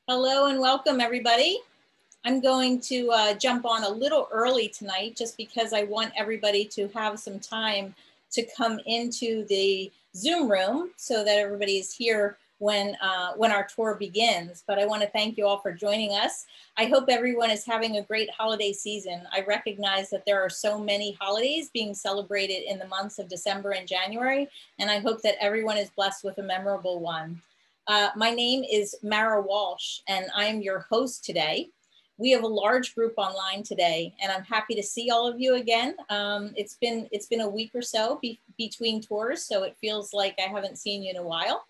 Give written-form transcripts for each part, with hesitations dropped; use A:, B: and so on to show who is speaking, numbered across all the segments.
A: Hello and welcome, everybody. I'm going to jump on a little early tonight just because I want everybody to have some time to come into the Zoom room so that everybody is here when our tour begins. But I want to thank you all for joining us. I hope everyone is having a great holiday season. I recognize that there are so many holidays being celebrated in the months of December and January, and I hope that everyone is blessed with a memorable one. My name is Mara Walsh, and I am your host today. We have a large group online today, and I'm happy to see all of you again. It's been a week or so between tours, so it feels like I haven't seen you in a while.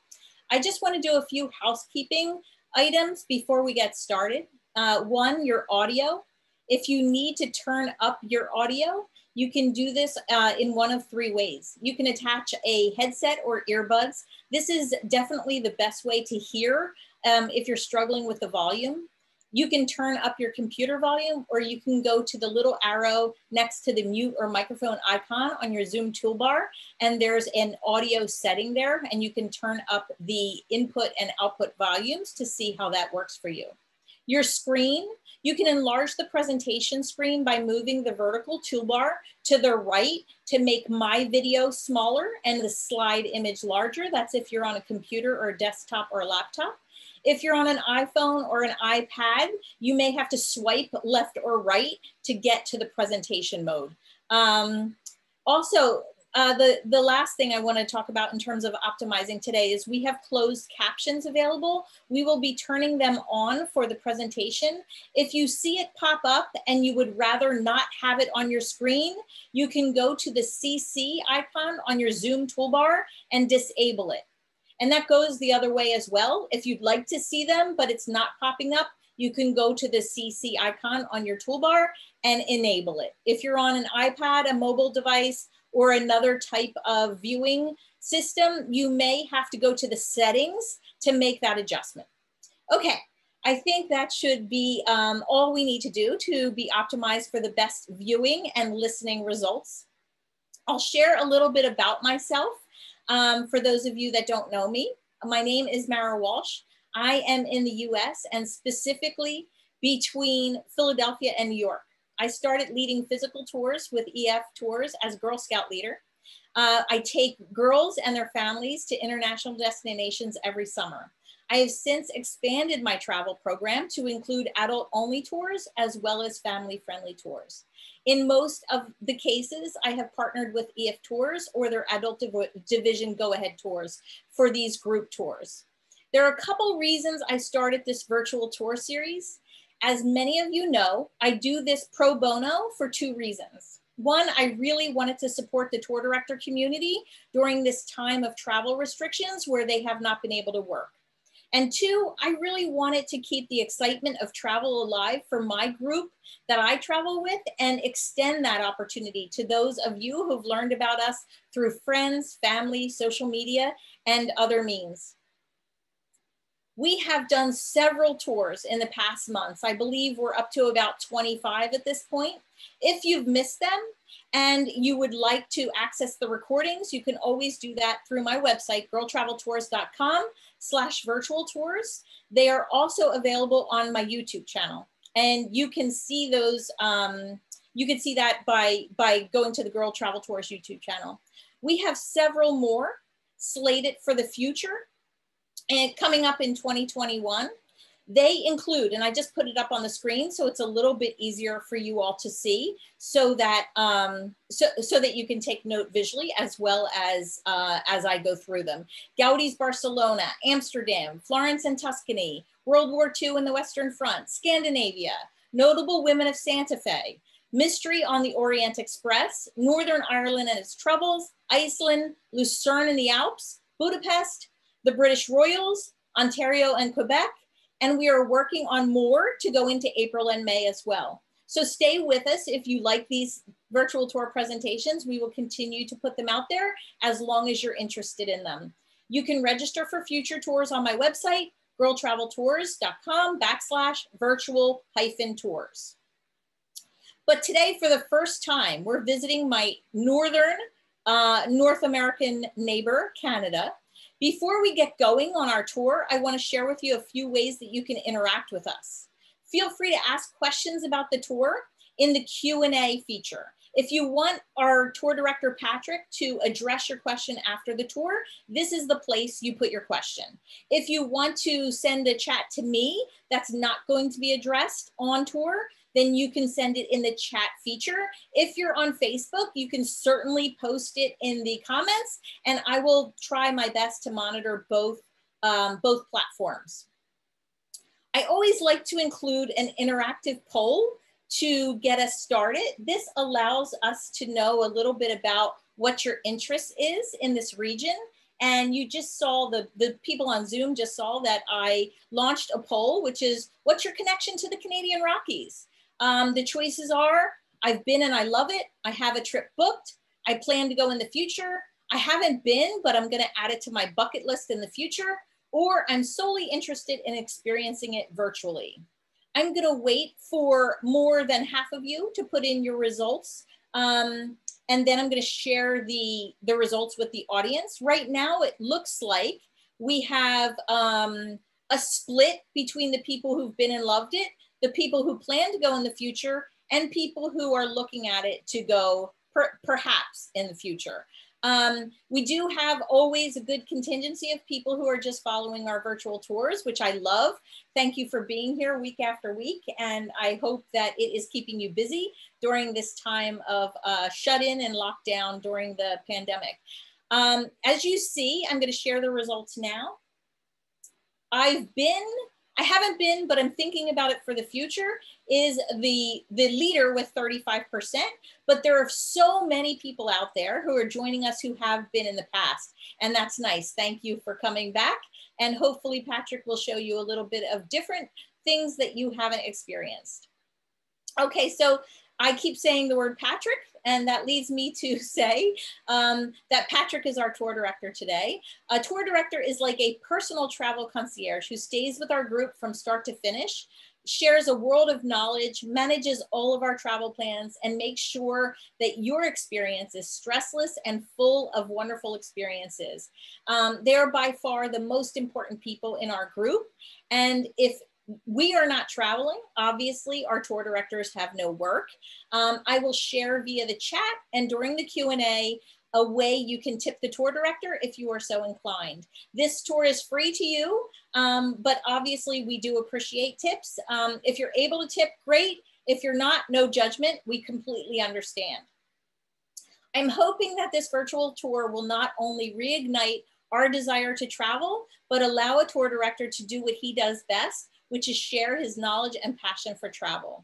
A: I just want to do a few housekeeping items before we get started. One, your audio. If you need to turn up your audio, you can do this in one of three ways. You can attach a headset or earbuds. This is definitely the best way to hear if you're struggling with the volume. You can turn up your computer volume, or you can go to the little arrow next to the mute or microphone icon on your Zoom toolbar, and there's an audio setting there, and you can turn up the input and output volumes to see how that works for you. Your screen, you can enlarge the presentation screen by moving the vertical toolbar to the right to make my video smaller and the slide image larger. That's if you're on a computer or a desktop or a laptop. If you're on an iPhone or an iPad, you may have to swipe left or right to get to the presentation mode. Also, the last thing I want to talk about in terms of optimizing today is we have closed captions available. We will be turning them on for the presentation. If you see it pop up and you would rather not have it on your screen, you can go to the CC icon on your Zoom toolbar and disable it. And that goes the other way as well. If you'd like to see them, but it's not popping up, you can go to the CC icon on your toolbar and enable it. If you're on an iPad, a mobile device, or another type of viewing system, you may have to go to the settings to make that adjustment. Okay, I think that should be all we need to do to be optimized for the best viewing and listening results. I'll share a little bit about myself. For those of you that don't know me, my name is Mara Walsh. I am in the US and specifically between Philadelphia and New York. I started leading physical tours with EF Tours as Girl Scout leader. I take girls and their families to international destinations every summer. I have since expanded my travel program to include adult-only tours as well as family-friendly tours. In most of the cases, I have partnered with EF Tours or their adult division go-ahead tours for these group tours. There are a couple reasons I started this virtual tour series. As many of you know, I do this pro bono for two reasons. One, I really wanted to support the tour director community during this time of travel restrictions where they have not been able to work. And two, I really wanted to keep the excitement of travel alive for my group that I travel with and extend that opportunity to those of you who've learned about us through friends, family, social media, and other means. We have done several tours in the past months. I believe we're up to about 25 at this point. If you've missed them and you would like to access the recordings, you can always do that through my website, girltraveltours.com/virtual tours. They are also available on my YouTube channel. And you can see those, you can see that by going to the Girl Travel Tours YouTube channel. We have several more slated for the future and coming up in 2021. They include, and I just put it up on the screen so it's a little bit easier for you all to see, so that so that you can take note visually as well as I go through them. Gaudi's Barcelona, Amsterdam, Florence and Tuscany, World War II and the Western Front, Scandinavia, Notable Women of Santa Fe, Mystery on the Orient Express, Northern Ireland and its Troubles, Iceland, Lucerne in the Alps, Budapest, the British Royals, Ontario and Quebec, and we are working on more to go into April and May as well. So stay with us if you like these virtual tour presentations. We will continue to put them out there as long as you're interested in them. You can register for future tours on my website, girltraveltours.com/virtual-tours. But today, for the first time, we're visiting my northern North American neighbor, Canada, Before we get going on our tour, I want to share with you a few ways that you can interact with us. Feel free to ask questions about the tour in the Q&A feature. If you want our tour director, Patrick, to address your question after the tour, this is the place you put your question. If you want to send a chat to me that's not going to be addressed on tour, then you can send it in the chat feature. If you're on Facebook, you can certainly post it in the comments, and I will try my best to monitor both platforms. I always like to include an interactive poll to get us started. This allows us to know a little bit about what your interest is in this region. And you just saw, the people on Zoom just saw that I launched a poll, which is, what's your connection to the Canadian Rockies? The choices are, I've been and I love it. I have a trip booked. I plan to go in the future. I haven't been, but I'm gonna add it to my bucket list in the future. Or I'm solely interested in experiencing it virtually. I'm gonna wait for more than half of you to put in your results. And then I'm gonna share the results with the audience. Right now, it looks like we have a split between the people who've been and loved it, the people who plan to go in the future, and people who are looking at it to go perhaps in the future. We do have always a good contingency of people who are just following our virtual tours, which I love. Thank you for being here week after week. And I hope that it is keeping you busy during this time of shut-in and lockdown during the pandemic. As you see, I'm going to share the results now. I haven't been, but I'm thinking about it for the future, is the leader with 35%, but there are so many people out there who are joining us who have been in the past, and that's nice. Thank you for coming back, and hopefully Patrick will show you a little bit of different things that you haven't experienced. Okay, so I keep saying the word Patrick, and that leads me to say that Patrick is our tour director today. A tour director is like a personal travel concierge who stays with our group from start to finish, shares a world of knowledge, manages all of our travel plans, and makes sure that your experience is stressless and full of wonderful experiences. They are by far the most important people in our group. And if we are not traveling, obviously our tour directors have no work. I will share via the chat and during the Q&A a way you can tip the tour director if you are so inclined. This tour is free to you, but obviously we do appreciate tips. If you're able to tip, great. If you're not, no judgment, we completely understand. I'm hoping that this virtual tour will not only reignite our desire to travel, but allow a tour director to do what he does best, which is share his knowledge and passion for travel.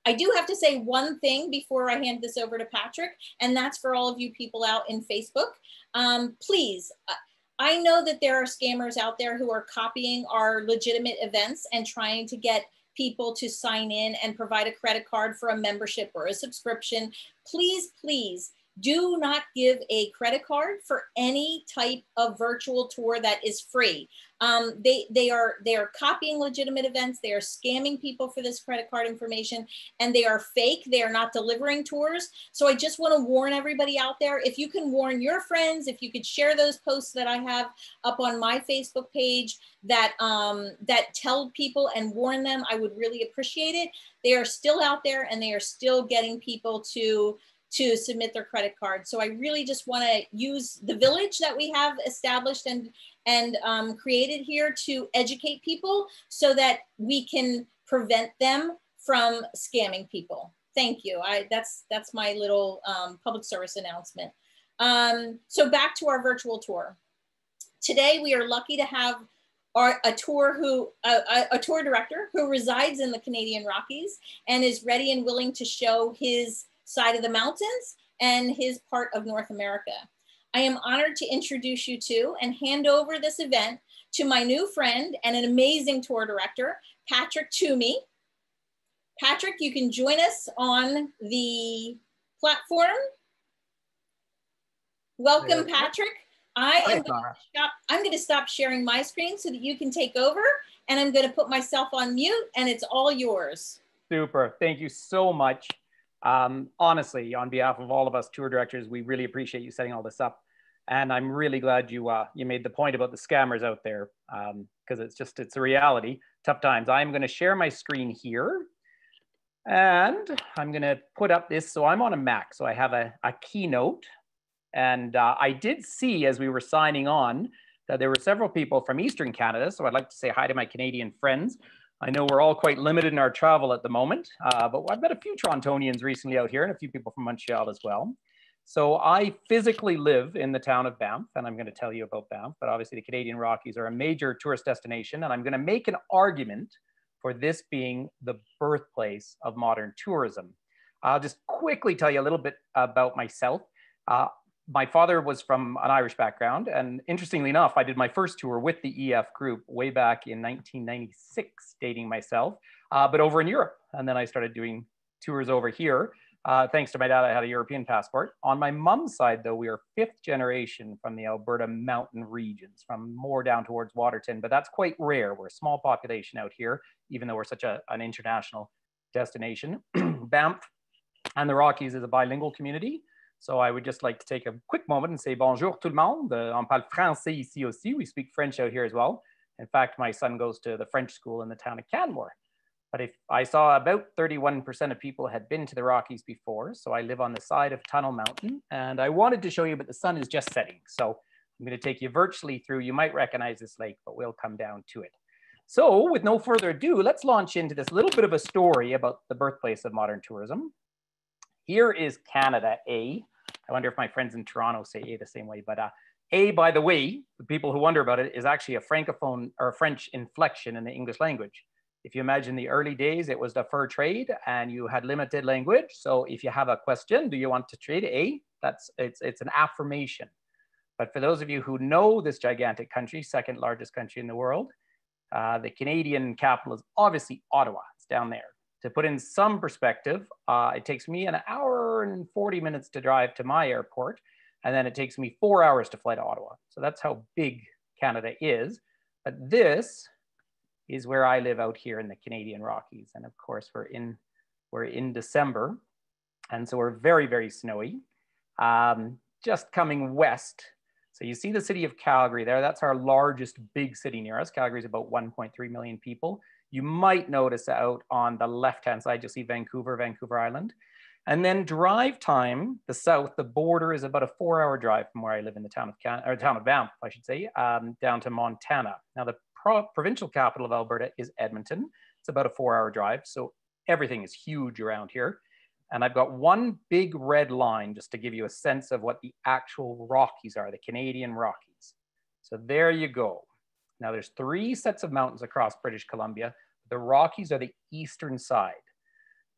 A: I do have to say one thing before I hand this over to Patrick, and that's for all of you people out in Facebook. Please, I know that there are scammers out there who are copying our legitimate events and trying to get people to sign in and provide a credit card for a membership or a subscription. Please, please, do not give a credit card for any type of virtual tour that is free. They are copying legitimate events. They are scamming people for this credit card information, and they are fake. They are not delivering tours. So I just want to warn everybody out there, if you can warn your friends, if you could share those posts that I have up on my Facebook page that, that tell people and warn them, I would really appreciate it. They are still out there and they are still getting people to submit their credit card. So I really just want to use the village that we have established and created here to educate people so that we can prevent them from scamming people. Thank you. That's my little public service announcement. So back to our virtual tour. Today we are lucky to have a tour director who resides in the Canadian Rockies and is ready and willing to show his side of the mountains and his part of North America. I am honored to introduce you to and hand over this event to my new friend and an amazing tour director, Patrick Twomey. Patrick, you can join us on the platform. Welcome, Patrick. I'm going to stop sharing my screen so that you can take over, and I'm going to put myself on mute, and it's all yours.
B: Super. Thank you so much. Honestly, on behalf of all of us tour directors, we really appreciate you setting all this up. And I'm really glad you made the point about the scammers out there, because it's a reality. Tough times. I'm going to share my screen here, and I'm going to put up this. So I'm on a Mac, so I have a keynote, and I did see as we were signing on that there were several people from Eastern Canada. So I'd like to say hi to my Canadian friends. I know we're all quite limited in our travel at the moment, but I've met a few Torontonians recently out here and a few people from Montreal as well. So I physically live in the town of Banff, and I'm going to tell you about Banff, but obviously the Canadian Rockies are a major tourist destination, and I'm going to make an argument for this being the birthplace of modern tourism. I'll just quickly tell you a little bit about myself. My father was from an Irish background, and interestingly enough, I did my first tour with the EF group way back in 1996, dating myself, but over in Europe. And then I started doing tours over here. Thanks to my dad, I had a European passport. On my mom's side, though, we are 5th generation from the Alberta mountain regions, from more down towards Waterton, but that's quite rare. We're a small population out here, even though we're such an international destination. Banff and the Rockies is a bilingual community. So I would just like to take a quick moment and say bonjour tout le monde. On parle français ici aussi. We speak French out here as well. In fact, my son goes to the French school in the town of Canmore. But if I saw about 31% of people had been to the Rockies before. So I live on the side of Tunnel Mountain, and I wanted to show you, but the sun is just setting. So I'm going to take you virtually through. You might recognize this lake, but we'll come down to it. So with no further ado, let's launch into this little bit of a story about the birthplace of modern tourism. Here is Canada A. I wonder if my friends in Toronto say A the same way, but A, by the way, the people who wonder about it, is actually a Francophone or a French inflection in the English language. If you imagine the early days, it was the fur trade and you had limited language. So if you have a question, do you want to trade A? It's an affirmation. But for those of you who know this gigantic country, 2nd largest country in the world, the Canadian capital is obviously Ottawa. It's down there. To put in some perspective, it takes me an hour and 40 minutes to drive to my airport, and then it takes me 4 hours to fly to Ottawa. So that's how big Canada is. But this is where I live out here in the Canadian Rockies. And of course, we're in December, and so we're very, very snowy. Just coming west. So you see the city of Calgary there. That's our largest big city near us. Calgary is about 1.3 million people. You might notice out on the left-hand side, you'll see Vancouver, Vancouver Island. And then drive time, the south, the border is about a 4-hour drive from where I live in the town of Banff, I should say, down to Montana. Now, the provincial capital of Alberta is Edmonton. It's about a 4-hour drive. So everything is huge around here. And I've got one big red line just to give you a sense of what the actual Rockies are, the Canadian Rockies. So there you go. Now there's 3 sets of mountains across British Columbia. The Rockies are the eastern side.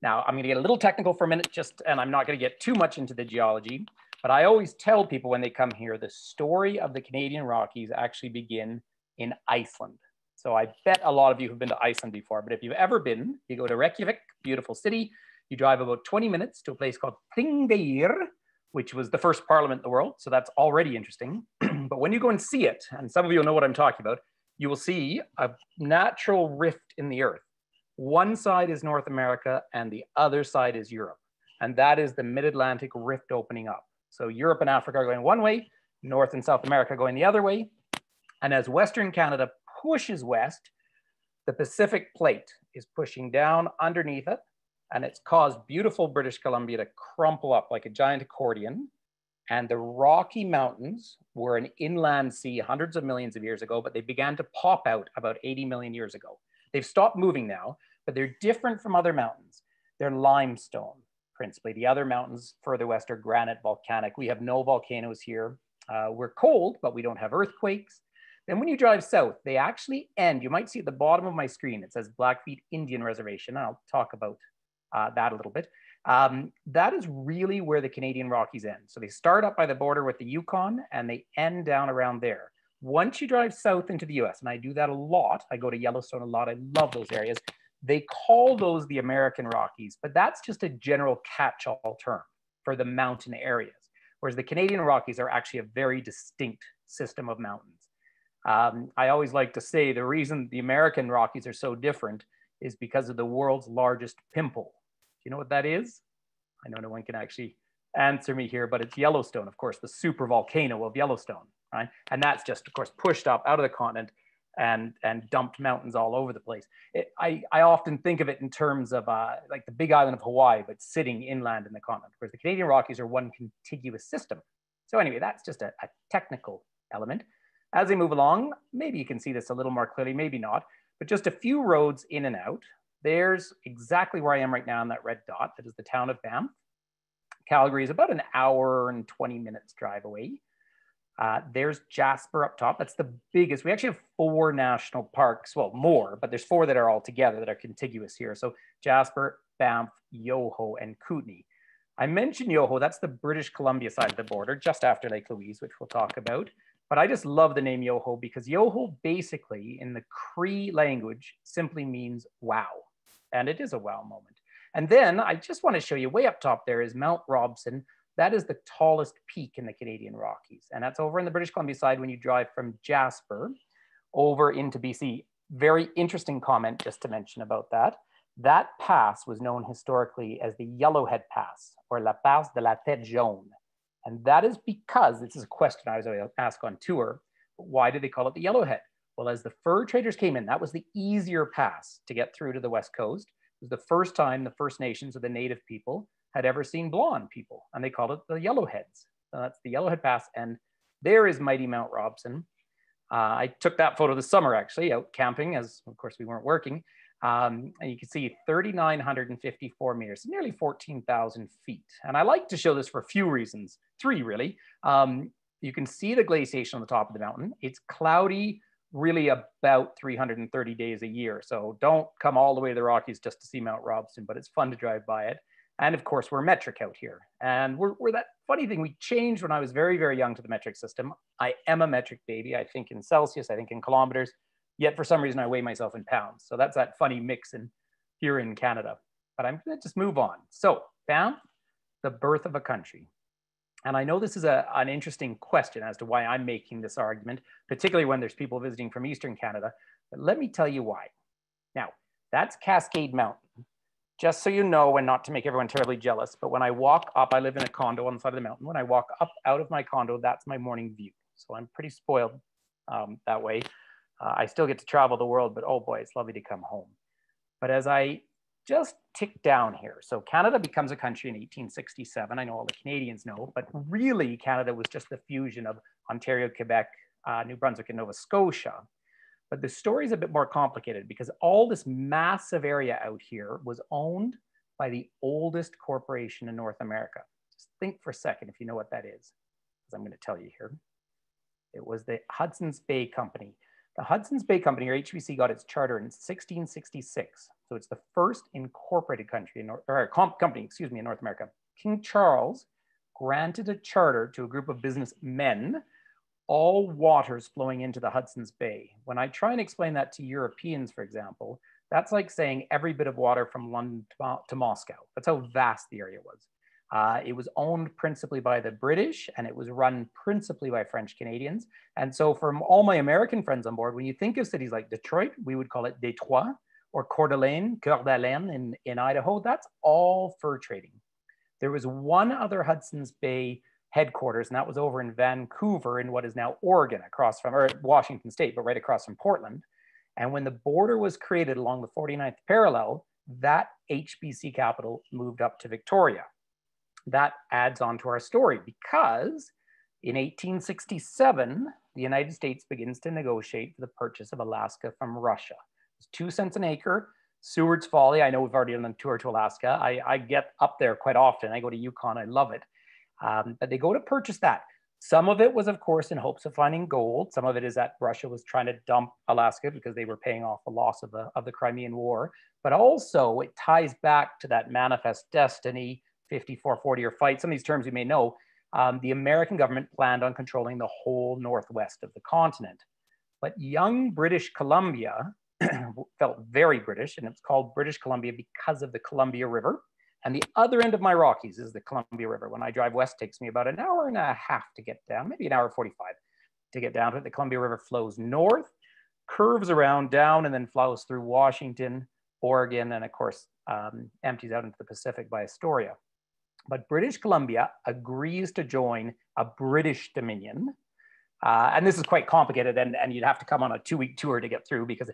B: Now I'm gonna get a little technical for a minute, and I'm not gonna get too much into the geology, but I always tell people when they come here, the story of the Canadian Rockies actually begin in Iceland. So I bet a lot of you have been to Iceland before, but if you've ever been, you go to Reykjavik, beautiful city, you drive about 20 minutes to a place called Þingeyr, which was the first parliament in the world. So that's already interesting. But when you go and see it, and some of you will know what I'm talking about, you will see a natural rift in the earth. One side is North America and the other side is Europe. And that is the Mid-Atlantic rift opening up. So Europe and Africa are going one way, North and South America going the other way. And as Western Canada pushes west, the Pacific plate is pushing down underneath it. And it's caused beautiful British Columbia to crumple up like a giant accordion. And the Rocky Mountains were an inland sea hundreds of millions of years ago, but they began to pop out about 80 million years ago. They've stopped moving now, but they're different from other mountains. They're limestone, principally. The other mountains further west are granite, volcanic. We have no volcanoes here. We're cold, but we don't have earthquakes. Then when you drive south, they actually end. You might see at the bottom of my screen, it says Blackfeet Indian Reservation. I'll talk about that a little bit. That is really where the Canadian Rockies end. So they start up by the border with the Yukon and they end down around there. Once you drive south into the US, and I do that a lot, I go to Yellowstone a lot, I love those areas, they call those the American Rockies, but that's just a general catch-all term for the mountain areas. Whereas the Canadian Rockies are actually a very distinct system of mountains. I always like to say the reason the American Rockies are so different is because of the world's largest pimple. Do you know what that is? I know no one can actually answer me here, but it's Yellowstone, of course, the super volcano of Yellowstone, right? And that's just, of course, pushed up out of the continent and dumped mountains all over the place. I often think of it in terms of like the big island of Hawaii, but sitting inland in the continent. Of course, the Canadian Rockies are one contiguous system. So anyway, that's just a technical element. As we move along, maybe you can see this a little more clearly, maybe not, but just a few roads in and out. There's exactly where I am right now in that red dot. That is the town of Banff. Calgary is about an hour and 20 minutes drive away. There's Jasper up top. That's the biggest. We actually have 4 national parks. Well, more, but there's 4 that are all together that are contiguous here. So Jasper, Banff, Yoho, and Kootenay. I mentioned Yoho. That's the British Columbia side of the border, just after Lake Louise, which we'll talk about. But I just love the name Yoho because Yoho basically in the Cree language simply means wow. And it is a wow moment. And then I just want to show you way up top there is Mount Robson. That is the tallest peak in the Canadian Rockies. And that's over in the British Columbia side when you drive from Jasper over into BC. Very interesting comment just to mention about that. That pass was known historically as the Yellowhead Pass or La Passe de la Tête Jaune. And that is because, this is a question I was always asked on tour, why did they call it the Yellowhead? Well, as the fur traders came in, that was the easier pass to get through to the West Coast. It was the first time the First Nations or the Native people had ever seen blonde people, and they called it the Yellowheads. So that's the Yellowhead Pass, and there is mighty Mount Robson. I took that photo this summer, actually, out camping, as of course we weren't working. And you can see 3,954 meters, nearly 14,000 feet. And I like to show this for a few reasons, 3 really. You can see the glaciation on the top of the mountain. It's cloudy really about 330 days a year. So don't come all the way to the Rockies just to see Mount Robson, but it's fun to drive by it. And of course, we're metric out here. And we're that funny thing, we changed when I was very, very young to the metric system. I am a metric baby. I think in Celsius, I think in kilometers, yet for some reason I weigh myself in pounds. So that's that funny mix here in Canada. But I'm gonna just move on. So Banff, the birth of a country. And I know this is an interesting question as to why I'm making this argument, particularly when there's people visiting from Eastern Canada. But let me tell you why. Now, that's Cascade Mountain. Just so you know, and not to make everyone terribly jealous, but when I walk up, I live in a condo on the side of the mountain. When I walk up out of my condo, that's my morning view. So I'm pretty spoiled that way. I still get to travel the world, but oh boy, it's lovely to come home. But as I just tick down here, so Canada becomes a country in 1867. I know all the Canadians know, but really Canada was just the fusion of Ontario, Quebec, New Brunswick, and Nova Scotia. But the story is a bit more complicated because all this massive area out here was owned by the oldest corporation in North America. Just think for a second if you know what that is, because I'm going to tell you here. It was the Hudson's Bay Company. The Hudson's Bay Company, or HBC, got its charter in 1666. So it's the first incorporated country, in company, excuse me, in North America. King Charles granted a charter to a group of businessmen, all waters flowing into the Hudson's Bay. When I try and explain that to Europeans, for example, that's like saying every bit of water from London to Moscow. That's how vast the area was. It was owned principally by the British, and it was run principally by French Canadians. And so for all my American friends on board, when you think of cities like Detroit, we would call it Detroit, or Coeur d'Alene in Idaho. That's all fur trading. There was one other Hudson's Bay headquarters, and that was over in Vancouver in what is now Oregon, across from, or Washington State, but right across from Portland. And when the border was created along the 49th parallel, that HBC capital moved up to Victoria. That adds on to our story because in 1867, the United States begins to negotiate for the purchase of Alaska from Russia. It's 2 cents an acre. Seward's Folly, I know we've already done a tour to Alaska. I get up there quite often. I go to Yukon, I love it. But they go to purchase that. Some of it was, of course, in hopes of finding gold. Some of it is that Russia was trying to dump Alaska because they were paying off the loss of the Crimean War. But also it ties back to that manifest destiny, 54-40 or fight, some of these terms you may know. The American government planned on controlling the whole northwest of the continent. But young British Columbia felt very British, and it's called British Columbia because of the Columbia River. And the other end of my Rockies is the Columbia River. When I drive west, it takes me about an hour and a half to get down, maybe an hour 45 to get down to it. The Columbia River flows north, curves around down, and then flows through Washington, Oregon, and of course, empties out into the Pacific by Astoria. But British Columbia agrees to join a British Dominion. And this is quite complicated, and you'd have to come on a 2-week tour to get through, because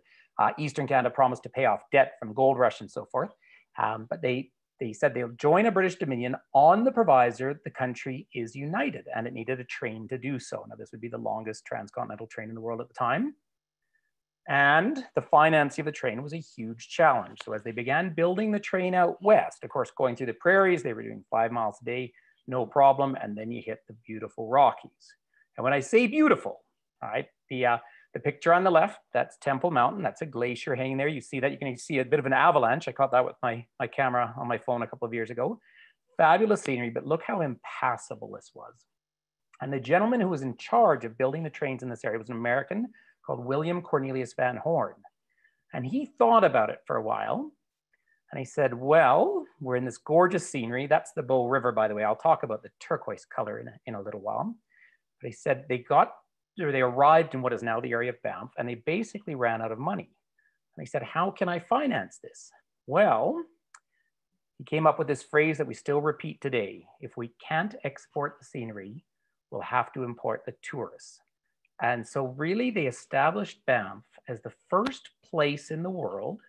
B: Eastern Canada promised to pay off debt from gold rush and so forth. But they said they'll join a British Dominion on the proviso the country is united, and it needed a train to do so. Now, this would be the longest transcontinental train in the world at the time. And the financing of the train was a huge challenge. So as they began building the train out west, of course, going through the prairies, they were doing 5 miles a day, no problem. And then you hit the beautiful Rockies. And when I say beautiful, all right, the picture on the left, that's Temple Mountain. That's a glacier hanging there. You see that, you can see a bit of an avalanche. I caught that with my camera on my phone a couple of years ago. Fabulous scenery, but look how impassable this was. And the gentleman who was in charge of building the trains in this area was an American called William Cornelius Van Horn. And he thought about it for a while. And he said, well, we're in this gorgeous scenery. That's the Bow River, by the way. I'll talk about the turquoise color in a little while. But he said they arrived in what is now the area of Banff, and they basically ran out of money. And he said, how can I finance this? Well, he came up with this phrase that we still repeat today. If we can't export the scenery, we'll have to import the tourists. And so really they established Banff as the first place in the world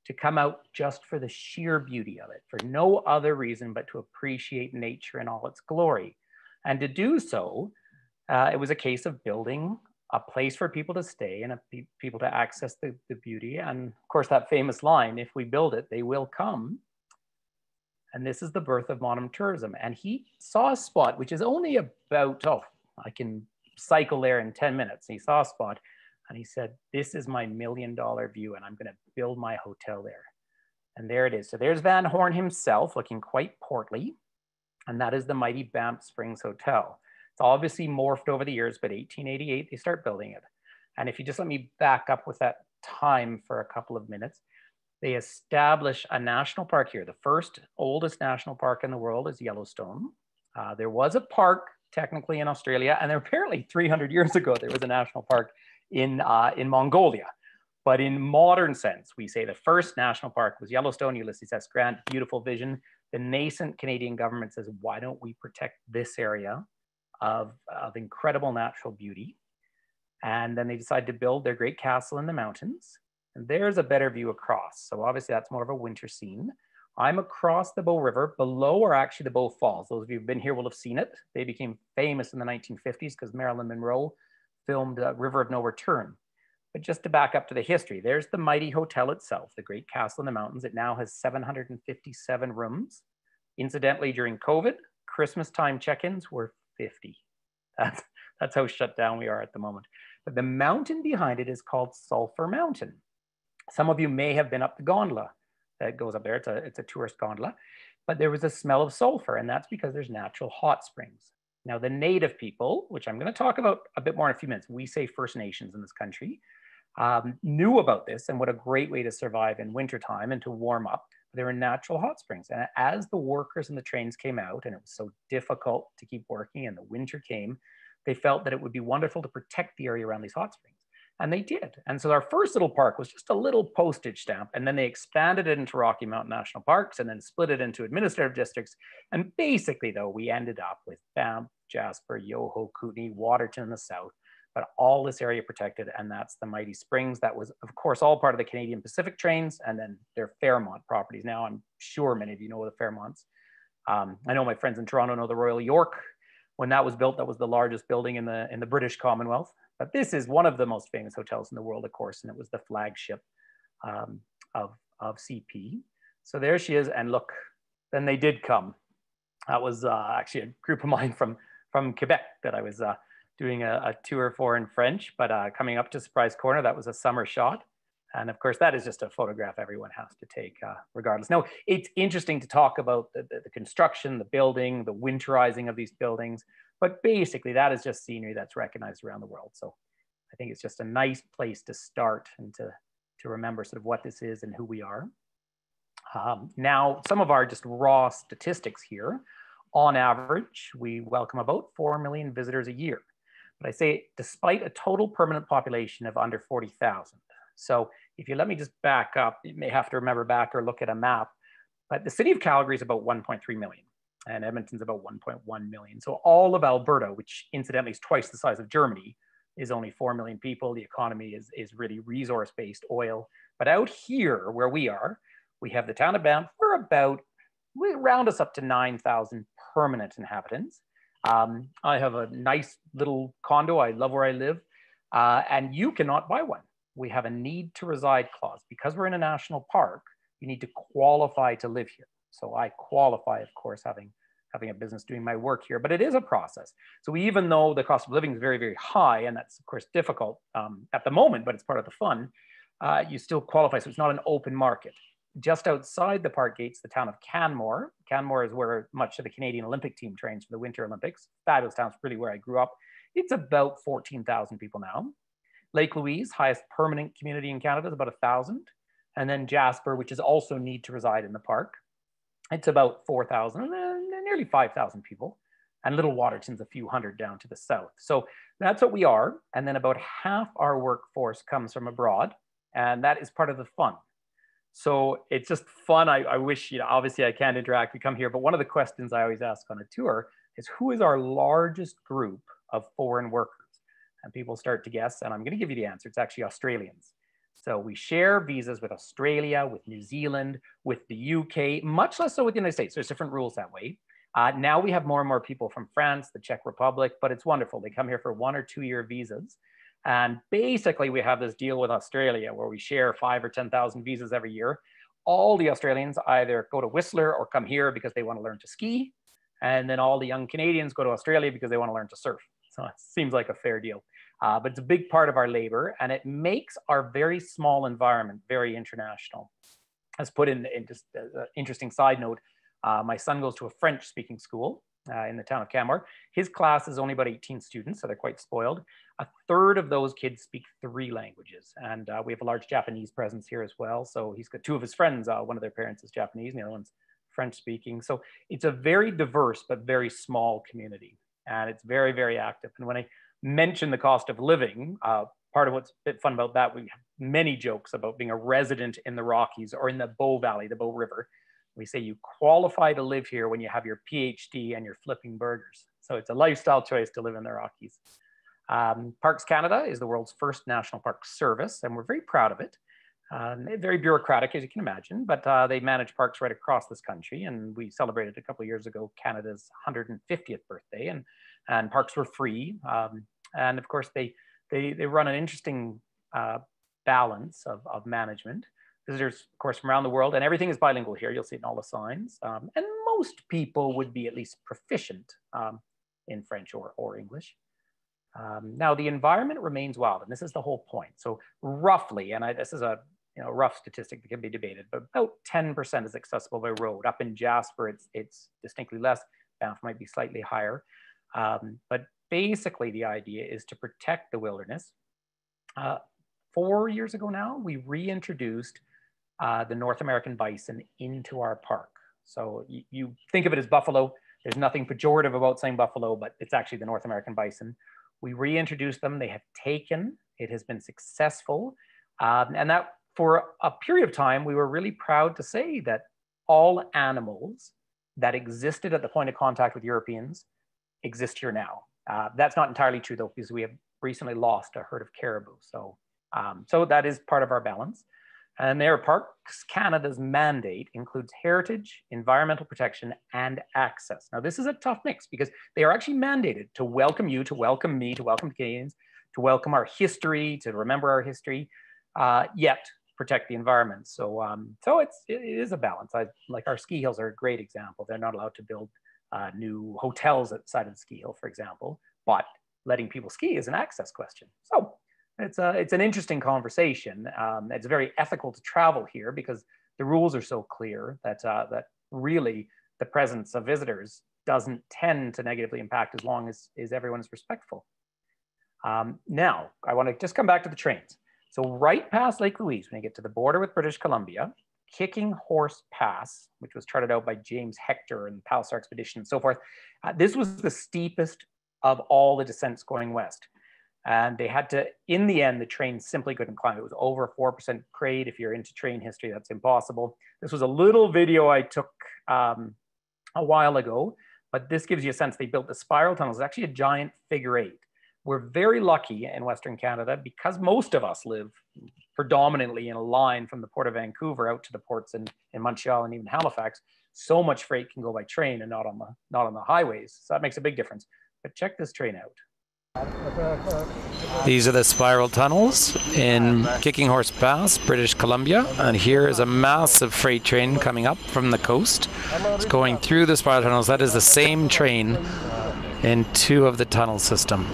B: to come out just for the sheer beauty of it, for no other reason but to appreciate nature in all its glory. And to do so, it was a case of building a place for people to stay and people to access the beauty. And of course, that famous line, if we build it, they will come. And this is the birth of modern tourism. And he saw a spot, which is only about, I can cycle there in 10 minutes. He saw a spot and he said, this is my $1 million view and I'm going to build my hotel there. And there it is. So there's Van Horn himself looking quite portly. And that is the mighty Banff Springs Hotel. It's obviously morphed over the years, but 1888, they start building it. And if you just let me back up with that time for a couple of minutes, they establish a national park here. The first oldest national park in the world is Yellowstone. There was a park technically in Australia, and there apparently 300 years ago, there was a national park in Mongolia. But in modern sense, we say the first national park was Yellowstone, Ulysses S. Grant, beautiful vision. The nascent Canadian government says, why don't we protect this area of incredible natural beauty? And then they decide to build their great castle in the mountains. And there's a better view across. So obviously that's more of a winter scene. I'm across the Bow River. Below are actually the Bow Falls. Those of you who've been here will have seen it. They became famous in the 1950s because Marilyn Monroe filmed River of No Return. But just to back up to the history, there's the mighty hotel itself, the great castle in the mountains. It now has 757 rooms. Incidentally, during COVID, Christmas time check-ins were 50. That's how shut down we are at the moment. But the mountain behind it is called Sulphur Mountain. Some of you may have been up the gondola that goes up there. It's a tourist gondola, but there was a smell of sulfur, and that's because there's natural hot springs. Now, the native people, which I'm going to talk about a bit more in a few minutes, we say First Nations in this country, knew about this and what a great way to survive in wintertime and to warm up. There were natural hot springs. And as the workers and the trains came out, and it was so difficult to keep working and the winter came, they felt that it would be wonderful to protect the area around these hot springs. And they did. And so our first little park was just a little postage stamp. And then they expanded it into Rocky Mountain National Parks and then split it into administrative districts. And basically, though, we ended up with Banff, Jasper, Yoho, Kootenay, Waterton in the south, but all this area protected. And that's the mighty springs. That was, of course, all part of the Canadian Pacific trains and then their Fairmont properties. Now, I'm sure many of you know the Fairmonts. I know my friends in Toronto know the Royal York. When that was built, that was the largest building in the British Commonwealth. But this is one of the most famous hotels in the world, of course, and it was the flagship of CP. So there she is, and look, then they did come. That was actually a group of mine from Quebec that I was doing a tour for in French, but coming up to Surprise Corner, that was a summer shot. And of course, that is just a photograph everyone has to take regardless. Now, it's interesting to talk about the construction, the building, the winterizing of these buildings, but basically that is just scenery that's recognized around the world. So I think it's just a nice place to start and to remember sort of what this is and who we are. Now, some of our just raw statistics here. On average, we welcome about 4 million visitors a year. But I say despite a total permanent population of under 40,000. So if you let me just back up, you may have to remember back or look at a map, but the city of Calgary is about 1.3 million. and Edmonton's about 1.1 million. So all of Alberta, which incidentally is twice the size of Germany, is only 4 million people. The economy is really resource-based oil. But out here where we are, we have the town of Banff. We round us up to 9,000 permanent inhabitants. I have a nice little condo. I love where I live. And you cannot buy one. We have a need to reside clause. Because we're in a national park, you need to qualify to live here. So I qualify, of course, having a business doing my work here, but it is a process. So even though the cost of living is very, very high, and that's of course difficult at the moment, but it's part of the fun, you still qualify. So it's not an open market. Just outside the park gates, the town of Canmore. Canmore is where much of the Canadian Olympic team trains for the Winter Olympics. Fabulous town, it's really where I grew up. It's about 14,000 people now. Lake Louise, highest permanent community in Canada, is about 1,000. And then Jasper, which is also need to reside in the park. It's about 4,000, nearly 5,000 people. And Little Waterton's a few hundred down to the south. So that's what we are. And then about half our workforce comes from abroad. And that is part of the fun. So it's just fun. I wish, obviously I can't interact, we come here, but one of the questions I always ask on a tour is, who is our largest group of foreign workers? And people start to guess, and I'm going to give you the answer. It's actually Australians. So we share visas with Australia, with New Zealand, with the UK, much less so with the United States. There's different rules that way. Now we have more and more people from France, the Czech Republic, but it's wonderful. They come here for 1 or 2 year visas. And basically we have this deal with Australia where we share 5,000 or 10,000 visas every year. All the Australians either go to Whistler or come here because they want to learn to ski. And then all the young Canadians go to Australia because they want to learn to surf. So it seems like a fair deal. But it's a big part of our labor, and it makes our very small environment very international. As put in just an interesting side note, my son goes to a French-speaking school in the town of Canmore. His class is only about 18 students, so they're quite spoiled. A third of those kids speak 3 languages, and we have a large Japanese presence here as well. So he's got 2 of his friends, one of their parents is Japanese, and the other one's French-speaking. So it's a very diverse but very small community, and it's very, very active. And when I mention the cost of living, part of what's a bit fun about that, we have many jokes about being a resident in the Rockies or in the Bow Valley, the Bow River. We say you qualify to live here when you have your PhD and you're flipping burgers. So it's a lifestyle choice to live in the Rockies. Parks Canada is the world's first national park service, and we're very proud of it. Very bureaucratic, as you can imagine, but they manage parks right across this country. And we celebrated a couple of years ago Canada's 150th birthday, and parks were free. And of course, they run an interesting balance of management. Visitors, of course, from around the world, and everything is bilingual here. You'll see it in all the signs. And most people would be at least proficient in French or English. Now, the environment remains wild, and this is the whole point. So roughly, and this is a rough statistic that can be debated, but about 10% is accessible by road. Up in Jasper, it's distinctly less. Banff might be slightly higher. But basically, the idea is to protect the wilderness. 4 years ago now, we reintroduced the North American bison into our park. So you think of it as buffalo. There's nothing pejorative about saying buffalo, but it's actually the North American bison. We reintroduced them. They have taken. It has been successful. And that for a period of time, we were really proud to say that all animals that existed at the point of contact with Europeans exist here now. That's not entirely true though, because we have recently lost a herd of caribou. So that is part of our balance. And their Parks Canada's mandate includes heritage, environmental protection, and access. Now, this is a tough mix because they are actually mandated to welcome you, to welcome me, to welcome Canadians, to welcome our history, to remember our history, yet protect the environment. So it is a balance. Like our ski hills are a great example. They're not allowed to build new hotels outside of the ski hill, for example, but letting people ski is an access question. So it's an interesting conversation. It's very ethical to travel here because the rules are so clear that really the presence of visitors doesn't tend to negatively impact as long as everyone is respectful. Now, I want to just come back to the trains. So right past Lake Louise, when you get to the border with British Columbia, Kicking Horse Pass, which was charted out by James Hector and the Palliser Expedition and so forth, this was the steepest of all the descents going west. And they had to, in the end, the train simply couldn't climb. It was over 4% grade. If you're into train history, that's impossible. This was a little video I took a while ago, but this gives you a sense they built the spiral tunnels. It's actually a giant figure 8. We're very lucky in Western Canada because most of us live predominantly in a line from the Port of Vancouver out to the ports in Montreal and even Halifax. So much freight can go by train and not on the highways. So that makes a big difference. But check this train out. These are the spiral tunnels in Kicking Horse Pass, British Columbia. And here is a massive freight train coming up from the coast. It's going through the spiral tunnels. That is the same train in 2 of the tunnel system.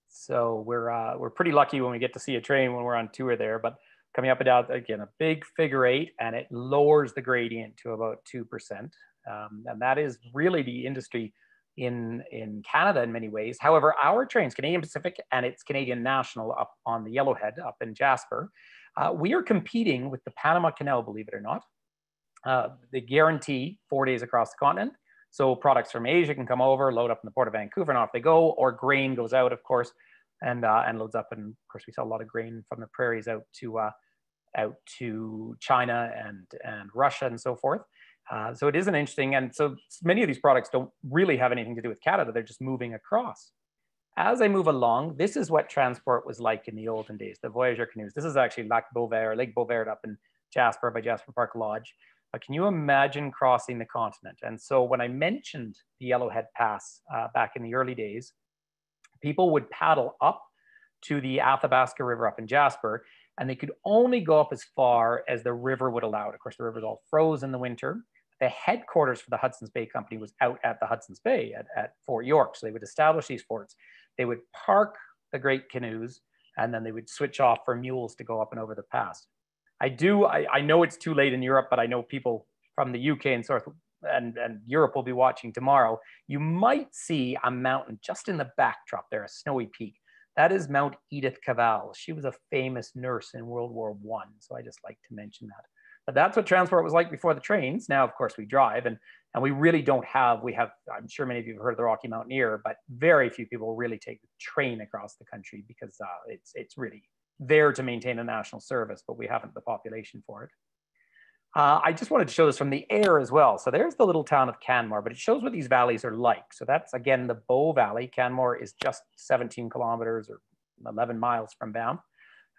B: So we're pretty lucky when we get to see a train when we're on tour there, but coming up and down, again, a big figure 8, and it lowers the gradient to about 2%. And that is really the industry in Canada in many ways. However, our trains, Canadian Pacific and its Canadian National up on the Yellowhead up in Jasper, we are competing with the Panama Canal, believe it or not. They guarantee 4 days across the continent. So products from Asia can come over, load up in the Port of Vancouver, and off they go, or grain goes out, of course, and loads up. And of course, we sell a lot of grain from the prairies out to China and Russia and so forth. So it is an interesting, and so many of these products don't really have anything to do with Canada. They're just moving across. As I move along, this is what transport was like in the olden days, the Voyageur canoes. This is actually Lake Beauvert up in Jasper by Jasper Park Lodge. But can you imagine crossing the continent? And so when I mentioned the Yellowhead Pass back in the early days, people would paddle up to the Athabasca River up in Jasper, and they could only go up as far as the river would allow. Of course, the river's all froze in the winter. The headquarters for the Hudson's Bay Company was out at the Hudson's Bay at Fort York. So they would establish these forts. They would park the great canoes, and then they would switch off for mules to go up and over the pass. I know it's too late in Europe, but I know people from the UK and Europe will be watching tomorrow. You might see a mountain just in the backdrop there, a snowy peak. That is Mount Edith Cavell. She was a famous nurse in World War I, so I just like to mention that. But that's what transport was like before the trains. Now, of course, we drive, and we really don't have, I'm sure many of you have heard of the Rocky Mountaineer, but very few people really take the train across the country because it's really there to maintain a national service, but we haven't the population for it. I just wanted to show this from the air as well. So there's the little town of Canmore, but it shows what these valleys are like. So that's, again, the Bow Valley. Canmore is just 17 kilometers or 11 miles from Banff.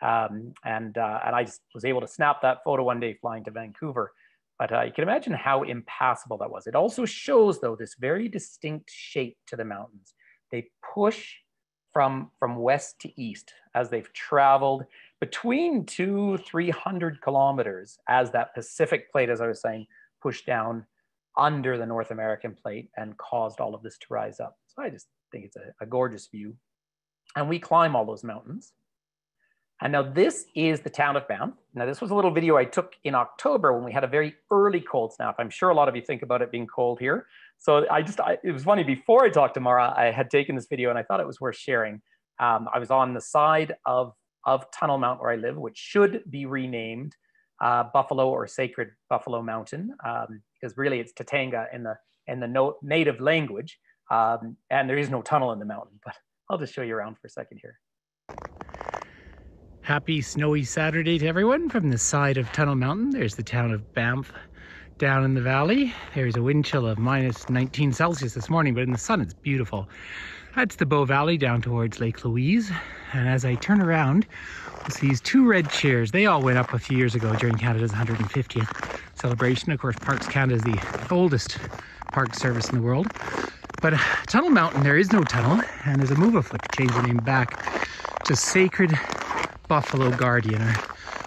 B: And I was able to snap that photo one day flying to Vancouver. But you can imagine how impassable that was. It also shows, though, this very distinct shape to the mountains. They push from west to east as they've traveled between 200-300 kilometers as that Pacific plate, as I was saying, pushed down under the North American plate and caused all of this to rise up. So I just think it's a gorgeous view. And we climb all those mountains. And now this is the town of Banff. Now this was a little video I took in October when we had a very early cold snap. I'm sure a lot of you think about it being cold here. So it was funny, before I talked to Mara, I had taken this video and I thought it was worth sharing. I was on the side of Tunnel Mount where I live, which should be renamed Buffalo or Sacred Buffalo Mountain, because really it's Tatanga in the native language. And there is no tunnel in the mountain, but I'll just show you around for a second here. Happy snowy Saturday to everyone from the side of Tunnel Mountain. There's the town of Banff down in the valley. There's a wind chill of minus 19 Celsius this morning, but in the sun it's beautiful. That's the Bow Valley down towards Lake Louise. And as I turn around, we'll see these 2 red chairs. They all went up a few years ago during Canada's 150th celebration. Of course, Parks Canada is the oldest park service in the world. But Tunnel Mountain, there is no tunnel, and there's a move afoot to change the name back to Sacred Buffalo Guardian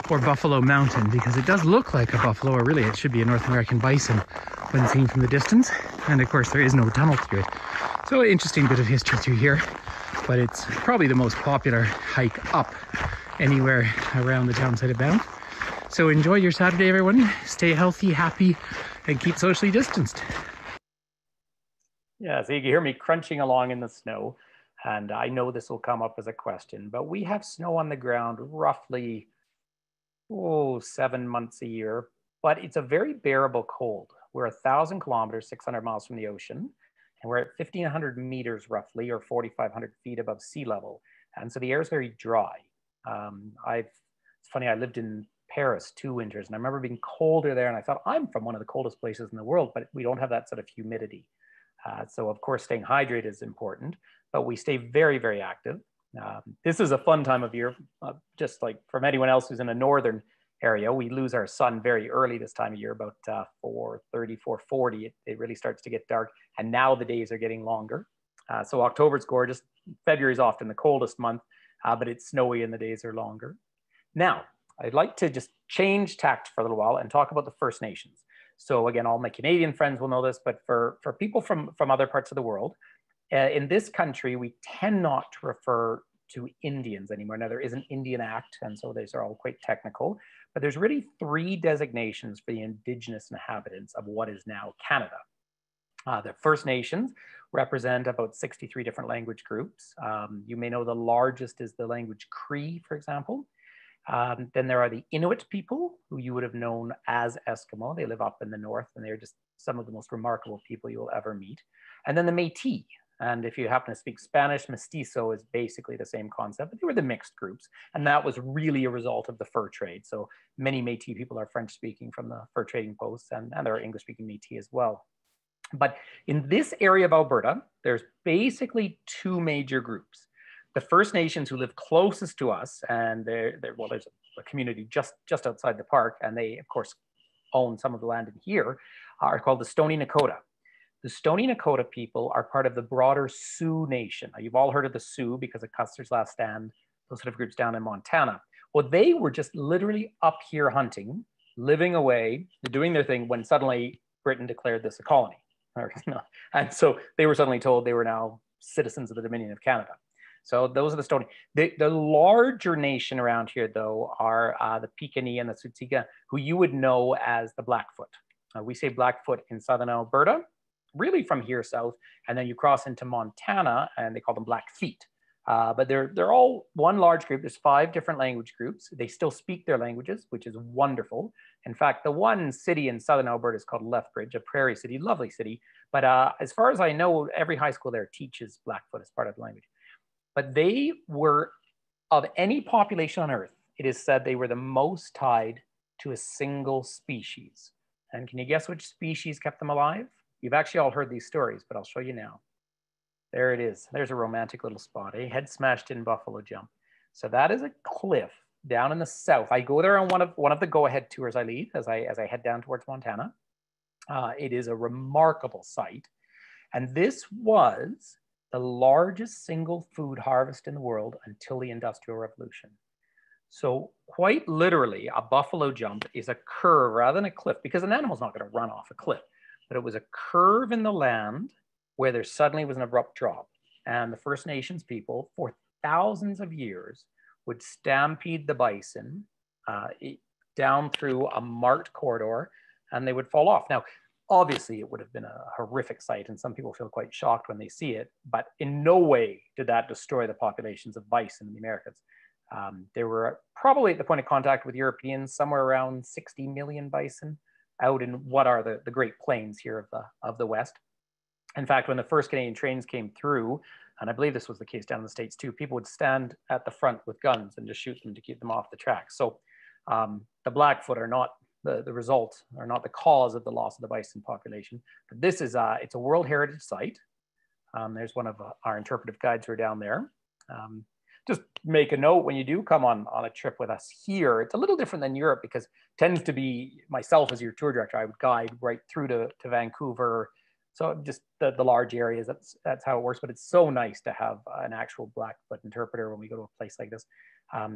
B: or Buffalo Mountain, because it does look like a buffalo, or really it should be a North American bison when seen from the distance. And of course there is no tunnel through it. So an interesting bit of history through here, but it's probably the most popular hike up anywhere around the town site of Banff. So enjoy your Saturday, everyone. Stay healthy, happy, and keep socially distanced. Yeah, so you can hear me crunching along in the snow. And I know this will come up as a question, but we have snow on the ground roughly 7 months a year, but it's a very bearable cold. We're 1,000 kilometers, 600 miles from the ocean, and we're at 1,500 meters roughly, or 4,500 feet above sea level. And so the air is very dry. It's funny, I lived in Paris 2 winters. And I remember being colder there. And I thought, I'm from one of the coldest places in the world, but we don't have that sort of humidity. So of course, staying hydrated is important, but we stay very, very active. This is a fun time of year, just like from anyone else who's in a northern area. We lose our sun very early this time of year, about 4:30, 4:40. It really starts to get dark. And now the days are getting longer. So October's gorgeous. February is often the coldest month, but it's snowy and the days are longer. Now, I'd like to just change tact for a little while and talk about the First Nations. So again, all my Canadian friends will know this, but for people from other parts of the world, in this country, we tend not to refer to Indians anymore. Now, there is an Indian Act, and so these are all quite technical, but there's really 3 designations for the Indigenous inhabitants of what is now Canada. The First Nations represent about 63 different language groups. You may know the largest is the language Cree, for example. Then there are the Inuit people, who you would have known as Eskimo. They live up in the north, and they're just some of the most remarkable people you'll ever meet. And then the Métis. And if you happen to speak Spanish, mestizo is basically the same concept, but they were the mixed groups. And that was really a result of the fur trade. So many Métis people are French speaking from the fur trading posts, and there are English speaking Métis as well. But in this area of Alberta, there's basically 2 major groups. The First Nations who live closest to us, and well, there's a community just outside the park, and they, of course, own some of the land in here, are called the Stoney Nakoda. The Stoney Nakoda people are part of the broader Sioux Nation. Now, you've all heard of the Sioux because of Custer's Last Stand, those sort of groups down in Montana. Well, they were just literally up here hunting, living away, doing their thing when suddenly Britain declared this a colony. And so they were suddenly told they were now citizens of the Dominion of Canada. So those are the Stoney. The larger nation around here, though, are the Piikani and the Tsuut'ina, who you would know as the Blackfoot. We say Blackfoot in southern Alberta, really from here south, and then you cross into Montana, and they call them Blackfeet. But they're all one large group. There's 5 different language groups. They still speak their languages, which is wonderful. In fact, the one city in southern Alberta is called Lethbridge, a prairie city, lovely city. But as far as I know, every high school there teaches Blackfoot as part of the language. But they were, of any population on Earth, it is said they were the most tied to a single species. And can you guess which species kept them alive? You've actually all heard these stories, but I'll show you now. There it is. There's a romantic little spot, a head smashed in buffalo jump. So that is a cliff down in the south. I go there on one of the go-ahead tours I lead as I head down towards Montana. It is a remarkable sight. And this was the largest single food harvest in the world until the Industrial Revolution. So quite literally, a buffalo jump is a curve rather than a cliff, because an animal's not going to run off a cliff, but it was a curve in the land where there suddenly was an abrupt drop. And the First Nations people, for thousands of years, would stampede the bison down through a marked corridor, and they would fall off. Now, obviously, it would have been a horrific sight, and some people feel quite shocked when they see it, but in no way did that destroy the populations of bison in the Americas. There were probably at the point of contact with Europeans, somewhere around 60 million bison out in what are the Great Plains here of the West. In fact, when the first Canadian trains came through, and I believe this was the case down in the States too, people would stand at the front with guns and just shoot them to keep them off the track. So the Blackfoot are not the result, or not the cause of the loss of the bison population. But this is, it's a World Heritage Site. There's one of our interpretive guides who are down there. Just make a note when you do come on a trip with us here. It's a little different than Europe because it tends to be myself as your tour director. I would guide right through to Vancouver. So just the large areas, that's how it works. But it's so nice to have an actual Blackfoot interpreter when we go to a place like this.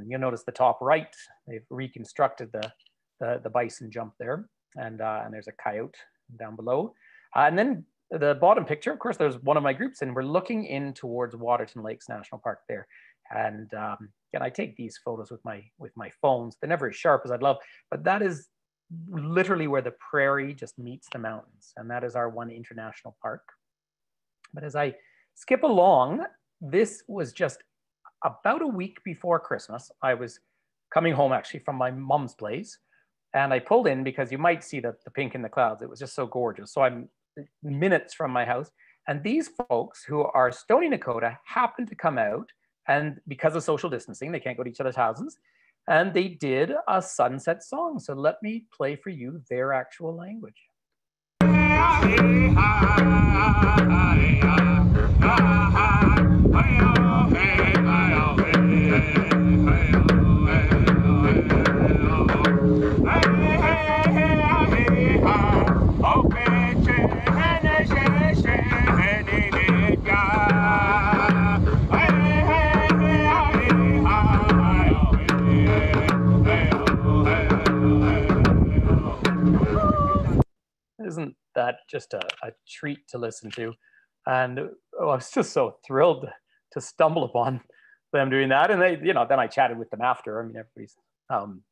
B: You'll notice the top right, they've reconstructed the bison jump there, and there's a coyote down below. And then the bottom picture, of course, there's one of my groups, and we're looking in towards Waterton Lakes National Park there. And I take these photos with my phones. They're never as sharp as I'd love, but that is literally where the prairie just meets the mountains. And that is our one international park. But as I skip along, this was just about a week before Christmas. I was coming home actually from my mom's place, and I pulled in because you might see the pink in the clouds. It was just so gorgeous. So I'm minutes from my house. And these folks who are Stoney Nakoda happened to come out, and because of social distancing, they can't go to each other's houses. And they did a sunset song. So let me play for you their actual language. Isn't that just a treat to listen to? And I was just so thrilled to stumble upon them doing that. And they, then I chatted with them after. I mean, everybody's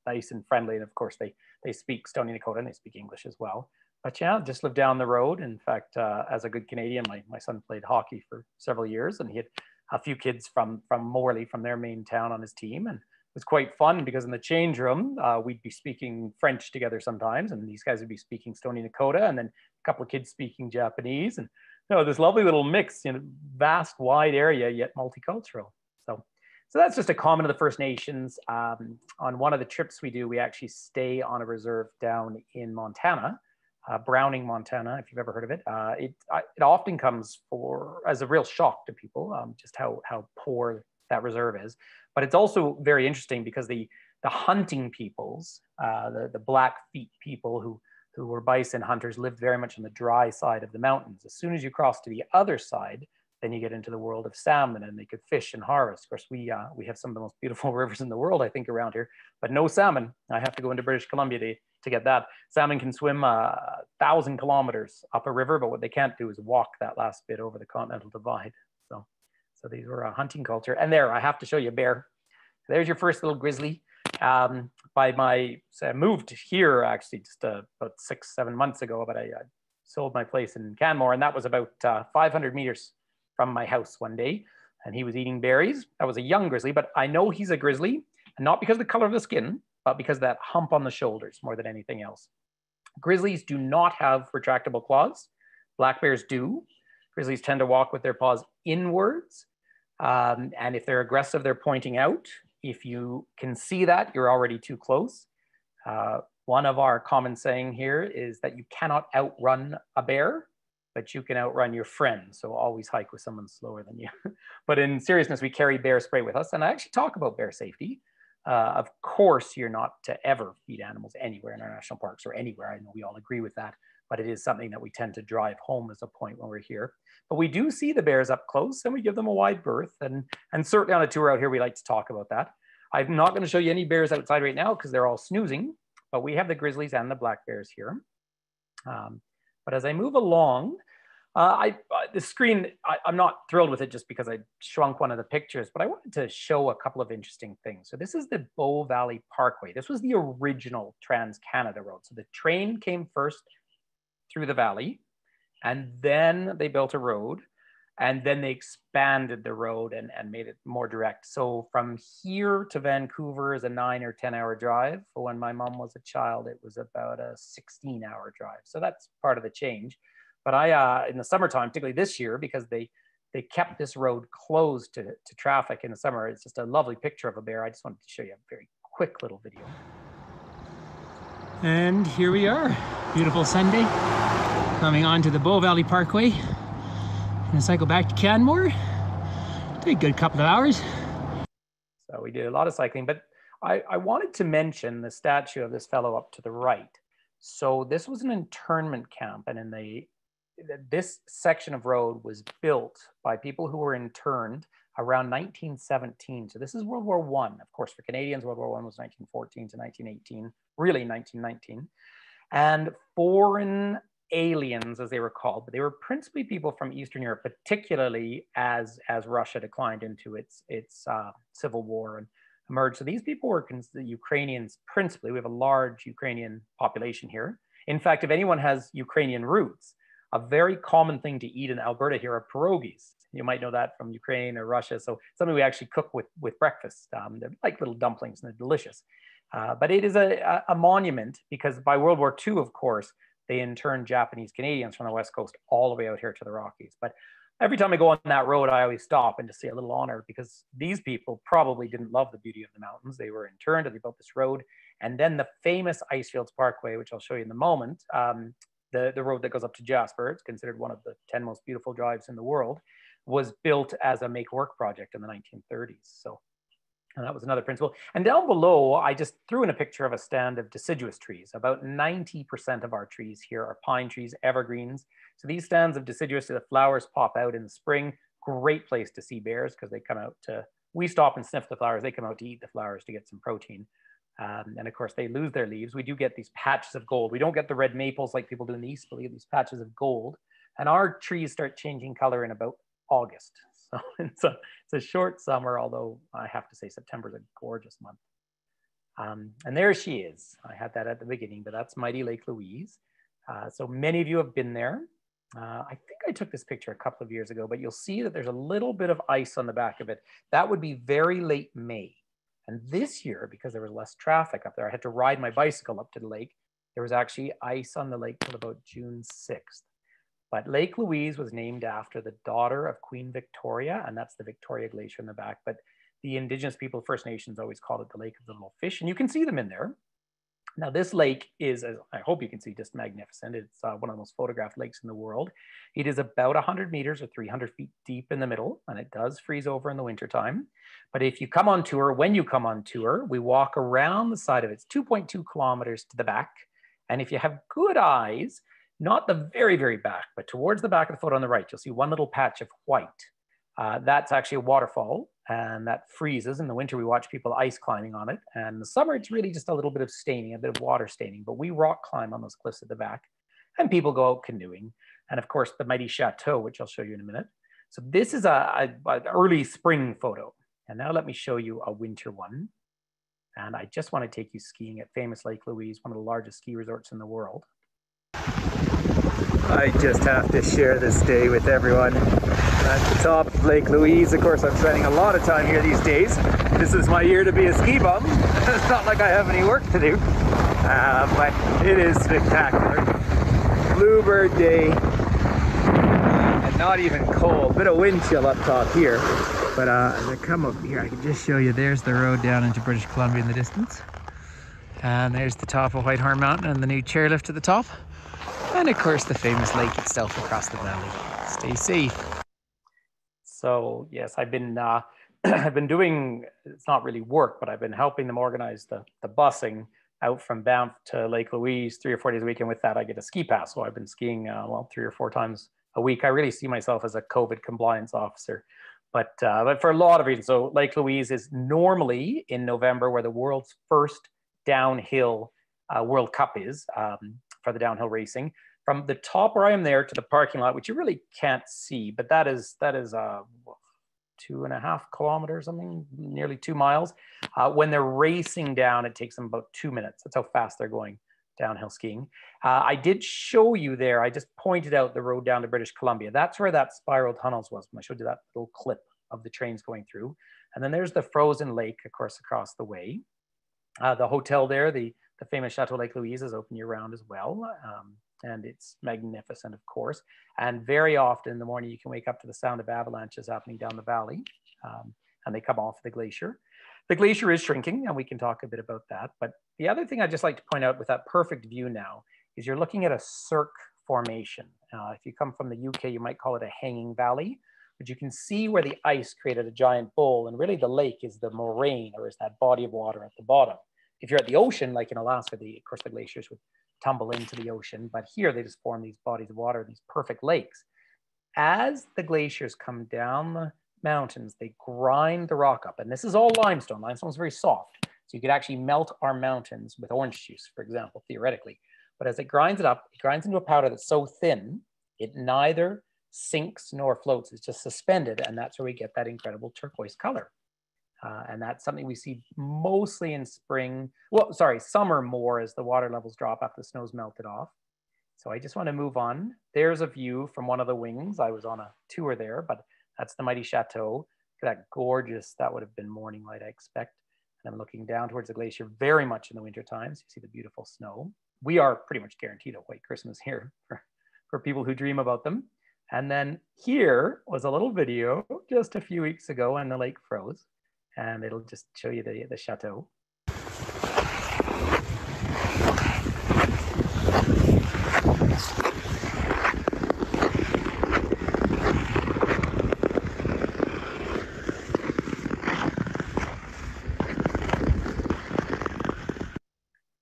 B: nice and friendly. And of course, they speak Stoney Nakoda and they speak English as well. But yeah, just lived down the road. In fact, as a good Canadian, my son played hockey for several years, and he had a few kids from Morley, from their main town, on his team. And it was quite fun because in the change room, we'd be speaking French together sometimes, and these guys would be speaking Stoney Nakoda, and then a couple of kids speaking Japanese, and this lovely little mix, vast, wide area, yet multicultural. So that's just a comment of the First Nations. On one of the trips we do, we actually stay on a reserve down in Montana, Browning, Montana, if you've ever heard of it. It often comes as a real shock to people, just how poor that reserve is. But it's also very interesting because the hunting peoples, the Blackfeet people who were bison hunters, lived very much on the dry side of the mountains. As soon as you cross to the other side, then you get into the world of salmon, and they could fish and harvest. Of course, we have some of the most beautiful rivers in the world, I think, around here, but no salmon. I have to go into British Columbia to get that. Salmon can swim 1,000 kilometers up a river, but what they can't do is walk that last bit over the Continental Divide. So these were a hunting culture. And there, I have to show you a bear. There's your first little grizzly. I moved here actually just about 6-7 months ago, but I sold my place in Canmore, and that was about 500 meters from my house one day, and he was eating berries. That was a young grizzly, but I know he's a grizzly, and not because of the color of the skin, but because of that hump on the shoulders more than anything else. Grizzlies do not have retractable claws. Black bears do. Grizzlies tend to walk with their paws inwards, and if they're aggressive, they're pointing out. If you can see that, you're already too close. One of our common saying here is that you cannot outrun a bear, but you can outrun your friend. So always hike with someone slower than you. But in seriousness, we carry bear spray with us. And I actually talk about bear safety. Of course, you're not to ever feed animals anywhere in our national parks or anywhere. I know we all agree with that, but it is something that we tend to drive home as a point when we're here. But we do see the bears up close, and we give them a wide berth. And certainly on a tour out here, we like to talk about that. I'm not going to show you any bears outside right now because they're all snoozing, but we have the grizzlies and the black bears here. But as I move along, the screen, I'm not thrilled with it just because I shrunk one of the pictures, but I wanted to show a couple of interesting things. So this is the Bow Valley Parkway. This was the original Trans-Canada Road. So the train came first through the valley, and then they built a road, and then they expanded the road and made it more direct. So from here to Vancouver is a 9 or 10 hour drive. But when my mom was a child, it was about a 16-hour drive. So that's part of the change. But in the summertime, particularly this year, because they kept this road closed to traffic in the summer, it's just a lovely picture of a bear. I just wanted to show you a very quick little video.
C: And here we are, beautiful Sunday, coming on to the Bow Valley Parkway. I'm gonna cycle back to Canmore. Take a good couple of hours.
B: So we did a lot of cycling, but I wanted to mention the statue of this fellow up to the right. So this was an internment camp, and this section of road was built by people who were interned around 1917. So this is World War I. Of course, for Canadians, World War I was 1914 to 1918, really 1919. And foreign aliens, as they were called, but they were principally people from Eastern Europe, particularly as Russia declined into its civil war and emerged. So these people were the Ukrainians principally. We have a large Ukrainian population here. In fact, if anyone has Ukrainian roots, a very common thing to eat in Alberta here are pierogies. You might know that from Ukraine or Russia. So something we actually cook with breakfast. They're like little dumplings and they're delicious. But it is a monument because by World War II, of course, they interned Japanese Canadians from the West Coast all the way out here to the Rockies. But every time I go on that road, I always stop and just say a little honor, because these people probably didn't love the beauty of the mountains. They were interned and they built this road. And then the famous Icefields Parkway, which I'll show you in a moment, the road that goes up to Jasper, it's considered one of the 10 most beautiful drives in the world, was built as a make-work project in the 1930s. So, and that was another principle. And down below, I just threw in a picture of a stand of deciduous trees. About 90% of our trees here are pine trees, evergreens. So these stands of deciduous, the flowers pop out in the spring. Great place to see bears, because they come out to, we stop and sniff the flowers. They come out to eat the flowers to get some protein. And of course, they lose their leaves. We do get these patches of gold. We don't get the red maples like people do in the East, but we get these patches of gold. And our trees start changing color in about August. So it's a short summer, although I have to say September is a gorgeous month. And there she is. I had that at the beginning, but that's mighty Lake Louise. So many of you have been there. I think I took this picture a couple of years ago, but you'll see that there's a little bit of ice on the back of it. That would be very late May. And this year, because there was less traffic up there, I had to ride my bicycle up to the lake. There was actually ice on the lake till about June 6th. But Lake Louise was named after the daughter of Queen Victoria, and that's the Victoria Glacier in the back. But the Indigenous people, First Nations, always called it the Lake of the Little Fish, and you can see them in there. Now, this lake is, as I hope you can see, just magnificent. It's one of the most photographed lakes in the world. It is about 100 meters or 300 feet deep in the middle, and it does freeze over in the wintertime. But if you come on tour, when you come on tour, we walk around the side of it. It's 2.2 kilometers to the back. And if you have good eyes, not the very, very back, but towards the back of the photo on the right, you'll see one little patch of white. That's actually a waterfall, and that freezes. In the winter, we watch people ice climbing on it. And in the summer, it's really just a little bit of staining, a bit of water staining. But we rock climb on those cliffs at the back, and people go out canoeing. And of course, the mighty chateau, which I'll show you in a minute. So this is an early spring photo. And now let me show you a winter one. And I just want to take you skiing at famous Lake Louise, one of the largest ski resorts in the world. I just have to share this day with everyone. At the top of Lake Louise, of course, I'm spending a lot of time here these days. This is my year to be a ski bum. It's not like I have any work to do, but it is spectacular. Bluebird day, and not even cold. Bit of wind chill up top here, but as I come up here, I can just show you. There's the road down into British Columbia in the distance, and there's the top of Whitehorn Mountain and the new chairlift at the top. And of course, the famous lake itself across the valley. Stay safe. So yes, I've been I've been doing, it's not really work, but I've been helping them organize the busing out from Banff to Lake Louise 3 or 4 days a week. And with that, I get a ski pass. So I've been skiing, well, 3 or 4 times a week. I really see myself as a COVID compliance officer, but for a lot of reasons. So Lake Louise is normally in November, where the world's first downhill World Cup is. For the downhill racing. From the top where I am there to the parking lot, which you really can't see, but that is 2.5 kilometers, something, nearly 2 miles. When they're racing down, it takes them about 2 minutes. That's how fast they're going downhill skiing. I did show you there, I just pointed out the road down to British Columbia. That's where that spiral tunnels was when I showed you that little clip of the trains going through. And then there's the frozen lake, of course, across the way. The hotel there, the famous Chateau Lake Louise, is open year-round as well. And it's magnificent, of course. And very often in the morning, you can wake up to the sound of avalanches happening down the valley, and they come off the glacier. The glacier is shrinking, and we can talk a bit about that. But the other thing I'd just like to point out with that perfect view now is you're looking at a cirque formation. If you come from the UK, you might call it a hanging valley, but you can see where the ice created a giant bowl, and really the lake is the moraine, or is that body of water at the bottom. If you're at the ocean, like in Alaska, of course, the glaciers would tumble into the ocean, but here they just form these bodies of water, these perfect lakes. As the glaciers come down the mountains, they grind the rock up, and this is all limestone. Limestone is very soft, so you could actually melt our mountains with orange juice, for example, theoretically. But as it grinds it up, it grinds into a powder that's so thin, it neither sinks nor floats. It's just suspended, and that's where we get that incredible turquoise color. And that's something we see mostly in spring, well, sorry, summer more as the water levels drop after the snow's melted off. So I just want to move on. There's a view from one of the wings. I was on a tour there, but that's the mighty chateau. Look at that gorgeous, that would have been morning light, I expect. And I'm looking down towards the glacier very much in the winter times. You see the beautiful snow. We are pretty much guaranteed a white Christmas here for people who dream about them. And then here was a little video just a few weeks ago when the lake froze, and it'll just show you the chateau.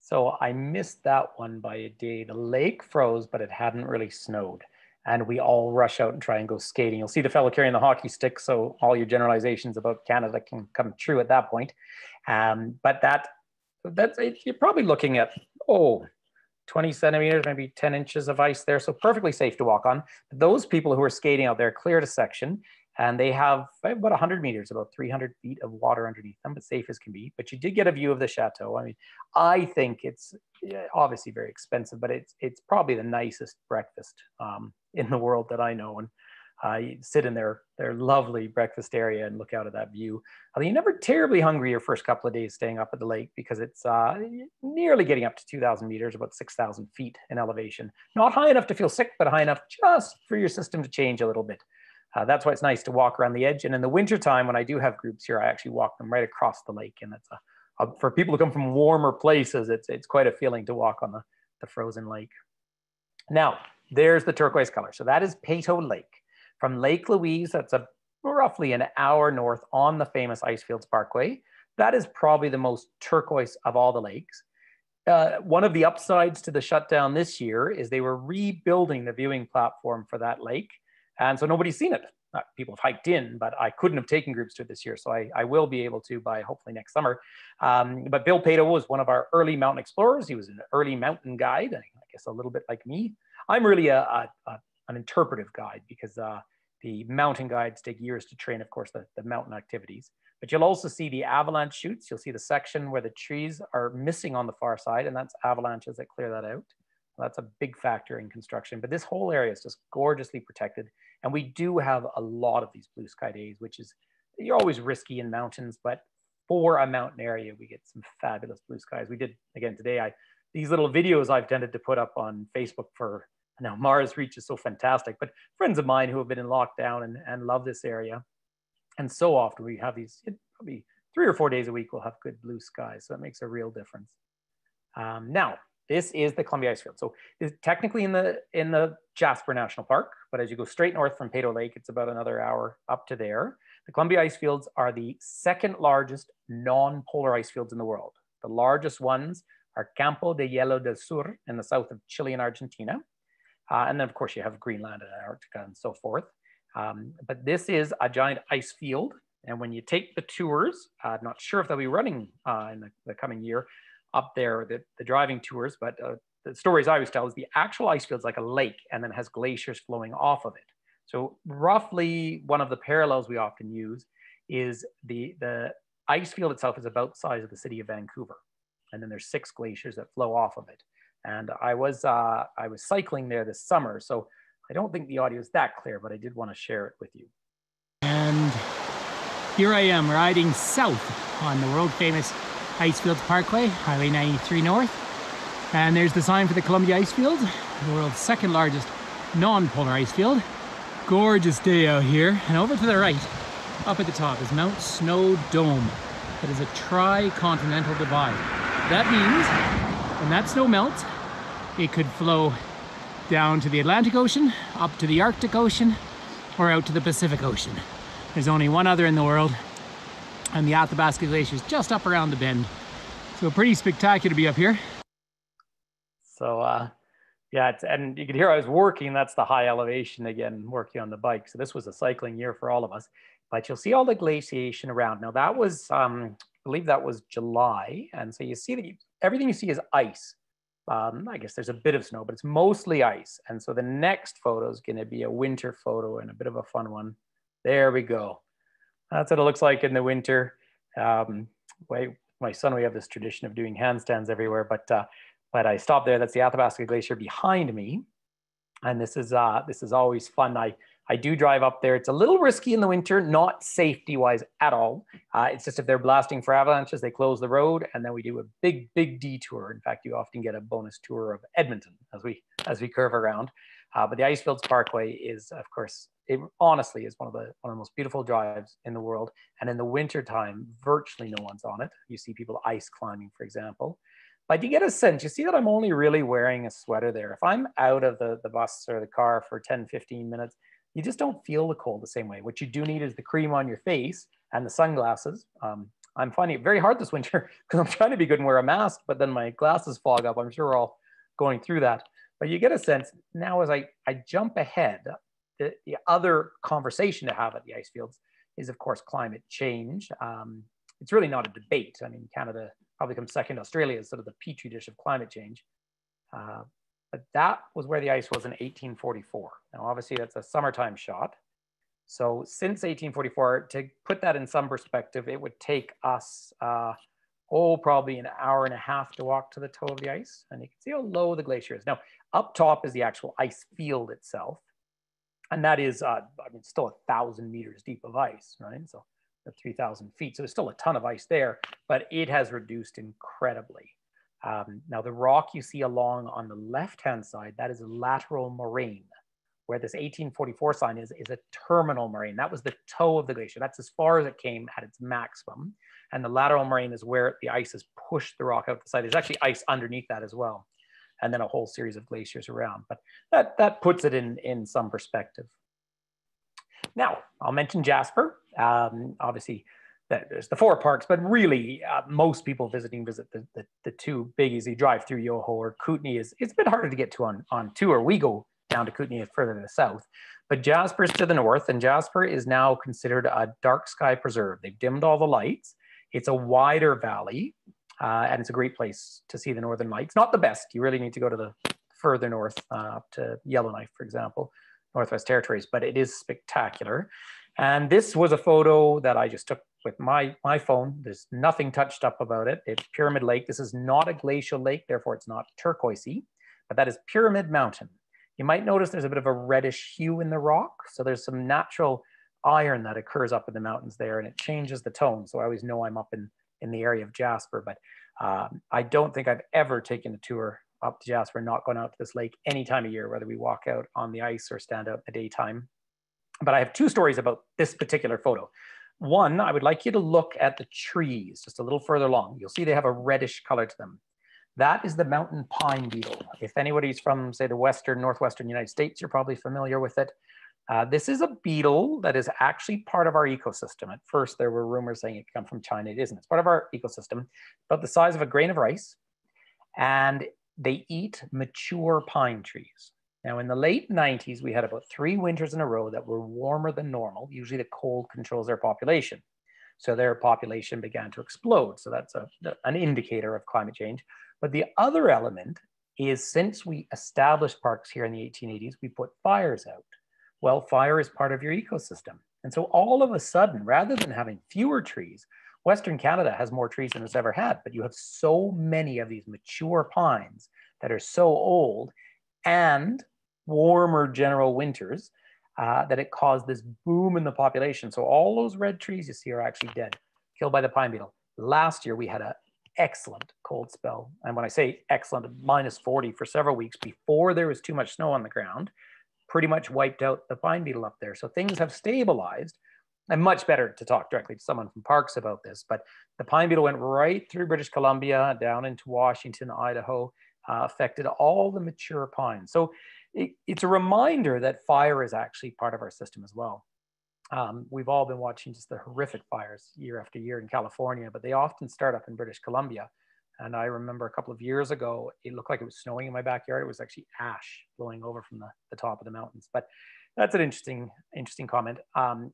B: So I missed that one by a day. The lake froze, but it hadn't really snowed. And we all rush out and try and go skating. You'll see the fellow carrying the hockey stick, so all your generalizations about Canada can come true at that point. But that's you're probably looking at, 20 centimeters, maybe 10 inches of ice there. So perfectly safe to walk on. Those people who are skating out there cleared a section, and they have about 100 meters, about 300 feet of water underneath them, but safe as can be. But you did get a view of the chateau. I mean, I think it's obviously very expensive, but it's probably the nicest breakfast in the world that I know. And you sit in their lovely breakfast area and look out at that view. I mean, you're never terribly hungry your first couple of days staying up at the lake, because it's nearly getting up to 2,000 meters, about 6,000 feet in elevation. Not high enough to feel sick, but high enough just for your system to change a little bit. That's why it's nice to walk around the edge. And in the wintertime, when I do have groups here, I actually walk them right across the lake. And that's for people who come from warmer places, it's quite a feeling to walk on the frozen lake. Now, there's the turquoise color. So that is Peyto Lake. From Lake Louise, that's roughly an hour north on the famous Icefields Parkway. That is probably the most turquoise of all the lakes. One of the upsides to the shutdown this year is they were rebuilding the viewing platform for that lake. And so nobody's seen it. People have hiked in, but I couldn't have taken groups to it this year. So I will be able to by hopefully next summer. But Bill Peyto was one of our early mountain explorers. He was an early mountain guide, I guess a little bit like me. I'm really an interpretive guide, because the mountain guides take years to train, of course, the mountain activities. But you'll also see the avalanche chutes. You'll see the section where the trees are missing on the far side, and that's avalanches that clear that out. That's a big factor in construction. But this whole area is just gorgeously protected. And we do have a lot of these blue sky days, which is, you're always risky in mountains, but for a mountain area, we get some fabulous blue skies. We did, again, today, these little videos I've tended to put up on Facebook for, now Mars Reach is so fantastic, but friends of mine who have been in lockdown and love this area. And so often we have these, probably 3 or 4 days a week, we'll have good blue skies. So it makes a real difference. Now, this is the Columbia Icefields. So it's technically in the Jasper National Park, but as you go straight north from Peyto Lake, it's about another hour up to there. The Columbia Icefields are the second largest non-polar ice fields in the world. The largest ones are Campo de Hielo del Sur in the south of Chile and Argentina. And then of course you have Greenland and Antarctica and so forth. But this is a giant ice field. And when you take the tours, I'm not sure if they'll be running in the coming year, up there, the driving tours, but the stories I always tell is the actual ice field is like a lake and then has glaciers flowing off of it. So roughly one of the parallels we often use is the ice field itself is about the size of the city of Vancouver. And then there's 6 glaciers that flow off of it. And I was cycling there this summer, so I don't think the audio is that clear, but I did want to share it with you.
C: And here I am riding south on the world famous Icefields Parkway, Highway 93 North. And there's the sign for the Columbia Icefield, the world's second largest non-polar ice field. Gorgeous day out here. And over to the right, up at the top, is Mount Snow Dome. That is a tri-continental divide. That means when that snow melts, it could flow down to the Atlantic Ocean, up to the Arctic Ocean, or out to the Pacific Ocean. There's only one other in the world, and the Athabasca Glacier is just up around the bend. So pretty spectacular to be up here.
B: So yeah, and you can hear I was working, that's the high elevation again, working on the bike. So this was a cycling year for all of us, but you'll see all the glaciation around. Now that was, I believe that was July. And so you see that everything you see is ice. I guess there's a bit of snow, but it's mostly ice. And so the next photo is going to be a winter photo and a bit of a fun one. There we go. That's what it looks like in the winter. My son, we have this tradition of doing handstands everywhere, but I stopped there. That's the Athabasca Glacier behind me. And this is always fun. I do drive up there. It's a little risky in the winter, not safety-wise at all. It's just if they're blasting for avalanches, they close the road, and then we do a big detour. In fact, you often get a bonus tour of Edmonton as we curve around. But the Icefields Parkway is, of course, it honestly is one of the most beautiful drives in the world. And in the wintertime, virtually no one's on it. You see people ice climbing, for example. But you get a sense, you see that I'm only really wearing a sweater there. If I'm out of the bus or the car for 10, 15 minutes, you just don't feel the cold the same way. What you do need is the cream on your face and the sunglasses. I'm finding it very hard this winter because I'm trying to be good and wear a mask, but then my glasses fog up. I'm sure we're all going through that. But you get a sense now as I jump ahead, the other conversation to have at the Icefields is, of course, climate change. It's really not a debate. I mean, Canada probably comes second. Australia is sort of the petri dish of climate change. But that was where the ice was in 1844. Now, obviously, that's a summertime shot. So since 1844, to put that in some perspective, it would take us, probably an hour and a half to walk to the toe of the ice. And you can see how low the glacier is. Now, up top is the actual ice field itself. And that is, still 1,000 meters deep of ice, right? So 3,000 feet. So there's still a ton of ice there, but it has reduced incredibly. Now, the rock you see along on the left-hand side, that is a lateral moraine, where this 1844 sign is a terminal moraine. That was the toe of the glacier. That's as far as it came at its maximum. And the lateral moraine is where the ice has pushed the rock out the side. There's actually ice underneath that as well. And then a whole series of glaciers around. But that puts it in some perspective. Now, I'll mention Jasper. Obviously, there's the 4 parks, but really most people visit the 2 biggies. You drive through Yoho or Kootenay. It's a bit harder to get to on tour. We go down to Kootenay further to the south. But Jasper's to the north, and Jasper is now considered a dark sky preserve. They've dimmed all the lights. It's a wider valley, and it's a great place to see the northern lights. Not the best. You really need to go to the further north, up to Yellowknife, for example, Northwest Territories, but it is spectacular. And this was a photo that I just took with my phone. There's nothing touched up about it. It's Pyramid Lake. This is not a glacial lake, therefore it's not turquoisey, but that is Pyramid Mountain. You might notice there's a bit of a reddish hue in the rock. So there's some natural iron that occurs up in the mountains there, and it changes the tone. So I always know I'm up in the area of Jasper, but I don't think I've ever taken a tour up to Jasper, not gone out to this lake any time of year, whether we walk out on the ice or stand out in the daytime. But I have 2 stories about this particular photo. One, I would like you to look at the trees just a little further along. You'll see they have a reddish color to them. That is the mountain pine beetle. If anybody's from, say, the northwestern United States, you're probably familiar with it. This is a beetle that is actually part of our ecosystem. At first, there were rumors saying it could come from China. It isn't. It's part of our ecosystem, about the size of a grain of rice. And they eat mature pine trees. Now, in the late 90s, we had about 3 winters in a row that were warmer than normal. Usually the cold controls their population. So their population began to explode. So that's an indicator of climate change. But the other element is, since we established parks here in the 1880s, we put fires out. Well, fire is part of your ecosystem. And so all of a sudden, rather than having fewer trees, Western Canada has more trees than it's ever had, but you have so many of these mature pines that are so old and warmer general winters that it caused this boom in the population. So all those red trees you see are actually dead, killed by the pine beetle. Last year, we had an excellent cold spell. And when I say excellent, -40 for several weeks before there was too much snow on the ground, pretty much wiped out the pine beetle up there. So things have stabilized. And much better to talk directly to someone from parks about this, but the pine beetle went right through British Columbia, down into Washington, Idaho, affected all the mature pines. So it's a reminder that fire is actually part of our system as well. We've all been watching just the horrific fires year after year in California, but they often start up in British Columbia. And I remember a couple of years ago, it looked like it was snowing in my backyard. It was actually ash blowing over from the top of the mountains. But that's an interesting comment.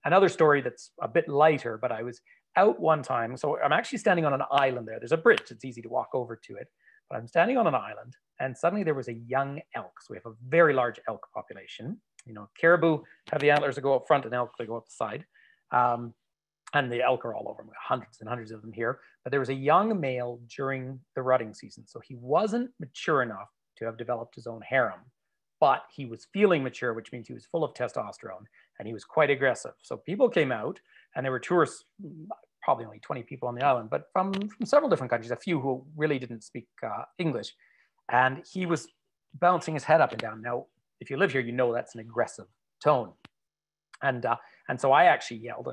B: Another story that's a bit lighter, but I was out one time. So I'm actually standing on an island there. There's a bridge. It's easy to walk over to it. But I'm standing on an island, and suddenly there was a young elk. So we have a very large elk population. You know, caribou have the antlers that go up front, and elk that go up the side. And the elk are all over. We have hundreds and hundreds of them here. But there was a young male during the rutting season. So he wasn't mature enough to have developed his own harem, but he was feeling mature, which means he was full of testosterone, and he was quite aggressive. So people came out, and there were tourists, probably only 20 people on the island, but from several different countries, a few who really didn't speak English. And he was bouncing his head up and down. Now, if you live here, you know that's an aggressive tone. And so I actually yelled,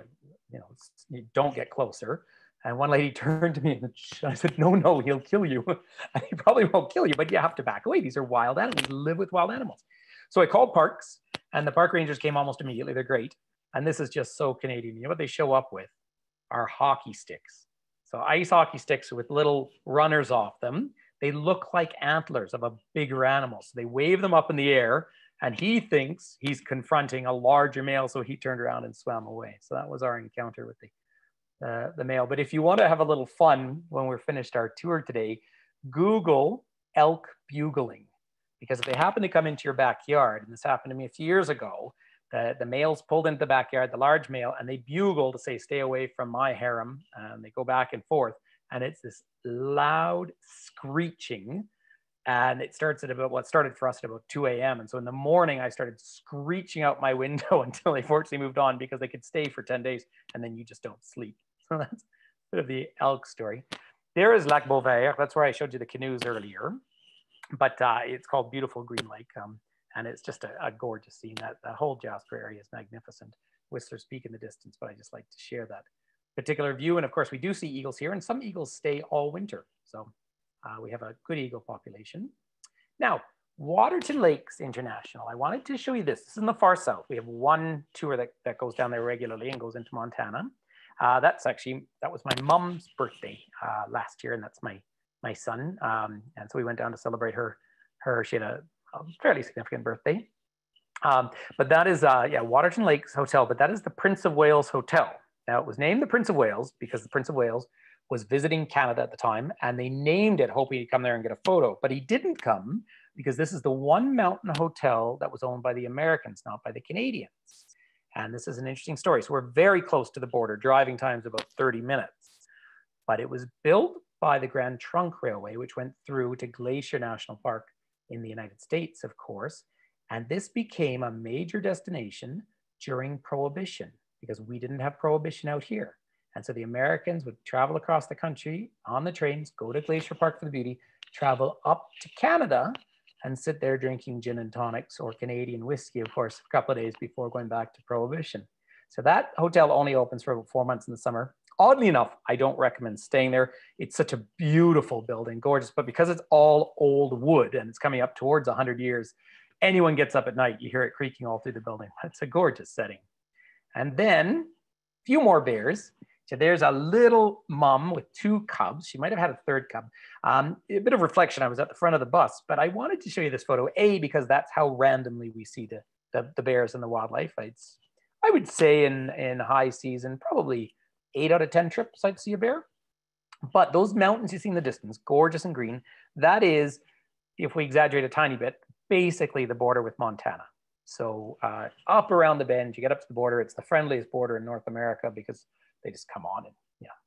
B: you know, don't get closer. And one lady turned to me and I said, no, he'll kill you. And he probably won't kill you, but you have to back away. These are wild animals. We live with wild animals. So I called parks, and the park rangers came almost immediately. They're great. And this is just so Canadian. You know what they show up with? Are hockey sticks. So ice hockey sticks with little runners off them. They look like antlers of a bigger animal. So they wave them up in the air, and he thinks he's confronting a larger male. So he turned around and swam away. So that was our encounter with the male. But if you want to have a little fun when we're finished our tour today, Google elk bugling. Because if they happen to come into your backyard, and this happened to me a few years ago, the males pulled into the backyard, the large male, and they bugle to say, stay away from my harem. And they go back and forth. And it's this loud screeching. And it starts at about, well, it started for us at about 2 a.m. And so in the morning, I started screeching out my window until they fortunately moved on, because they could stay for 10 days and then you just don't sleep. So that's a bit of the elk story. There is Lac Beauvert. That's where I showed you the canoes earlier. But it's called Beautiful Green Lake. And it's just a gorgeous scene. That whole Jasper area is magnificent. Whistler's Peak in the distance, but I just like to share that particular view. And of course, we do see eagles here, and some eagles stay all winter. So we have a good eagle population. Now, Waterton Lakes International. I wanted to show you this. This is in the far south. We have one tour that goes down there regularly and goes into Montana. That was my mom's birthday last year, and that's my son. And so we went down to celebrate her. She had a fairly significant birthday. But that is, Waterton Lakes Hotel, but that is the Prince of Wales Hotel. Now, it was named the Prince of Wales because the Prince of Wales was visiting Canada at the time, and they named it hoping he'd come there and get a photo. But he didn't come because this is the one mountain hotel that was owned by the Americans, not by the Canadians. And this is an interesting story. So we're very close to the border. Driving time's about 30 minutes. But it was built by the Grand Trunk Railway, which went through to Glacier National Park in the United States, of course. And this became a major destination during Prohibition, because we didn't have Prohibition out here. And so the Americans would travel across the country on the trains, go to Glacier Park for the beauty, travel up to Canada, and sit there drinking gin and tonics or Canadian whiskey, of course, a couple of days before going back to Prohibition. So that hotel only opens for about 4 months in the summer. Oddly enough, I don't recommend staying there. It's such a beautiful building, gorgeous, but because it's all old wood and it's coming up towards 100 years, anyone gets up at night, you hear it creaking all through the building. It's a gorgeous setting. And then a few more bears. So there's a little mom with 2 cubs. She might have had a 3rd cub. A bit of reflection, I was at the front of the bus, but I wanted to show you this photo, because that's how randomly we see the bears and the wildlife. I would say in high season, probably 8 out of 10 trips I'd see a bear. But those mountains you see in the distance, gorgeous and green, that is, if we exaggerate a tiny bit, basically the border with Montana. So up around the bend, you get up to the border. It's the friendliest border in North America because they just come on and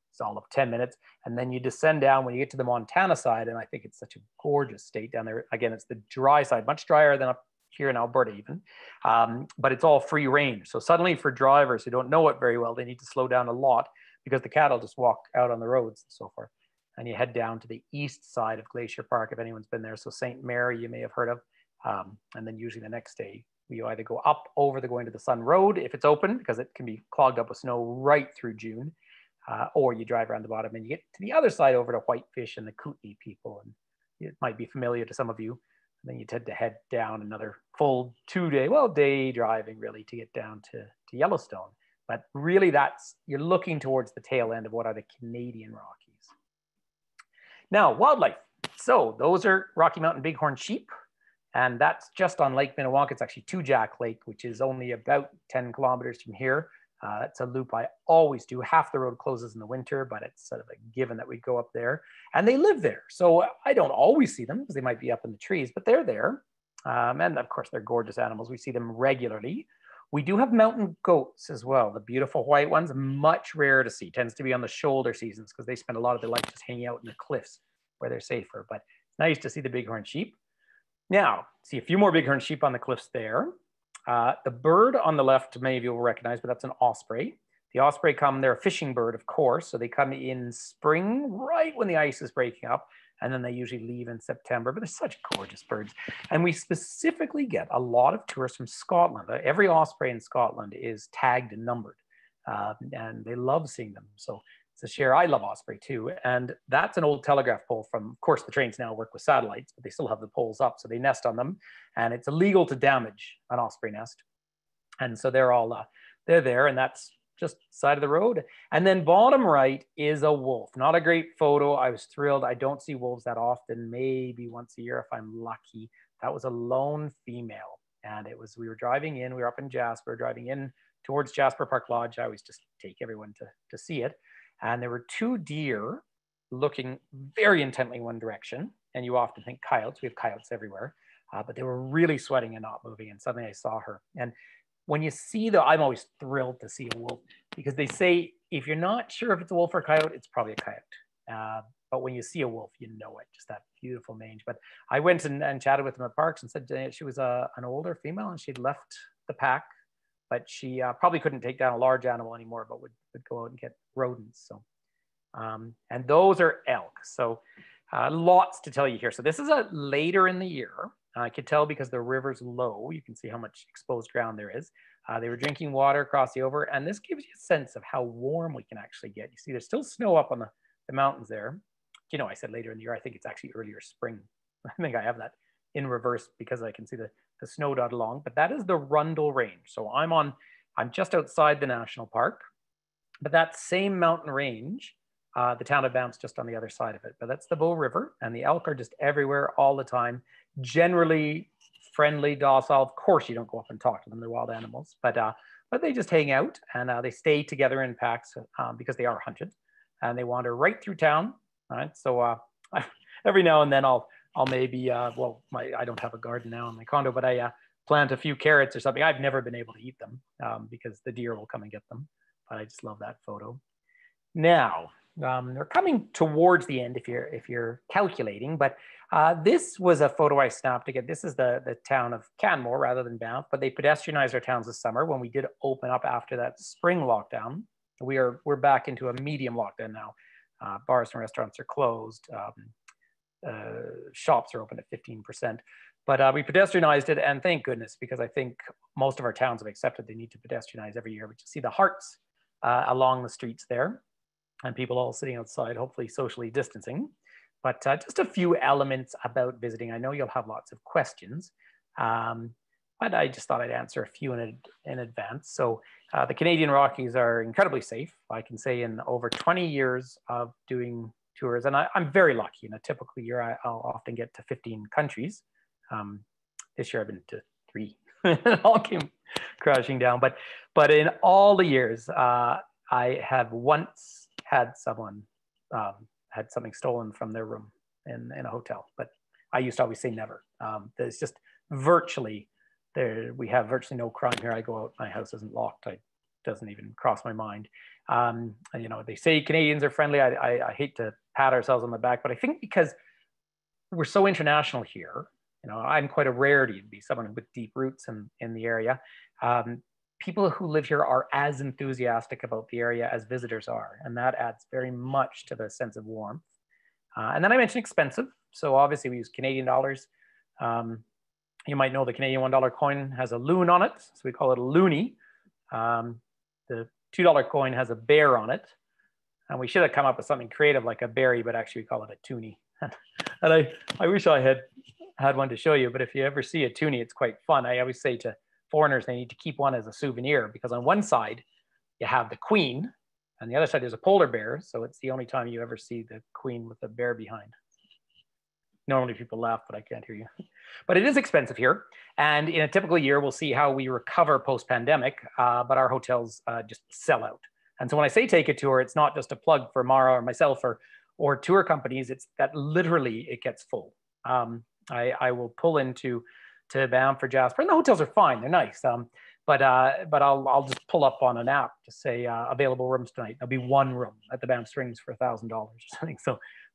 B: it's all of 10 minutes. And then you descend down when you get to the Montana side. And I think it's such a gorgeous state down there. Again, it's the dry side, much drier than up here in Alberta even, but it's all free range. So suddenly for drivers who don't know it very well, they need to slow down a lot because the cattle just walk out on the roads and so forth. And you head down to the east side of Glacier Park, if anyone's been there. So St. Mary, you may have heard of. And then usually the next day, you either go up over the Going to the Sun Road, if it's open, because it can be clogged up with snow right through June, or you drive around the bottom and you get to the other side over to Whitefish and the Kootenay people. And it might be familiar to some of you. And then you tend to head down another full day driving really to get down to Yellowstone. But really you're looking towards the tail end of what are the Canadian Rockies. Now, wildlife. So those are Rocky Mountain bighorn sheep. And that's just on Lake Minnewanka. It's actually Tujack Lake, which is only about 10 kilometers from here. It's a loop I always do. Half the road closes in the winter, but it's sort of a given that we go up there. And they live there. So I don't always see them because they might be up in the trees, but they're there. And of course, they're gorgeous animals. We see them regularly. We do have mountain goats as well. The beautiful white ones, much rarer to see. Tends to be on the shoulder seasons because they spend a lot of their life just hanging out in the cliffs where they're safer. But it's nice to see the bighorn sheep. Now, see a few more bighorn sheep on the cliffs there. The bird on the left, many of you will recognize, but that's an osprey. The osprey they're a fishing bird, of course, so they come in spring, right when the ice is breaking up, and then they usually leave in September, but they're such gorgeous birds. And we specifically get a lot of tourists from Scotland. Every osprey in Scotland is tagged and numbered, and they love seeing them. So it's a share. I love osprey too. And that's an old telegraph pole from, of course, the trains now work with satellites, but they still have the poles up. So they nest on them, and it's illegal to damage an osprey nest. And so they're all, they're there, and that's just side of the road. And then bottom right is a wolf. Not a great photo. I was thrilled. I don't see wolves that often, maybe once a year if I'm lucky. That was a lone female. And it was, we were driving in, we were up in Jasper, driving in towards Jasper Park Lodge. I always just take everyone to see it. And there were two deer looking very intently one direction. And you often think coyotes, we have coyotes everywhere, but they were really sweating and not moving. And suddenly I saw her. And when you see I'm always thrilled to see a wolf, because they say, if you're not sure if it's a wolf or a coyote, it's probably a coyote. But when you see a wolf, you know it, just that beautiful mange. But I went and chatted with them at parks and said she was an older female and she'd left the pack, but she probably couldn't take down a large animal anymore, but would go out and get rodents. So, and those are elk. So lots to tell you here. So this is a later in the year. I could tell because the river's low. You can see how much exposed ground there is. They were drinking water across the over, and this gives you a sense of how warm we can actually get. You see, there's still snow up on the mountains there. You know, I said later in the year, I think it's actually earlier spring. I think I have that in reverse because I can see the snow dot along, but that is the Rundle Range. So I'm just outside the national park, but that same mountain range, the town of Banff's just on the other side of it, but that's the Bow River, and the elk are just everywhere all the time, generally friendly, docile. Of course, you don't go up and talk to them, they're wild animals, but they just hang out, and they stay together in packs because they are hunted, and they wander right through town. All right, so every now and then I'll maybe, well, I don't have a garden now in my condo, but I plant a few carrots or something. I've never been able to eat them because the deer will come and get them, but I just love that photo. Now, we're coming towards the end if you're calculating, but this was a photo I snapped again. This is the town of Canmore rather than Banff, but they pedestrianized our towns this summer when we did open up after that spring lockdown. We're back into a medium lockdown now. Bars and restaurants are closed. Shops are open at 15%, but we pedestrianized it, and thank goodness, because I think most of our towns have accepted they need to pedestrianize every year. But you see the hearts along the streets there, and people all sitting outside, hopefully socially distancing. But just a few elements about visiting. I know you'll have lots of questions, but I just thought I'd answer a few in advance. So the Canadian Rockies are incredibly safe. I can say in over 20 years of doing tours, and I'm very lucky. In a typical year, I'll often get to 15 countries. This year I've been to 3. It all came crashing down. But in all the years, I have once had someone had something stolen from their room in a hotel. But I used to always say never. There's just virtually we have virtually no crime here. I go out, my house isn't locked. It doesn't even cross my mind. You know, they say Canadians are friendly. I hate to pat ourselves on the back, but I think because we're so international here, you know, I'm quite a rarity to be someone with deep roots in the area. People who live here are as enthusiastic about the area as visitors are, and that adds very much to the sense of warmth. And then I mentioned expensive. So obviously we use Canadian dollars. You might know the Canadian $1 coin has a loon on it, so we call it a loonie. The $2 coin has a bear on it, and we should have come up with something creative like a berry, but actually we call it a toonie. And I wish I had one to show you, but if you ever see a toonie, it's quite fun. I always say to foreigners they need to keep one as a souvenir, because on one side you have the queen, and the other side there's a polar bear, so it's the only time you ever see the queen with the bear behind. Normally people laugh, but I can't hear you. But it is expensive here. And in a typical year, we'll see how we recover post-pandemic, but our hotels just sell out. And so when I say take a tour, it's not just a plug for Mara or myself or tour companies, it's that literally it gets full. I will pull into Banff for Jasper, and the hotels are fine, they're nice. But I'll just pull up on an app to say available rooms tonight. There'll be one room at the Banff Springs for $1,000 or something.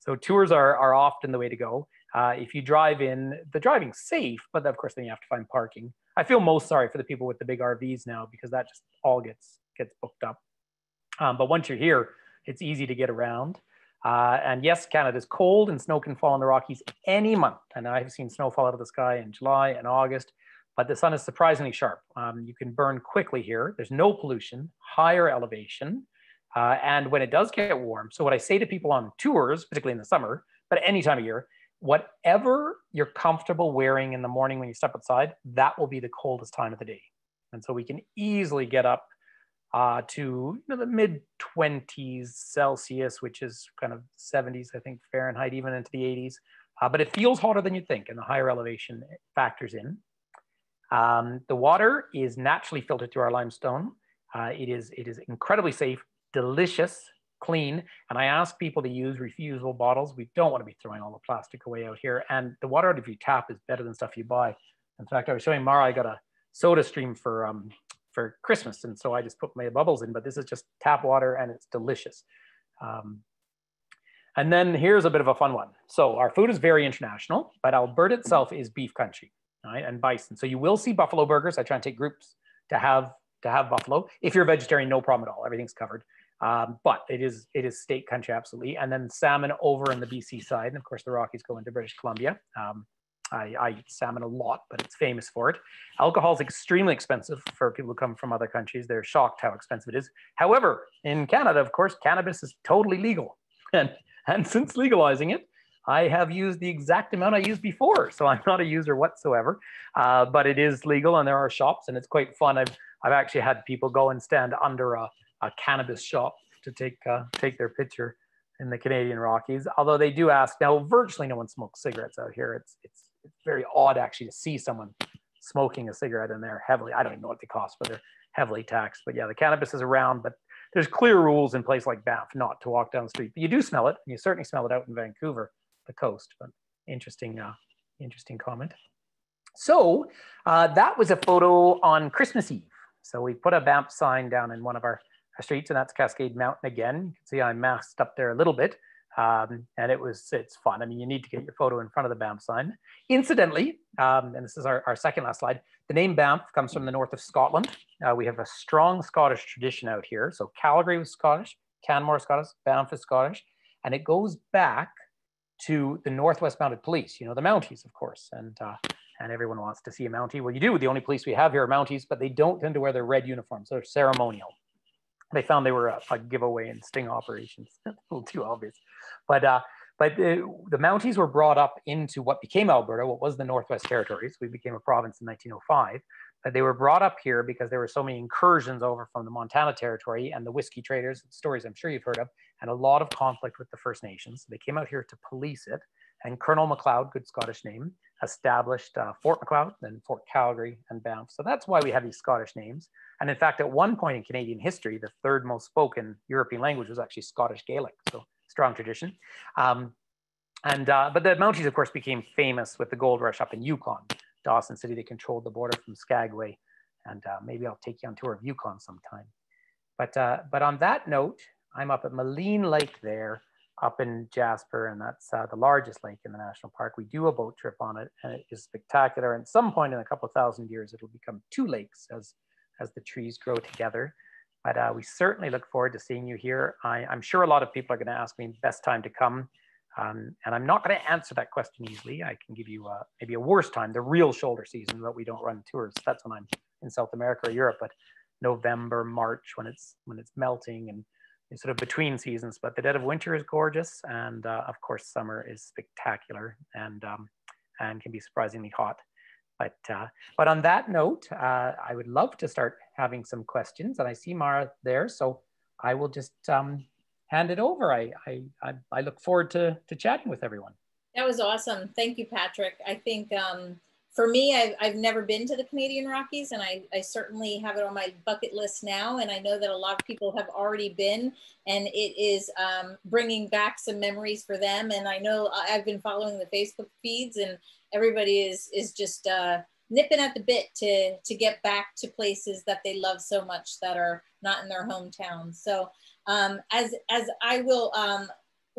B: So tours are often the way to go. If you drive in, the driving's safe, but of course then you have to find parking. I feel most sorry for the people with the big RVs now, because that just all gets booked up. But once you're here, it's easy to get around. And yes, Canada's cold and snow can fall in the Rockies any month. And I've seen snow fall out of the sky in July and August, but the sun is surprisingly sharp. You can burn quickly here. There's no pollution, higher elevation. And when it does get warm, so what I say to people on tours, particularly in the summer, but any time of year, whatever you're comfortable wearing in the morning when you step outside, that will be the coldest time of the day. And so we can easily get up to the mid 20s Celsius, which is kind of 70s, I think, Fahrenheit, even into the 80s. But it feels hotter than you'd think, and the higher elevation factors in. The water is naturally filtered through our limestone. It is incredibly safe, delicious, clean. And I ask people to use reusable bottles. We don't want to be throwing all the plastic away out here. And the water out of your tap is better than stuff you buy. In fact, I was showing Mara, I got a soda stream for Christmas. And so I just put my bubbles in, but this is just tap water and it's delicious. And then here's a bit of a fun one. So our food is very international, but Alberta itself is beef country, right? And bison. So you will see buffalo burgers. I try and take groups to have buffalo. If you're a vegetarian, no problem at all. Everything's covered. But it is steak country, absolutely. And then salmon over in the BC side. And of course, the Rockies go into British Columbia. I eat salmon a lot, but it's famous for it. Alcohol is extremely expensive for people who come from other countries. They're shocked how expensive it is. However, in Canada, of course, cannabis is totally legal. And since legalizing it, I have used the exact amount I used before. So I'm not a user whatsoever, but it is legal and there are shops and it's quite fun. I've actually had people go and stand under a cannabis shop to take their picture in the Canadian Rockies. Although they do ask, now virtually no one smokes cigarettes out here. It's very odd actually to see someone smoking a cigarette in there heavily. I don't even know what they cost, but they're heavily taxed. But yeah, the cannabis is around, but there's clear rules in place like Banff not to walk down the street. But you do smell it, and you certainly smell it out in Vancouver, the coast. But interesting comment. So that was a photo on Christmas Eve. So we put a Banff sign down in one of our streets, and that's Cascade Mountain again. You can see I masked up there a little bit, and it's fun. I mean, you need to get your photo in front of the Banff sign. Incidentally, and this is our second last slide, the name Banff comes from the north of Scotland. We have a strong Scottish tradition out here. So Calgary was Scottish, Canmore is Scottish, Banff is Scottish, and it goes back to the Northwest Mounted Police, you know, the Mounties, of course, and everyone wants to see a Mountie. Well, you do. The only police we have here are Mounties, but they don't tend to wear their red uniforms. They're ceremonial. They found they were a giveaway in sting operations. A little too obvious. But the Mounties were brought up into what became Alberta, what was the Northwest Territories. We became a province in 1905. But they were brought up here because there were so many incursions over from the Montana Territory and the whiskey traders, stories I'm sure you've heard of, and a lot of conflict with the First Nations. They came out here to police it. And Colonel MacLeod, good Scottish name, established Fort MacLeod, then Fort Calgary and Banff. So that's why we have these Scottish names. And in fact, at one point in Canadian history, the third most spoken European language was actually Scottish Gaelic. So strong tradition. But the Mounties, of course, became famous with the gold rush up in Yukon, Dawson City. They controlled the border from Skagway. And maybe I'll take you on tour of Yukon sometime. But on that note, I'm up at Maligne Lake there, up in Jasper, and that's the largest lake in the national park. We do a boat trip on it, and it is spectacular. And at some point in a couple of thousand years, it'll become two lakes as the trees grow together. But we certainly look forward to seeing you here. I'm sure a lot of people are going to ask me the best time to come, and I'm not going to answer that question easily. I can give you maybe a worse time, the real shoulder season, but we don't run tours. That's when I'm in South America or Europe. But November, March, when it's melting and it's sort of between seasons, but the dead of winter is gorgeous. And of course, summer is spectacular and can be surprisingly hot. But on that note, I would love to start having some questions, and I see Mara there. So I will just hand it over. I look forward to chatting with everyone.
A: That was awesome. Thank you, Patrick. I think for me, I've never been to the Canadian Rockies, and I certainly have it on my bucket list now. And I know that a lot of people have already been, and it is bringing back some memories for them. And I know I've been following the Facebook feeds, and everybody is just nipping at the bit to get back to places that they love so much that are not in their hometown. So as I will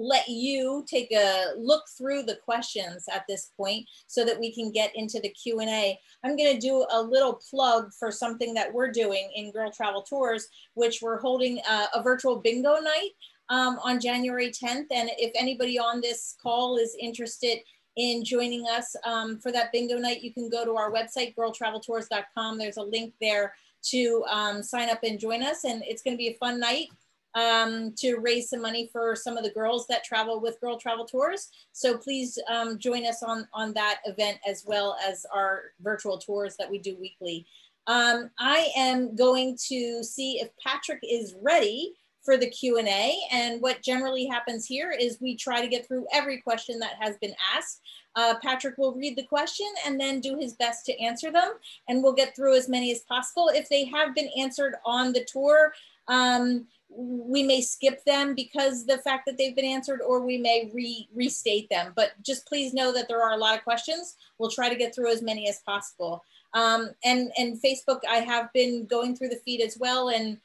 A: let you take a look through the questions at this point so that we can get into the Q&A. I'm going to do a little plug for something that we're doing in Girl Travel Tours, which we're holding a virtual bingo night on January 10th. And if anybody on this call is interested in joining us for that bingo night, you can go to our website, girltraveltours.com. There's a link there to sign up and join us. And it's going to be a fun night to raise some money for some of the girls that travel with Girl Travel Tours. So please join us on that event, as well as our virtual tours that we do weekly. I am going to see if Patrick is ready for the Q&A. And what generally happens here is we try to get through every question that has been asked. Patrick will read the question and then do his best to answer them. And we'll get through as many as possible. If they have been answered on the tour, we may skip them because the fact that they've been answered, or we may restate them. But just please know that there are a lot of questions. We'll try to get through as many as possible. And Facebook, I have been going through the feed as well. And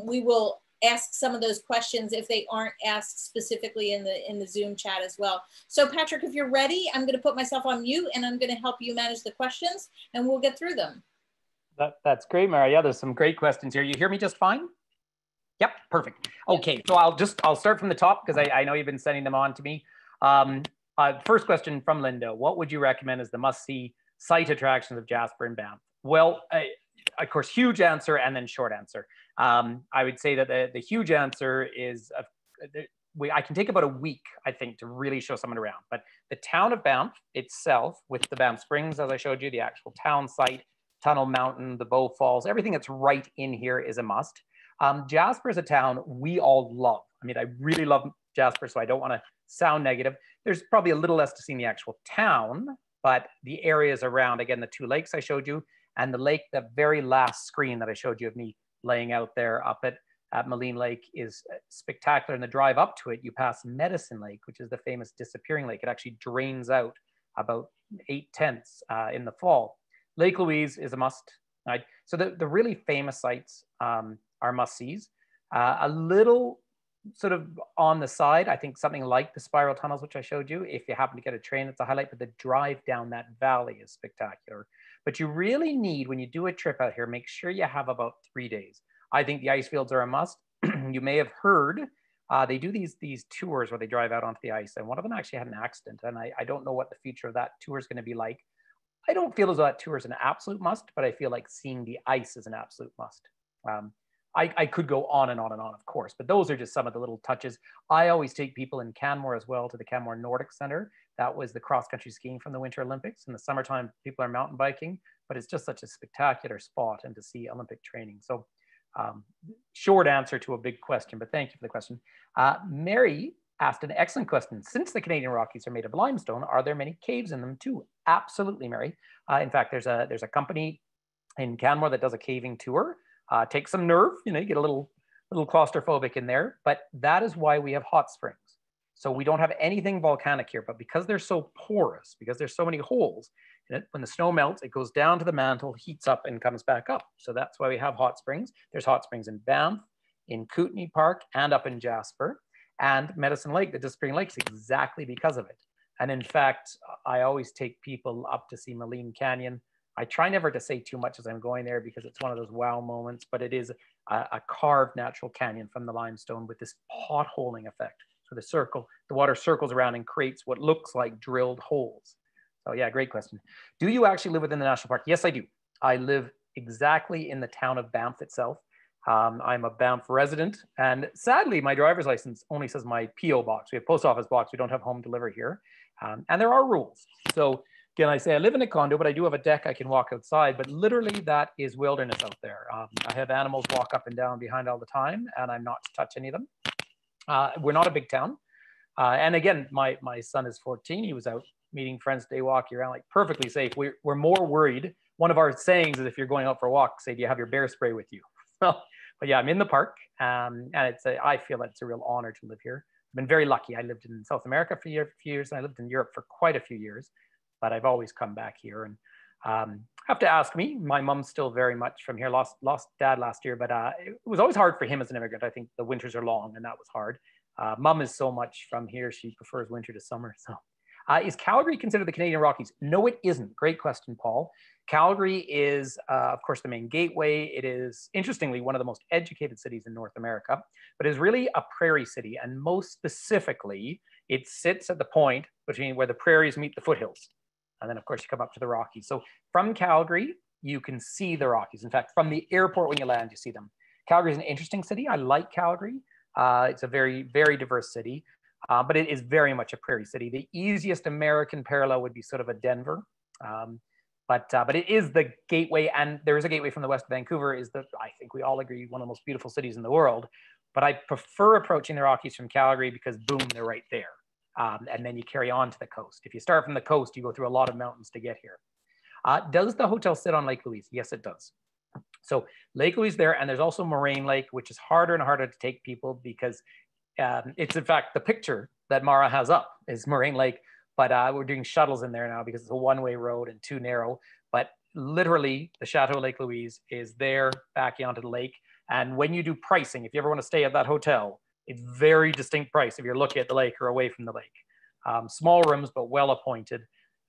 A: we will ask some of those questions if they aren't asked specifically in the Zoom chat as well. So Patrick, if you're ready, I'm going to put myself on mute and I'm going to help you manage the questions and we'll get through them.
B: That's great, Mary. Yeah, there's some great questions here. You hear me just fine? Yep, perfect. Okay, so I'll start from the top because I know you've been sending them on to me. First question from Linda: what would you recommend as the must-see site attractions of Jasper and Banff? Well, of course, huge answer and then short answer. I would say that the huge answer is I can take about a week, I think, to really show someone around. But the town of Banff itself, with the Banff Springs, as I showed you, the actual town site, Tunnel Mountain, the Bow Falls, everything that's right in here is a must. Jasper is a town we all love. I mean, I really love Jasper, so I don't want to sound negative. There's probably a little less to see in the actual town, but the areas around, again, the two lakes I showed you, and the lake, the very last screen that I showed you of me laying out there up at Maligne Lake is spectacular. And the drive up to it, you pass Medicine Lake, which is the famous disappearing lake. It actually drains out about 8/10 in the fall. Lake Louise is a must. Right? So the really famous sites are must-sees. A little sort of on the side, I think something like the spiral tunnels, which I showed you. If you happen to get a train, it's a highlight, but the drive down that valley is spectacular. But you really need, when you do a trip out here, make sure you have about 3 days. I think the Icefields are a must. You may have heard, they do these tours where they drive out onto the ice, and one of them actually had an accident, and I don't know what the future of that tour is going to be like. I don't feel as though that tour is an absolute must, but I feel like seeing the ice is an absolute must. I could go on and on and on, of course, but those are just some of the little touches. I always take people in Canmore as well to the Canmore Nordic Center. That was the cross-country skiing from the Winter Olympics. In the summertime, people are mountain biking, but it's just such a spectacular spot and to see Olympic training. So short answer to a big question, but thank you for the question. Mary asked an excellent question. Since the Canadian Rockies are made of limestone, are there many caves in them too? Absolutely, Mary. In fact, there's a company in Canmore that does a caving tour. Take some nerve, you get a little claustrophobic in there, but that is why we have hot springs. So we don't have anything volcanic here, but because they're so porous, because there's so many holes in it, when the snow melts, it goes down to the mantle, heats up and comes back up. So that's why we have hot springs. There's hot springs in Banff, in Kootenay Park, and up in Jasper. And Medicine Lake, the Disappearing Lake, is exactly because of it. And in fact, I always take people up to see Maligne Canyon. I try never to say too much as I'm going there because it's one of those wow moments, but it is a carved natural canyon from the limestone with this potholing effect. So the water circles around and creates what looks like drilled holes. So yeah, great question. Do you actually live within the national park? Yes, I do. I live exactly in the town of Banff itself. I'm a Banff resident, and sadly, my driver's license only says my P.O. box. We have post office box. We don't have home delivery here, and there are rules. So again, I say I live in a condo, but I do have a deck I can walk outside, but literally that is wilderness out there. I have animals walk up and down behind all the time, and I'm not to touch any of them. We're not a big town. And again, my son is 14. He was out meeting friends today, walking around, like perfectly safe. We're more worried. One of our sayings is if you're going out for a walk, say, do you have your bear spray with you? But yeah, I'm in the park, and I feel that it's a real honor to live here. I've been very lucky. I lived in South America for a few years, and I lived in Europe for quite a few years, but I've always come back here. And have to ask me, my mom's still very much from here, lost dad last year, but it was always hard for him as an immigrant. I think the winters are long, and that was hard. Mom is so much from here. She prefers winter to summer. So Is Calgary considered the Canadian Rockies? No, it isn't. Great question, Paul. Calgary is, of course, the main gateway. It is, interestingly, one of the most educated cities in North America, but is really a prairie city. And most specifically, it sits at the point between where the prairies meet the foothills. And then, of course, you come up to the Rockies. So from Calgary, you can see the Rockies. In fact, from the airport when you land, you see them. Calgary is an interesting city. I like Calgary. It's a very, very diverse city, but it is very much a prairie city. The easiest American parallel would be sort of a Denver. But it is the gateway, and there is a gateway from the west of Vancouver, is the, I think we all agree, one of the most beautiful cities in the world. But I prefer approaching the Rockies from Calgary because, boom, they're right there. And then you carry on to the coast. If you start from the coast, you go through a lot of mountains to get here. Does the hotel sit on Lake Louise? Yes, it does. So Lake Louise there, and there's also Moraine Lake, which is harder and harder to take people because it's, in fact, the picture that Mara has up is Moraine Lake. But we're doing shuttles in there now because it's a one-way road and too narrow. But literally, the Chateau Lake Louise is there backing onto the lake. And when you do pricing, if you ever want to stay at that hotel, it's very distinct price if you're looking at the lake or away from the lake. Small rooms, but well appointed.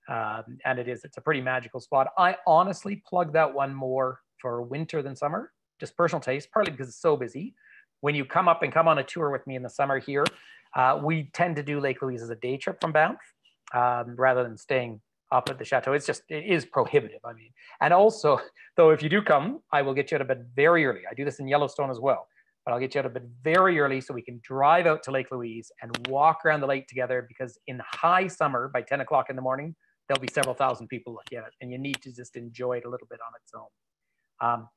B: And it's a pretty magical spot. I honestly plug that one more for winter than summer, just personal taste, partly because it's so busy. When you come up and come on a tour with me in the summer here, we tend to do Lake Louise as a day trip from Banff. Rather than staying up at the chateau. It is prohibitive. I mean, and also, though, if you do come, I will get you out of bed very early. I do this in Yellowstone as well, but I'll get you out of bed very early so we can drive out to Lake Louise and walk around the lake together, because in high summer, by 10 o'clock in the morning, there'll be several thousand people looking at it, and you need to just enjoy it a little bit on its own.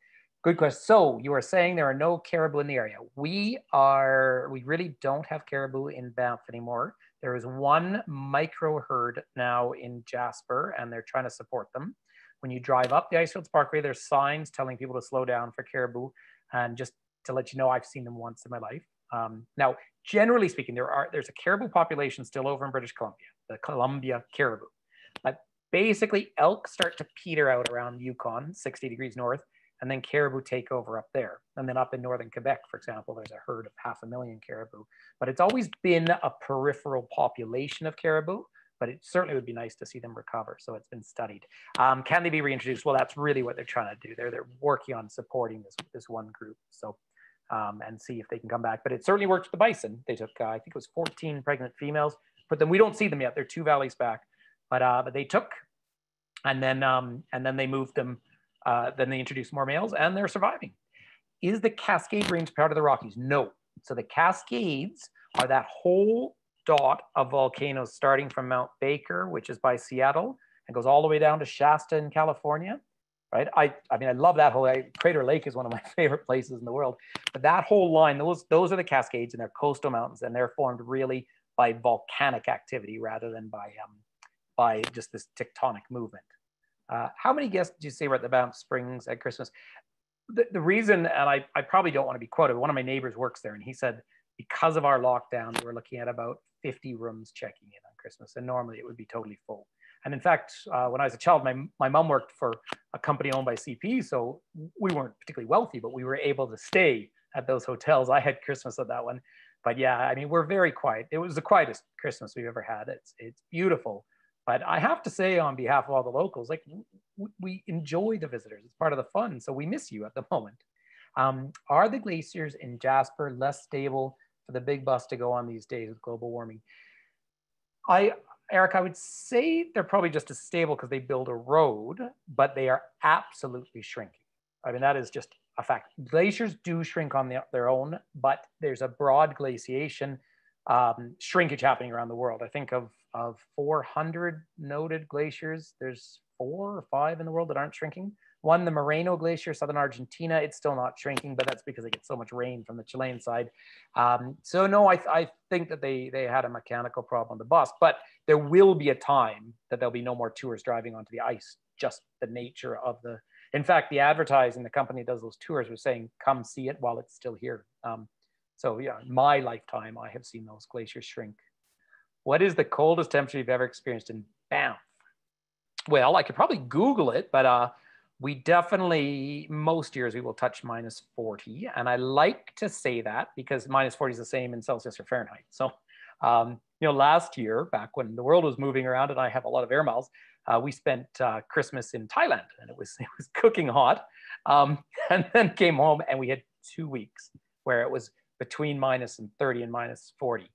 B: Good question. So you are saying there are no caribou in the area. We really don't have caribou in Banff anymore. There is one micro herd now in Jasper, and they're trying to support them. When you drive up the Icefields Parkway, there's signs telling people to slow down for caribou. And just to let you know, I've seen them once in my life. Now, generally speaking, there's a caribou population still over in British Columbia, the Columbia caribou. But basically, elk start to peter out around Yukon, 60 degrees north, and then caribou take over up there. And then up in northern Quebec, for example, there's a herd of 500,000 caribou. But it's always been a peripheral population of caribou, but it certainly would be nice to see them recover. So it's been studied. Can they be reintroduced? Well, that's really what they're trying to do. They're working on supporting this one group. So, and see if they can come back. But it certainly worked with the bison. They took, I think it was 14 pregnant females, but then we don't see them yet. They're 2 valleys back, but they took, and then they moved them. Then they introduced more males, and they're surviving. Is the Cascade Range part of the Rockies? No. So the Cascades are that whole dot of volcanoes starting from Mount Baker, which is by Seattle, and goes all the way down to Shasta in California, right? I mean, I love that whole, Crater Lake is one of my favorite places in the world. But that whole line, those are the Cascades, and they're coastal mountains, and they're formed really by volcanic activity rather than by just this tectonic movement. How many guests did you say were at the Banff Springs at Christmas? The reason, and I probably don't want to be quoted, one of my neighbors works there, and he said, because of our lockdown, we're looking at about 50 rooms checking in on Christmas, and normally it would be totally full. And in fact, when I was a child, my mom worked for a company owned by CP, so we weren't particularly wealthy, but we were able to stay at those hotels. I had Christmas at that one. But yeah, I mean, we're very quiet. It was the quietest Christmas we've ever had. It's beautiful. But I have to say, on behalf of all the locals, like, we enjoy the visitors. It's part of the fun. So we miss you at the moment. Are the glaciers in Jasper less stable for the big bus to go on these days with global warming? Eric, I would say they're probably just as stable because they build a road, but they are absolutely shrinking. I mean, that is just a fact. Glaciers do shrink on their own, but there's a broad glaciation shrinkage happening around the world. I think of 400 noted glaciers, there's 4 or 5 in the world that aren't shrinking. One, the Moreno Glacier, southern Argentina, it's still not shrinking, but that's because they get so much rain from the Chilean side. So no, I think that they had a mechanical problem on the bus, but there will be a time that there'll be no more tours driving onto the ice, just the nature of the, in fact, the advertising, the company that does those tours was saying, come see it while it's still here. So yeah, in my lifetime, I have seen those glaciers shrink. What is the coldest temperature you've ever experienced in Banff? Well, I could probably Google it, but we definitely, most years we will touch -40. And I like to say that because -40 is the same in Celsius or Fahrenheit. So Last year, back when the world was moving around and I have a lot of air miles, we spent Christmas in Thailand, and it was cooking hot. And then came home and we had 2 weeks where it was between -30 and -40.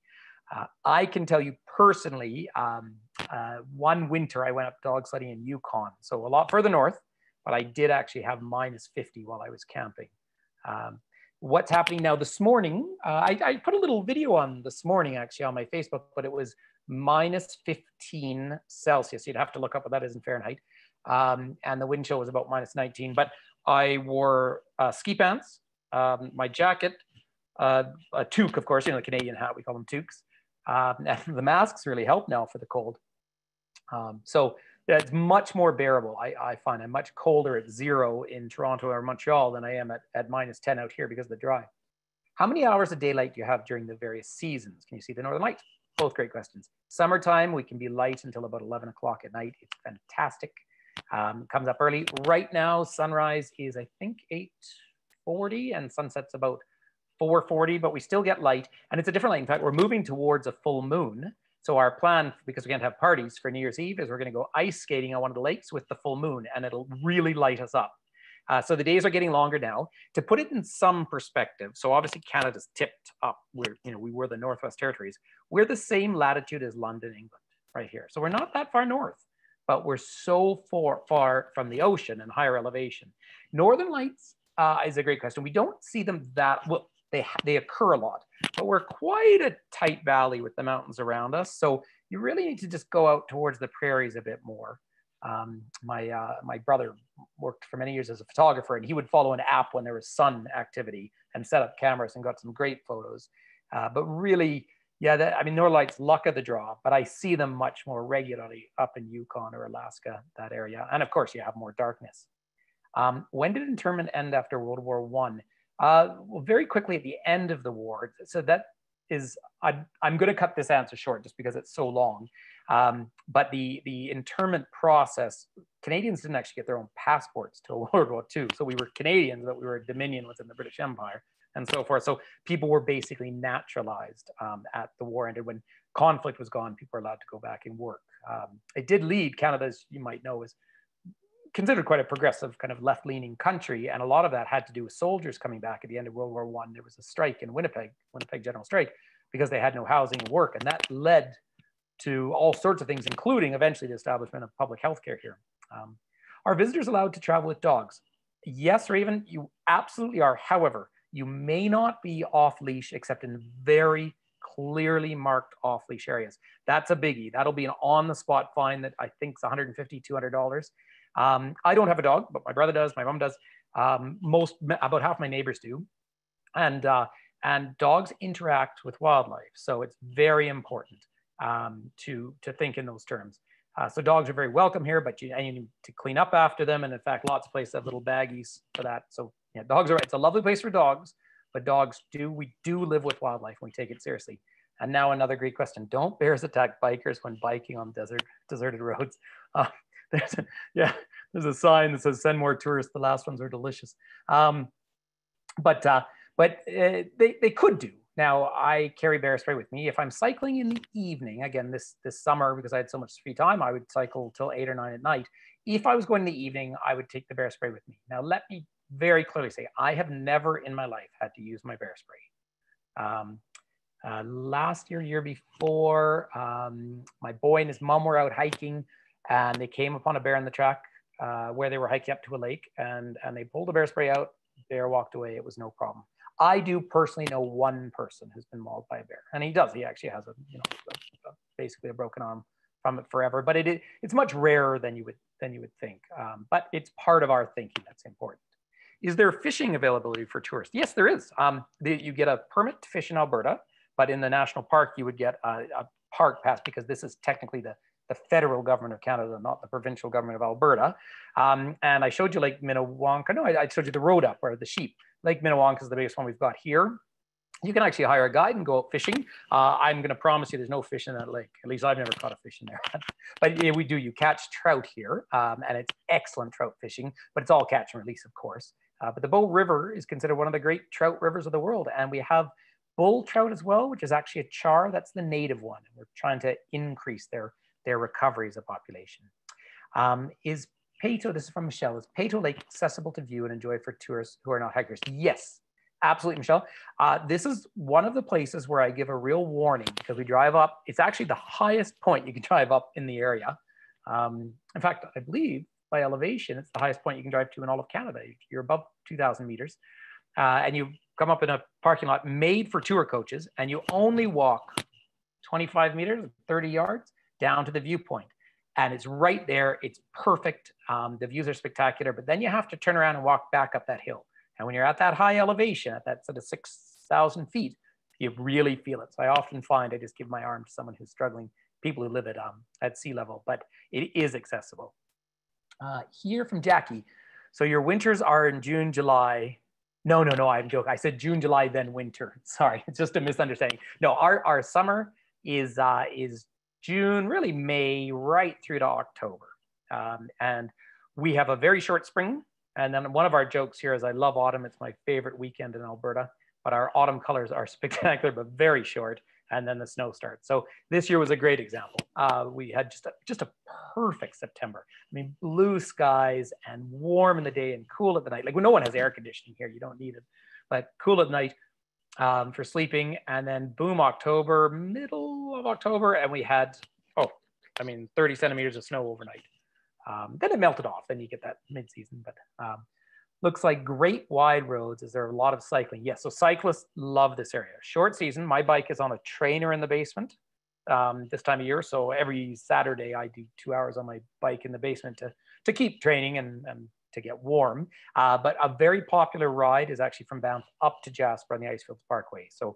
B: I can tell you personally, one winter I went up dog sledding in Yukon, so a lot further north, but I did actually have -50 while I was camping. What's happening now this morning, I put a little video on this morning actually on my Facebook, but it was -15 Celsius. You'd have to look up what that is in Fahrenheit. And the wind chill was about -19, but I wore ski pants, my jacket, a toque, of course, the Canadian hat, we call them toques. And the masks really help now for the cold. So yeah, it's much more bearable. I find I'm much colder at 0 in Toronto or Montreal than I am at -10 out here because of the drive. How many hours of daylight do you have during the various seasons? Can you see the northern lights? Both great questions. Summertime, we can be light until about 11 o'clock at night. It's fantastic. Comes up early. Right now, sunrise is, I think, 8:40 and sunset's about 4:40, but we still get light. And it's a different light. In fact, we're moving towards a full moon. So our plan, because we can't have parties for New Year's Eve, is we're going to go ice skating on one of the lakes with the full moon, and it'll really light us up. So the days are getting longer now. To put it in some perspective, so obviously Canada's tipped up. We were the Northwest Territories. We're the same latitude as London, England, right here. So we're not that far north, but we're so far from the ocean and higher elevation. Northern Lights is a great question. We don't see them that well. They occur a lot, but we're quite a tight valley with the mountains around us. So you really need to just go out towards the prairies a bit more. My brother worked for many years as a photographer, and he would follow an app when there was sun activity and set up cameras and got some great photos. But really, yeah, Northern Lights, luck of the draw, but I see them much more regularly up in Yukon or Alaska, that area. And of course, you have more darkness. When did internment end after World War I? Well, very quickly at the end of the war. So that is, I'm going to cut this answer short just because it's so long. But the internment process, Canadians didn't actually get their own passports till World War II. So we were Canadians, but we were a Dominion within the British Empire and so forth. So people were basically naturalized at the war ended. When conflict was gone, people were allowed to go back and work. It did lead, Canada, as you might know, is considered quite a progressive kind of left-leaning country. And a lot of that had to do with soldiers coming back at the end of World War I. There was a strike in Winnipeg general strike, because they had no housing and work. And that led to all sorts of things, including eventually the establishment of public health care here. Are visitors allowed to travel with dogs? Yes, Raven, you absolutely are. However, you may not be off leash except in very clearly marked off leash areas. That's a biggie. That'll be an on the spot fine that I think is $150, $200. I don't have a dog, but my brother does, my mom does. About half my neighbors do. And dogs interact with wildlife. So it's very important to think in those terms. So dogs are very welcome here, but you need to clean up after them. And in fact, lots of places have little baggies for that. So yeah, it's a lovely place for dogs, but we do live with wildlife and we take it seriously. And now another great question. Don't bears attack bikers when biking on deserted roads? There's a sign that says send more tourists. The last ones are delicious. But they could do. Now I carry bear spray with me. If I'm cycling in the evening, again, this summer, because I had so much free time, I would cycle till 8 or 9 at night. If I was going in the evening, I would take the bear spray with me. Now, let me very clearly say, I have never in my life had to use my bear spray. Last year before, my boy and his mom were out hiking, and they came upon a bear in the track where they were hiking up to a lake, and they pulled the bear spray out. Bear walked away. It was no problem. I do personally know one person who's been mauled by a bear, and he actually has basically a broken arm from it forever. But it's much rarer than you would think. But it's part of our thinking that's important. Is there fishing availability for tourists? Yes, there is. You get a permit to fish in Alberta, but in the national park you would get a park pass, because this is technically the federal government of Canada, not the provincial government of Alberta. And I showed you Lake Minnewanka. No, I showed you the road up, or the sheep. Lake Minnewanka is the biggest one we've got here. You can actually hire a guide and go out fishing. I'm going to promise you there's no fish in that lake. At least I've never caught a fish in there. But yeah, we do. You catch trout here, and it's excellent trout fishing, but it's all catch and release, of course. But the Bow River is considered one of the great trout rivers of the world. And we have bull trout as well, which is actually a char. That's the native one. We're trying to increase their recovery as a population. Is Peyto, this is from Michelle, is Peyto Lake accessible to view and enjoy for tourists who are not hikers? Yes, absolutely, Michelle. This is one of the places where I give a real warning because we drive up. It's actually the highest point you can drive up in the area. In fact, I believe by elevation, it's the highest point you can drive to in all of Canada. You're above 2,000 meters. And you come up in a parking lot made for tour coaches, and you only walk 25 meters, 30 yards down to the viewpoint. And it's right there. It's perfect. The views are spectacular, but then you have to turn around and walk back up that hill. And when you're at that high elevation, at that sort of 6,000 feet, you really feel it. So I often find I just give my arm to someone who's struggling, people who live at sea level, but it is accessible. Here from Jackie. So your winters are in June, July. No, I'm joking. I said June, July, then winter. Sorry, it's just a misunderstanding. No, our summer is June, really May, right through to October. And we have a very short spring. And then one of our jokes here is I love autumn. It's my favorite weekend in Alberta, but our autumn colors are spectacular, but very short. And then the snow starts. So this year was a great example. We had just a perfect September. I mean, blue skies and warm in the day and cool at the night. Like when no one has air conditioning here, you don't need it, but cool at night. For sleeping, and then boom, October, middle of October, and we had 30 centimeters of snow overnight. Then it melted off. Then you get that mid-season, but looks like great wide roads. Is there a lot of cycling? Yes, so cyclists love this area. Short season, my bike is on a trainer in the basement this time of year, so every Saturday I do 2 hours on my bike in the basement to keep training and to get warm. But a very popular ride is actually from Banff up to Jasper on the Icefields Parkway. So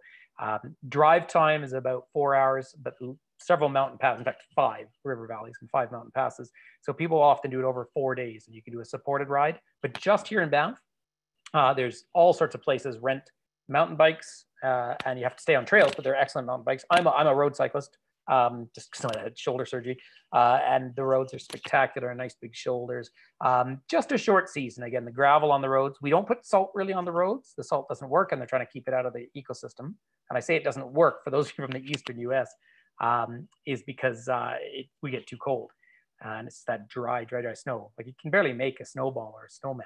B: drive time is about 4 hours, but several mountain passes, in fact, 5 river valleys and 5 mountain passes. So people often do it over 4 days, and you can do a supported ride. But just here in Banff, there's all sorts of places, rent mountain bikes, and you have to stay on trails, but they're excellent mountain bikes. I'm a road cyclist. Just because I had shoulder surgery, and the roads are spectacular, nice big shoulders. Just a short season. Again, the gravel on the roads. We don't put salt really on the roads. The salt doesn't work, and they're trying to keep it out of the ecosystem. And I say it doesn't work for those of you from the eastern US, is because we get too cold, and it's that dry snow. Like you can barely make a snowball or a snowman.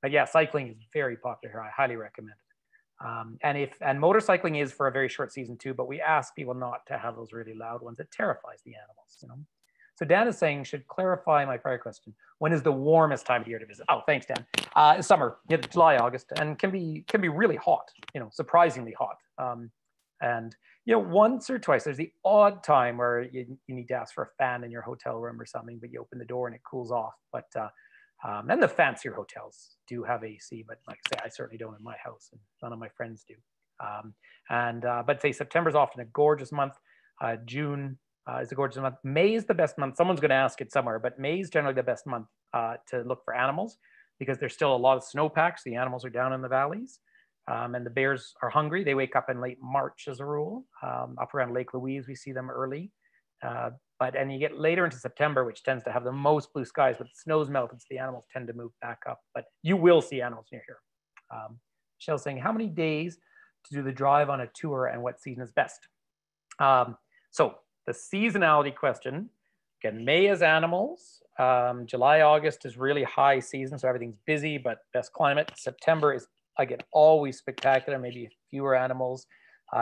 B: But yeah, cycling is very popular here. I highly recommend it. And motorcycling is for a very short season too, but we ask people not to have those really loud ones. It terrifies the animals, you know. So Dan is saying, should clarify my prior question. When is the warmest time of year to visit? Oh, thanks, Dan. Summer, July, August, and can be really hot, you know, surprisingly hot. And you know, once or twice, there's the odd time where you need to ask for a fan in your hotel room or something, but you open the door and it cools off. But and the fancier hotels do have AC, but like I say, I certainly don't in my house, and none of my friends do. But say September is often a gorgeous month. June is a gorgeous month. May is the best month. Someone's going to ask it somewhere, but May is generally the best month to look for animals because there's still a lot of snowpacks. The animals are down in the valleys, and the bears are hungry. They wake up in late March as a rule. Up around Lake Louise, we see them early. And you get later into September, which tends to have the most blue skies, but the snow's melted, so the animals tend to move back up. But you will see animals near here. Michelle's saying, how many days to do the drive on a tour and what season is best? So the seasonality question, again, May is animals. July, August is really high season, so everything's busy, but best climate. September is, again, always spectacular, maybe fewer animals.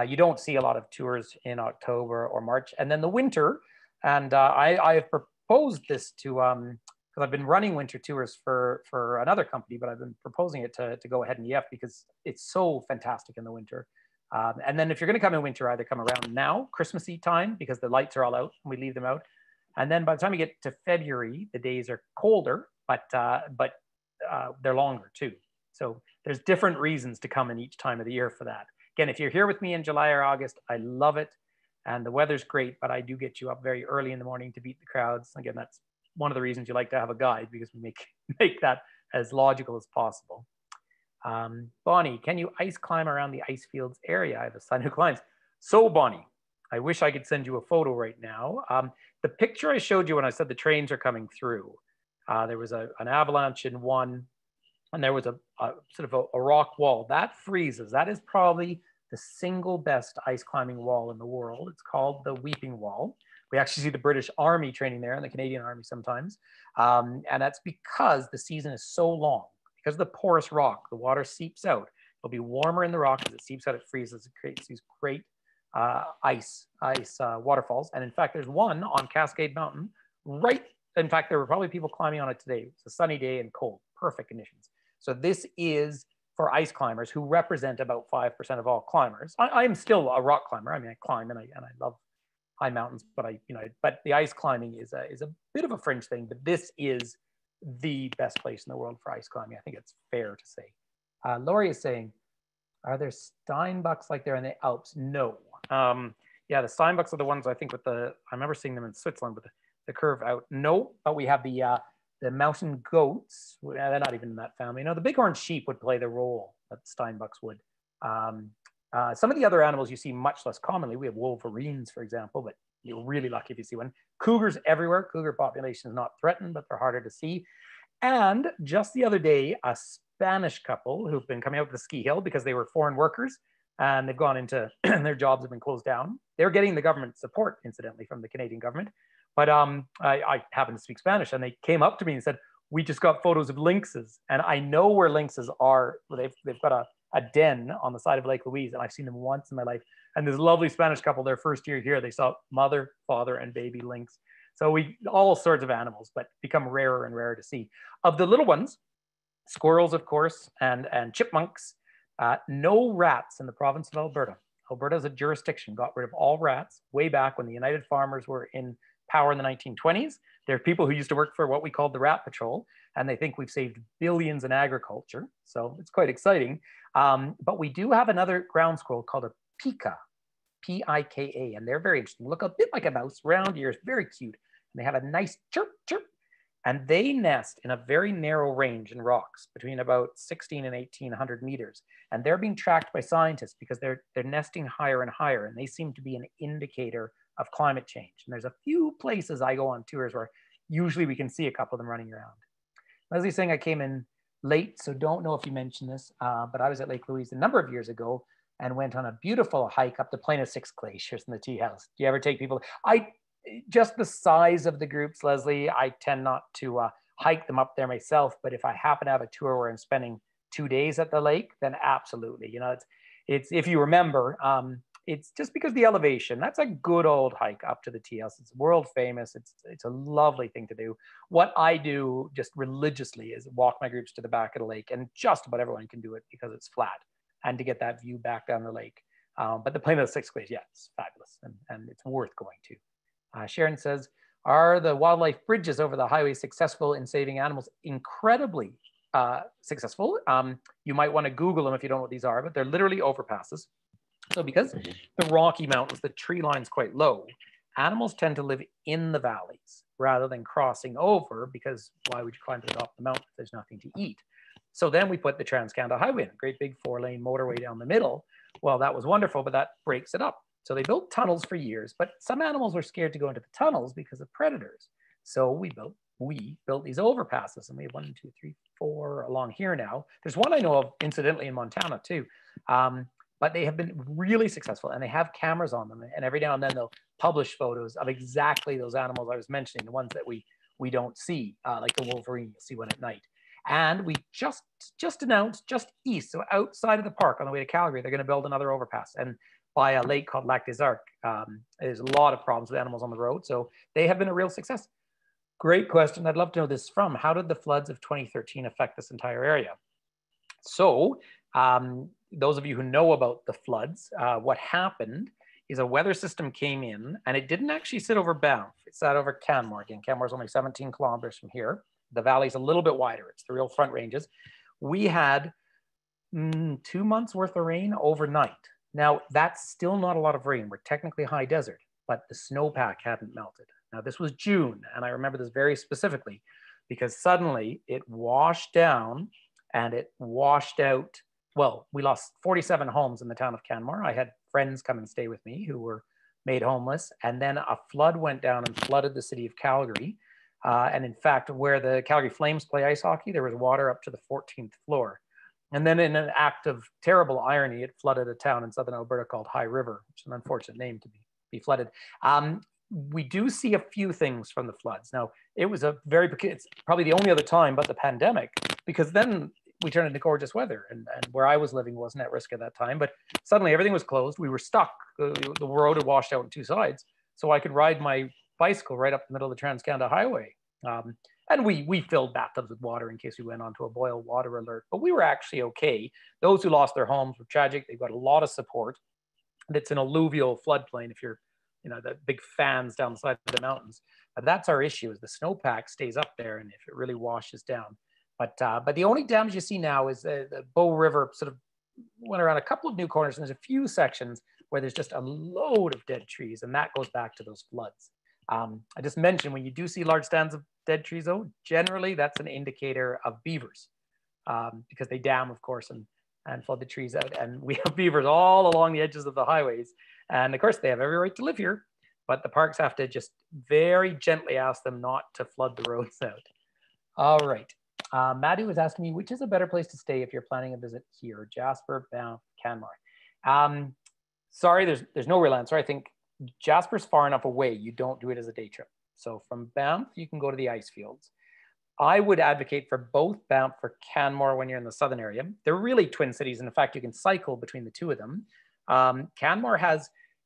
B: You don't see a lot of tours in October or March. And then the winter, and I have proposed this to, because I've been running winter tours for another company, but I've been proposing it to go ahead and EF because it's so fantastic in the winter. And then if you're going to come in winter, either come around now, Christmassy time, because the lights are all out and we leave them out. And then by the time you get to February, the days are colder, but they're longer too. So there's different reasons to come in each time of the year for that. Again, if you're here with me in July or August, I love it. And the weather's great, but I do get you up very early in the morning to beat the crowds. Again, that's one of the reasons you like to have a guide, because we make that as logical as possible. Bonnie, can you ice climb around the Icefields area? I have a son who climbs. So Bonnie, I wish I could send you a photo right now. The picture I showed you when I said the trains are coming through, there was an avalanche in one, and there was a sort of a rock wall. That freezes. That is probably the single best ice climbing wall in the world. It's called the Weeping Wall. We actually see the British Army training there and the Canadian Army sometimes. And that's because the season is so long. Because of the porous rock, the water seeps out. It'll be warmer in the rock as it seeps out, it freezes, it creates these great ice waterfalls. And in fact, there's one on Cascade Mountain, right. In fact, there were probably people climbing on it today. It's a sunny day and cold, perfect conditions. So this is for ice climbers who represent about 5% of all climbers. I am still a rock climber. I mean, I climb and I love high mountains, but but the ice climbing is a bit of a fringe thing. But this is the best place in the world for ice climbing. I think it's fair to say. Laurie is saying, are there Steinbocks like there in the Alps? No. Yeah, the Steinbocks are the ones I think with I remember seeing them in Switzerland with the curve out. No, but we have the mountain goats. They're not even in that family. No, the bighorn sheep would play the role that Steinbocks would. Some of the other animals you see much less commonly. We have wolverines, for example, but you're really lucky if you see one. Cougars everywhere. Cougar population is not threatened, but they're harder to see. And just the other day, a Spanish couple who've been coming out to the ski hill because they were foreign workers and they've gone into their jobs have been closed down. They're getting the government support, incidentally, from the Canadian government. But I happen to speak Spanish, and they came up to me and said, "We just got photos of lynxes, and I know where lynxes are. They've got a den on the side of Lake Louise, and I've seen them once in my life." And this lovely Spanish couple, their first year here, they saw mother, father, and baby lynx. So all sorts of animals, but become rarer and rarer to see. Of the little ones, squirrels, of course, and chipmunks. No rats in the province of Alberta. Alberta as a jurisdiction got rid of all rats way back when the United Farmers were in power in the 1920s. There are people who used to work for what we called the Rat Patrol, and they think we've saved billions in agriculture. So it's quite exciting. But we do have another ground squirrel called a pika, P-I-K-A, and they're very interesting. Look a bit like a mouse, round ears, very cute. And they have a nice chirp, chirp. And they nest in a very narrow range in rocks between about 16 and 1800 meters. And they're being tracked by scientists because they're nesting higher and higher. And they seem to be an indicator of climate change. And there's a few places I go on tours where usually we can see a couple of them running around. Leslie's saying I came in late, so don't know if you mentioned this, but I was at Lake Louise a number of years ago and went on a beautiful hike up the Plain of Six Glaciers in the tea house. Do you ever take people? Just the size of the groups, Leslie, I tend not to hike them up there myself, but if I happen to have a tour where I'm spending 2 days at the lake, then absolutely. You know, it's if you remember, it's just because the elevation, that's a good old hike up to the tea house. It's world famous. It's a lovely thing to do. What I do just religiously is walk my groups to the back of the lake, and just about everyone can do it because it's flat and to get that view back down the lake. But the Plain of the Six Glaciers, yeah, it's fabulous and it's worth going to. Sharon says, are the wildlife bridges over the highway successful in saving animals? Incredibly successful. You might want to Google them if you don't know what these are, but they're literally overpasses. So because the Rocky Mountains, the tree line's quite low, animals tend to live in the valleys rather than crossing over, because why would you climb to the top of the mountain if there's nothing to eat? So then we put the Trans-Canada Highway in, a great big 4-lane motorway down the middle. Well, that was wonderful, but that breaks it up. So they built tunnels for years, but some animals were scared to go into the tunnels because of predators. So we built these overpasses, and we have 1, 2, 3, 4 along here now. There's one I know of, incidentally, in Montana too. But they have been really successful, and they have cameras on them. And every now and then they'll publish photos of exactly those animals I was mentioning, the ones that we don't see, like the wolverine. You'll see one at night. And we just announced just east, so outside of the park on the way to Calgary, they're going to build another overpass. And by a lake called Lac des Arcs. There's a lot of problems with animals on the road, so they have been a real success. Great question. I'd love to know this from, how did the floods of 2013 affect this entire area? So those of you who know about the floods, what happened is a weather system came in, and it didn't actually sit over Banff. It sat over Canmore. Again, Canmore is only 17 kilometers from here. The valley's a little bit wider. It's the real front ranges. We had 2 months worth of rain overnight. Now, that's still not a lot of rain. We're technically high desert, but the snowpack hadn't melted. Now, this was June, and I remember this very specifically because suddenly it washed down and it washed out. Well, we lost 47 homes in the town of Canmore. I had friends come and stay with me who were made homeless, and then a flood went down and flooded the city of Calgary. And in fact, where the Calgary Flames play ice hockey, there was water up to the 14th floor. And then in an act of terrible irony, it flooded a town in southern Alberta called High River, which is an unfortunate name to be flooded. We do see a few things from the floods. Now, it was it's probably the only other time but the pandemic, because then we turned into gorgeous weather, and where I was living wasn't at risk at that time, but suddenly everything was closed. We were stuck. The road had washed out on two sides, so I could ride my bicycle right up the middle of the Trans-Canada Highway. And we filled bathtubs with water in case we went onto a boil water alert, but we were actually okay. Those who lost their homes were tragic. They got a lot of support. And it's an alluvial floodplain if you're, the big fans down the side of the mountains. But that's our issue, is the snowpack stays up there, and if it really washes down. But the only damage you see now is the Bow River sort of went around a couple of new corners, and there's a few sections where there's just a load of dead trees, and that goes back to those floods. I just mentioned, when you do see large stands of dead trees, though, generally that's an indicator of beavers, because they dam, of course, and flood the trees out. And we have beavers all along the edges of the highways. And of course, they have every right to live here, but the parks have to just very gently ask them not to flood the roads out. All right. Madhu was asking me, which is a better place to stay if you're planning a visit here? Jasper, Banff, Canmore. Sorry, there's no real answer. I think Jasper's far enough away. You don't do it as a day trip. So from Banff, you can go to the Icefields. I would advocate for both Banff or Canmore when you're in the southern area. They're really twin cities. And in fact, you can cycle between the two of them. Canmore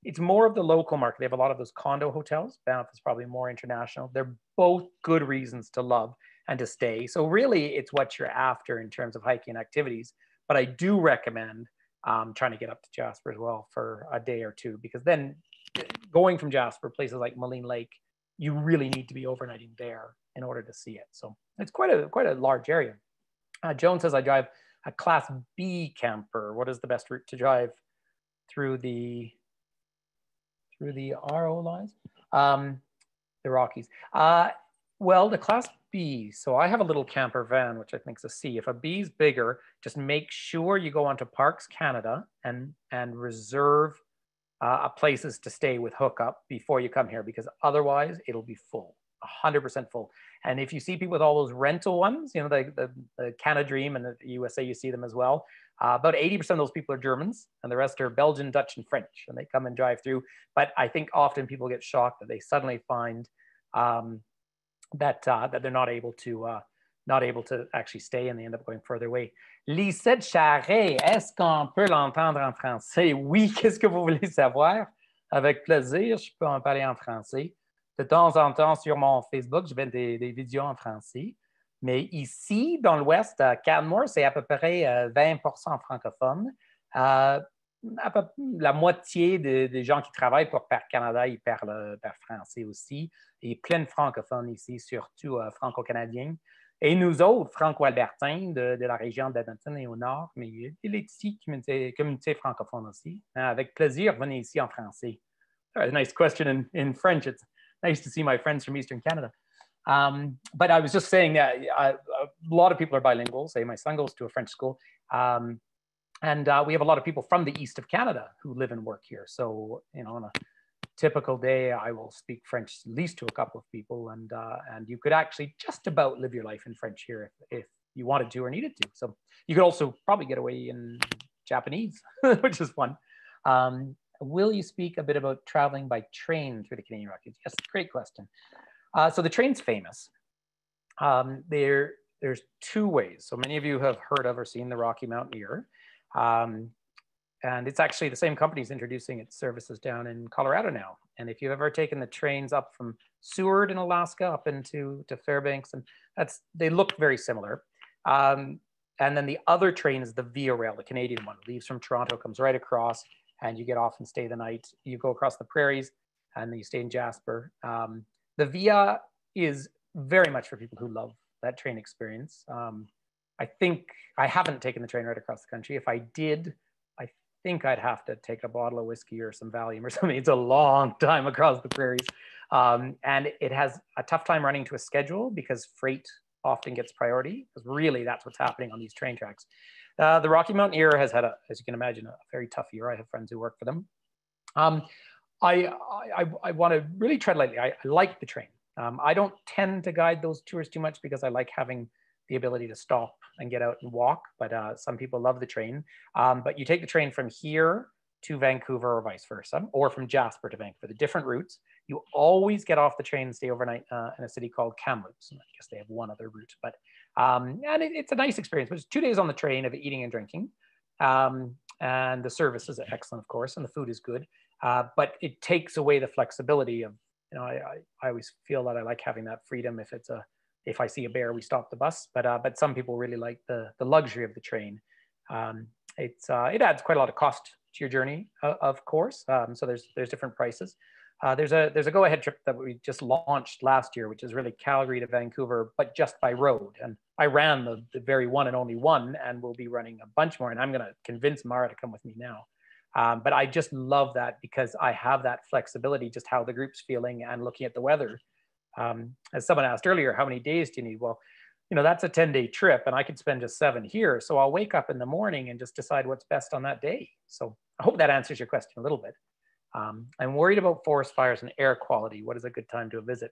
B: it's more of the local market. They have a lot of those condo hotels. Banff is probably more international. They're both good reasons to love and to stay. So really, it's what you're after in terms of hiking activities. But I do recommend trying to get up to Jasper as well for a day or two, because then going from Jasper, places like Moline Lake, you really need to be overnighting there in order to see it. So it's quite a large area. Joan says, I drive a Class B camper. What is the best route to drive through the RO lines? The Rockies. Well, the Class B, so I have a little camper van, which I think is a C. If a B is bigger, just make sure you go onto Parks Canada and reserve places to stay with hookup before you come here, because otherwise it'll be full, 100% full. And if you see people with all those rental ones, the Canada Dream, and the USA, you see them as well. About 80% of those people are Germans, and the rest are Belgian, Dutch, and French, and they come and drive through. But I think often people get shocked that they suddenly find that they're not able to actually stay, and they end up going further away. Lisette Charret, est-ce qu'on peut l'entendre en français? Oui, qu'est-ce que vous voulez savoir? Avec plaisir, je peux en parler en français. De temps en temps, sur mon Facebook, je mets des vidéos en français. Mais ici, dans l'Ouest, à Canmore, c'est à peu près 20% francophone. La moitié des gens qui travaillent pour Parc Canada, ils parlent français aussi. Et plein de francophones ici, surtout franco-canadiens. Et nous autres, franco-albertains de la région d'Edmonton et au nord, mais il y a des petites communautés francophones aussi. Avec plaisir, venez ici en français. A nice question in French. It's nice to see my friends from Eastern Canada. But I was just saying that a lot of people are bilingual. Say my son goes to a French school. And we have a lot of people from the east of Canada who live and work here. So, on a typical day, I will speak French at least to a couple of people, and you could actually just about live your life in French here if you wanted to or needed to. So you could also probably get away in Japanese, which is fun. Will you speak a bit about traveling by train through the Canadian Rockies? Yes, great question. So the train's famous. There's two ways. So many of you have heard of or seen the Rocky Mountaineer. And it's actually the same company is introducing its services down in Colorado now. And if you've ever taken the trains up from Seward in Alaska up into Fairbanks, and they look very similar. And then the other train is the Via Rail, the Canadian one. It leaves from Toronto, comes right across, and you get off and stay the night. You go across the prairies, and then you stay in Jasper. The Via is very much for people who love that train experience. I think I haven't taken the train right across the country. If I did, I think I'd have to take a bottle of whiskey or some Valium or something. It's a long time across the prairies. And it has a tough time running to a schedule because freight often gets priority, because really that's what's happening on these train tracks. The Rocky Mountaineer has had, as you can imagine, a very tough year. I have friends who work for them. I want to really tread lightly. I like the train. I don't tend to guide those tours too much because I like having the ability to stop and get out and walk, but some people love the train. But you take the train from here to Vancouver or vice versa, or from Jasper to Vancouver, the different routes. You always get off the train and stay overnight in a city called Kamloops. I guess they have one other route, but and it's a nice experience. But it's 2 days on the train of eating and drinking. And the service is excellent, of course, and the food is good. But it takes away the flexibility of, I always feel that I like having that freedom. If I see a bear, we stop the bus. But some people really like the luxury of the train. It adds quite a lot of cost to your journey, of course. So there's different prices. There's a go-ahead trip that we just launched last year, which is really Calgary to Vancouver, but just by road. And I ran the very one and only one, and we'll be running a bunch more. And I'm going to convince Mara to come with me now. But I just love that because I have that flexibility, just how the group's feeling and looking at the weather. As someone asked earlier, how many days do you need? Well, that's a 10-day trip, and I could spend just 7 here. So I'll wake up in the morning and just decide what's best on that day. So I hope that answers your question a little bit. I'm worried about forest fires and air quality. What is a good time to visit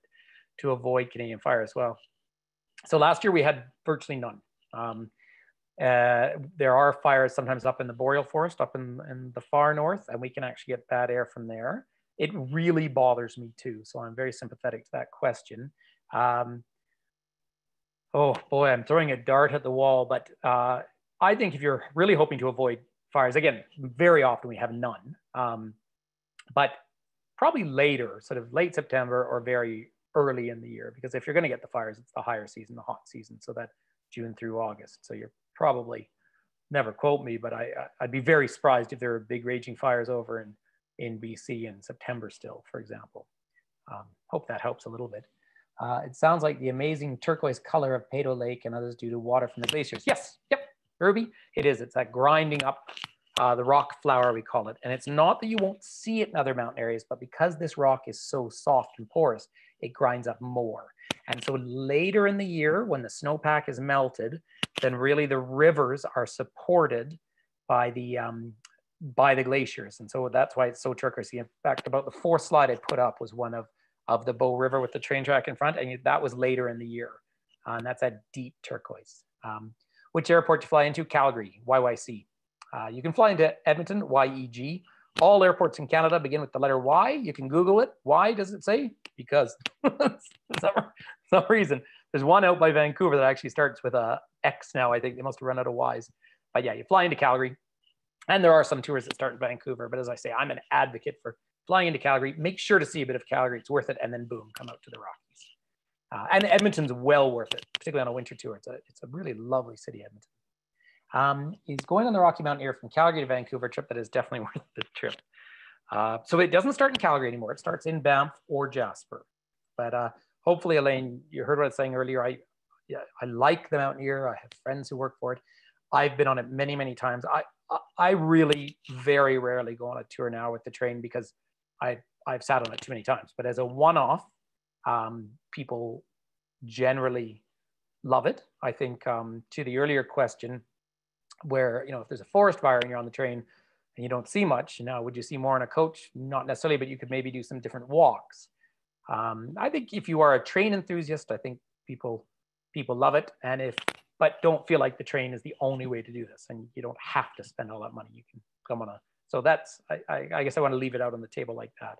B: to avoid Canadian fires? Well, so last year we had virtually none. There are fires sometimes up in the boreal forest, up in the far north, and we can actually get bad air from there. It really bothers me too. So I'm very sympathetic to that question. Oh boy, I'm throwing a dart at the wall, but I think if you're really hoping to avoid fires, again, very often we have none. But probably later, sort of late September or very early in the year, because if you're going to get the fires, it's the higher season, the hot season, so that June through August. So you're probably, never quote me, but I'd be very surprised if there were big raging fires over in BC in September still, for example. Hope that helps a little bit. It sounds like the amazing turquoise color of Peyto Lake and others due to water from the glaciers. Yes, yep, Ruby, it is. It's that grinding up the rock flour, we call it. And it's not that you won't see it in other mountain areas, but because this rock is so soft and porous, it grinds up more. And so later in the year, when the snowpack is melted, then really the rivers are supported by the glaciers. And so that's why it's so turquoise. In fact, about the 4th slide I put up was one of the Bow River with the train track in front, and that was later in the year. And that's a deep turquoise. Which airport do you fly into? Calgary, YYC. You can fly into Edmonton, YEG. All airports in Canada begin with the letter Y. You can Google it. Why does it say? Because some reason. There's one out by Vancouver that actually starts with a X now. I think they must have run out of Ys. But yeah, you fly into Calgary. And there are some tours that start in Vancouver. But as I say, I'm an advocate for flying into Calgary. Make sure to see a bit of Calgary. It's worth it. And then boom, come out to the Rockies. And Edmonton's well worth it, particularly on a winter tour. It's a really lovely city, Edmonton. He's going on the Rocky Mountain Air from Calgary to Vancouver trip that is definitely worth the trip. So it doesn't start in Calgary anymore. It starts in Banff or Jasper. But hopefully, Elaine, you heard what I was saying earlier. I like the Mountain Air. I have friends who work for it. I've been on it many, many times. I really very rarely go on a tour now with the train because I've sat on it too many times. But as a one-off, people generally love it. I think to the earlier question, where, if there's a forest fire and you're on the train and you don't see much, now would you see more on a coach? Not necessarily, but you could maybe do some different walks. I think if you are a train enthusiast, I think people love it. But don't feel like the train is the only way to do this, and you don't have to spend all that money. You can come on so that's, I guess I want to leave it out on the table like that.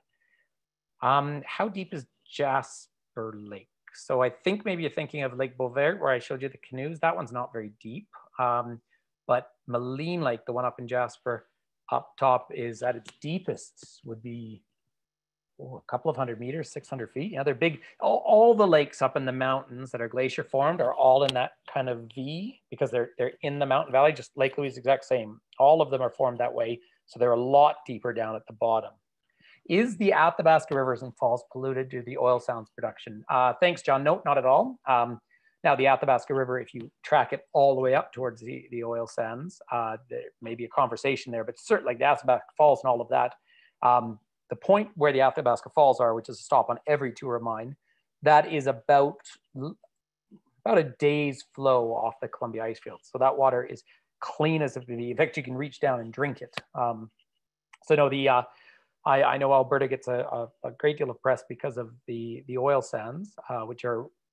B: How deep is Jasper Lake? So I think maybe you're thinking of Lake Beauvert, where I showed you the canoes. That one's not very deep. But Moline Lake, the one up in Jasper, up top, is at its deepest, would be a couple of 100 meters, 600 feet. Yeah, they're big. All the lakes up in the mountains that are glacier formed are all in that kind of V because they're in the mountain valley. Just Lake Louise, exact same. All of them are formed that way. So they're a lot deeper down at the bottom. Is the Athabasca rivers and falls polluted due to the oil sands production? Thanks, John. No, not at all. Now, the Athabasca River, if you track it all the way up towards the oil sands, there may be a conversation there, but certainly like the Athabasca Falls and all of that, the point where the Athabasca Falls are, which is a stop on every tour of mine, that is about a day's flow off the Columbia Icefields. So that water is clean as it can be. In fact, you can reach down and drink it. So no, I know Alberta gets a great deal of press because of the oil sands, which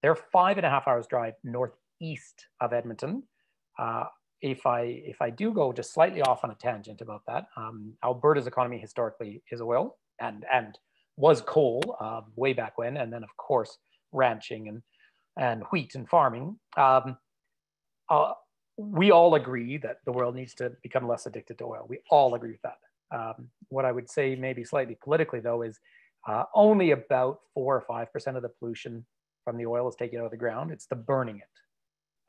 B: they're 5.5 hours drive east of Edmonton. If I do go just slightly off on a tangent about that, Alberta's economy historically is oil and was coal way back when, and then of course ranching and wheat and farming. We all agree that the world needs to become less addicted to oil. We all agree with that. What I would say maybe slightly politically though is only about 4 or 5% of the pollution from the oil is taken out of the ground. It's the burning it.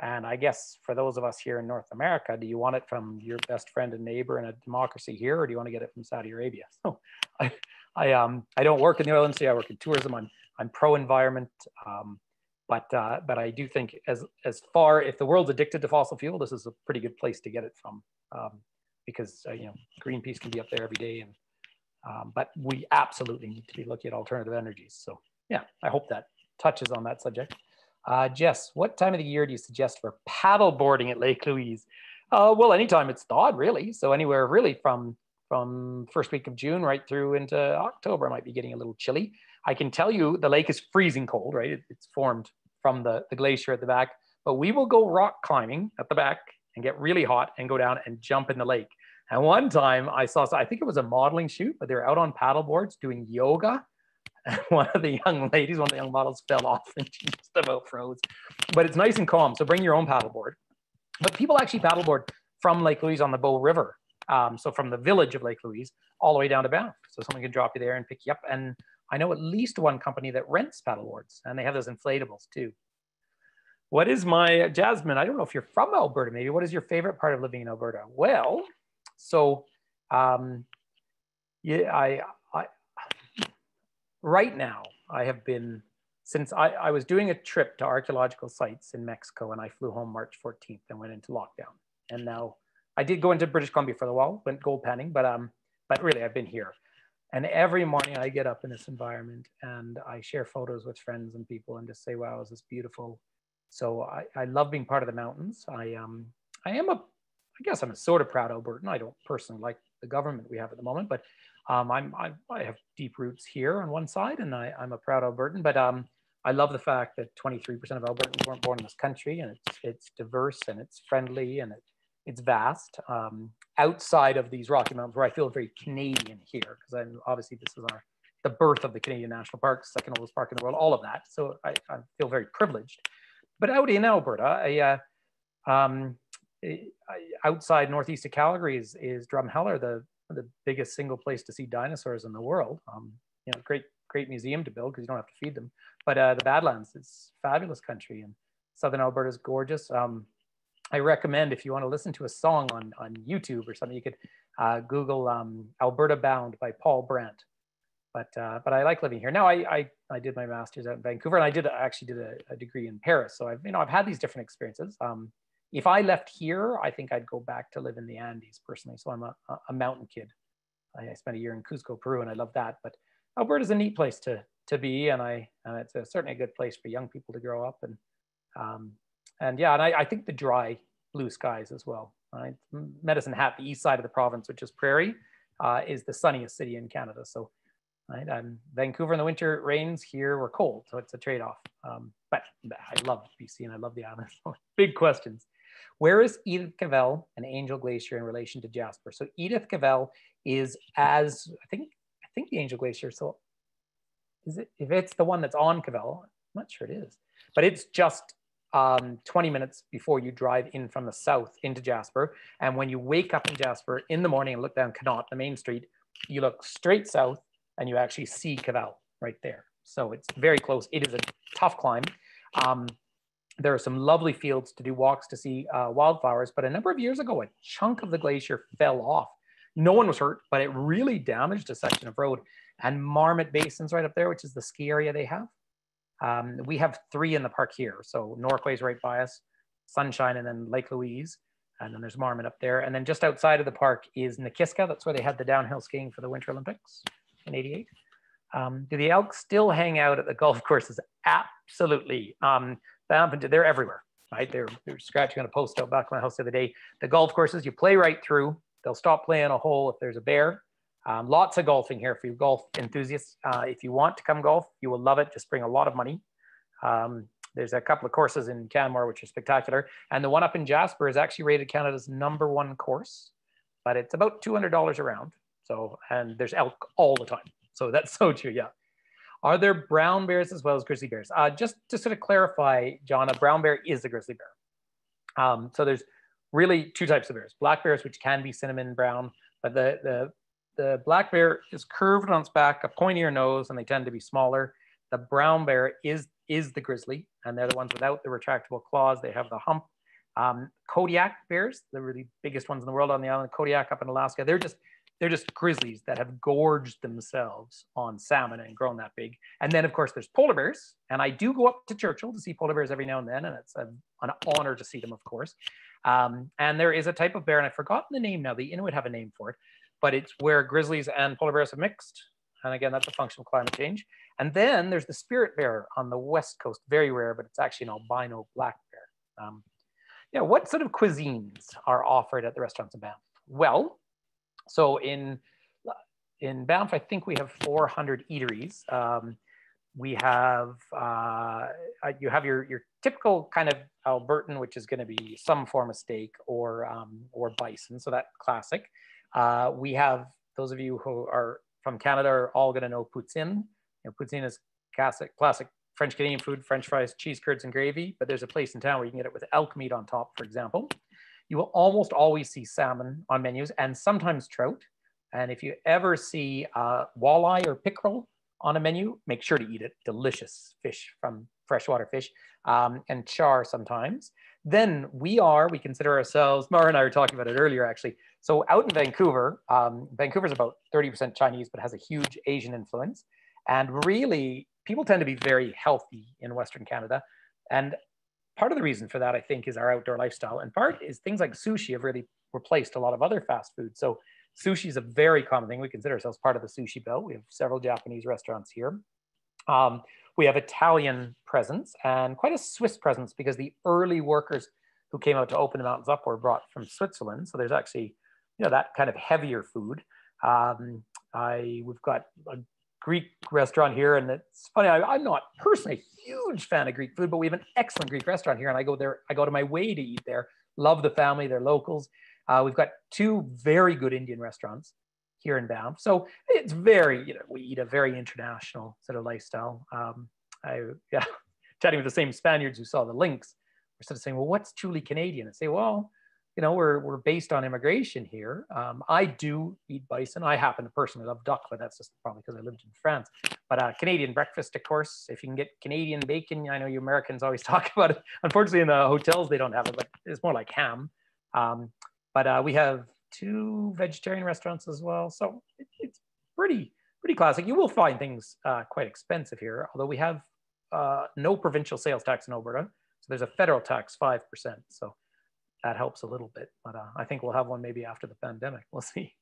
B: And I guess for those of us here in North America, do you want it from your best friend and neighbor in a democracy here, or do you want to get it from Saudi Arabia? So I don't work in the oil industry. I work in tourism. I'm pro-environment, but I do think as far, if the world's addicted to fossil fuel, this is a pretty good place to get it from, because you know, Greenpeace can be up there every day, and but we absolutely need to be looking at alternative energies. So yeah, I hope that touches on that subject. Jess, what time of the year do you suggest for paddle boarding at Lake Louise? Well, anytime it's thawed, really. So anywhere really from first week of June right through into October, it might be getting a little chilly. I can tell you the lake is freezing cold, right? It's formed from the glacier at the back, but we will go rock climbing at the back and get really hot and go down and jump in the lake. And one time I saw, I think it was a modeling shoot, but they were out on paddle boards doing yoga. One of the young ladies, one of the young models fell off and she just about froze. But it's nice and calm, so bring your own paddleboard. But people actually paddleboard from Lake Louise on the Bow River. So from the village of Lake Louise all the way down to Banff. So someone can drop you there and pick you up. And I know at least one company that rents paddleboards, and they have those inflatables too. What is my, Jasmine, I don't know if you're from Alberta, maybe. What is your favorite part of living in Alberta? Well, so yeah, right now, I have been, since I was doing a trip to archaeological sites in Mexico, and I flew home March 14th and went into lockdown. And now I did go into British Columbia for a while, went gold panning, but really I've been here. And every morning I get up in this environment and I share photos with friends and people and just say, wow, is this beautiful? So I love being part of the mountains. I guess I'm a sort of proud Albertan. I don't personally like the government we have at the moment, but I have deep roots here on one side, and I'm a proud Albertan. But I love the fact that 23% of Albertans weren't born in this country, and it's diverse and it's friendly and it's vast. Outside of these Rocky Mountains, where I feel very Canadian here, because obviously this is the birth of the Canadian National Park, second oldest park in the world, all of that. So I feel very privileged. But out in Alberta, outside northeast of Calgary is Drumheller, the biggest single place to see dinosaurs in the world. You know, great museum to build because you don't have to feed them. But the Badlands is fabulous country, and Southern Alberta is gorgeous. I recommend, if you want to listen to a song on YouTube or something, you could Google Alberta Bound by Paul Brandt. But I like living here. Now I did my master's out in Vancouver, and I actually did a degree in Paris. So I've had these different experiences. If I left here, I think I'd go back to live in the Andes personally. So I'm a mountain kid. I spent a year in Cusco, Peru, and I love that. But Alberta's a neat place to be, and it's certainly a good place for young people to grow up. And yeah, and I think the dry blue skies as well. Right? Medicine Hat, the east side of the province, which is Prairie, is the sunniest city in Canada. So right, Vancouver in the winter, it rains. Here we're cold, so it's a trade-off. But I love BC and I love the islands. Big questions. Where is Edith Cavell and Angel Glacier in relation to Jasper? So Edith Cavell is I think the Angel Glacier. So is it, if it's the one that's on Cavell, I'm not sure it is, but it's just 20 minutes before you drive in from the south into Jasper. And when you wake up in Jasper in the morning and look down Connaught, the main street, you look straight south and you actually see Cavell right there. So it's very close. It is a tough climb. There are some lovely fields to do walks to see wildflowers, but a number of years ago, a chunk of the glacier fell off. No one was hurt, but it really damaged a section of road. And Marmot Basin's right up there, which is the ski area they have. We have 3 in the park here. So Norquay's right by us, Sunshine, and then Lake Louise. And then there's Marmot up there. And then just outside of the park is Nikiska. That's where they had the downhill skiing for the Winter Olympics in '88. Do the elk still hang out at the golf courses? Absolutely. They're everywhere, right? They're scratching on a post out back of my house the other day. The golf courses, you play right through. They'll stop playing a hole if there's a bear. Lots of golfing here for you golf enthusiasts. If you want to come golf, you will love it. Just bring a lot of money. There's a couple of courses in Canmore, which are spectacular. And the one up in Jasper is actually rated Canada's #1 course, but it's about $200 a round. So, and there's elk all the time. So that's so true, yeah. Are there brown bears as well as grizzly bears? Just to sort of clarify, John, a brown bear is a grizzly bear. So there's really two types of bears. Black bears, which can be cinnamon brown, but the black bear is curved on its back, a pointier nose, and they tend to be smaller. The brown bear is the grizzly, and they're the ones without the retractable claws. They have the hump. Kodiak bears, the really biggest ones in the world on the island of Kodiak up in Alaska, they're just grizzlies that have gorged themselves on salmon and grown that big. And then, of course, there's polar bears. And I do go up to Churchill to see polar bears every now and then. And it's an honor to see them, of course. And there is a type of bear, and I've forgotten the name now. The Inuit have a name for it. But it's where grizzlies and polar bears have mixed. And again, that's a function of climate change. And then there's the spirit bear on the west coast. Very rare, but it's actually an albino black bear. Yeah, what sort of cuisines are offered at the restaurants in Banff? Well, so in Banff, I think we have 400 eateries. We have, you have your typical kind of Albertan, which is going to be some form of steak or bison, so that classic. We have, those of you who are from Canada are all going to know poutine. Poutine is classic French Canadian food, French fries, cheese curds, and gravy, but there's a place in town where you can get it with elk meat on top, for example. You will almost always see salmon on menus and sometimes trout. And if you ever see walleye or pickerel on a menu, make sure to eat it. Delicious fish from freshwater fish, and char sometimes. Then we consider ourselves, Mara and I were talking about it earlier actually. So out in Vancouver, Vancouver's about 30% Chinese, but has a huge Asian influence. And really, people tend to be very healthy in Western Canada. And part of the reason for that, I think, is our outdoor lifestyle. And part is things like sushi have really replaced a lot of other fast food. So sushi is a very common thing. We consider ourselves part of the sushi belt. We have several Japanese restaurants here. We have Italian presence and quite a Swiss presence because the early workers who came out to open the mountains up were brought from Switzerland. So there's actually, that kind of heavier food. We've got a Greek restaurant here, and it's funny, I'm not personally a huge fan of Greek food, but we have an excellent Greek restaurant here, and I go to my way to eat there. Love the family, they're locals. We've got two very good Indian restaurants here in Banff. So it's very, we eat a very international sort of lifestyle. Chatting with the same Spaniards who saw the links, we're sort of saying, well, what's truly Canadian? And say, well, we're based on immigration here. I do eat bison. I happen to personally love duck, but that's just probably because I lived in France. But Canadian breakfast, of course, if you can get Canadian bacon, I know you Americans always talk about it. Unfortunately, in the hotels, they don't have it, but it's more like ham. But we have 2 vegetarian restaurants as well. So it's pretty classic. You will find things quite expensive here, although we have no provincial sales tax in Alberta. So there's a federal tax, 5%. So that helps a little bit, but I think we'll have one maybe after the pandemic. We'll see.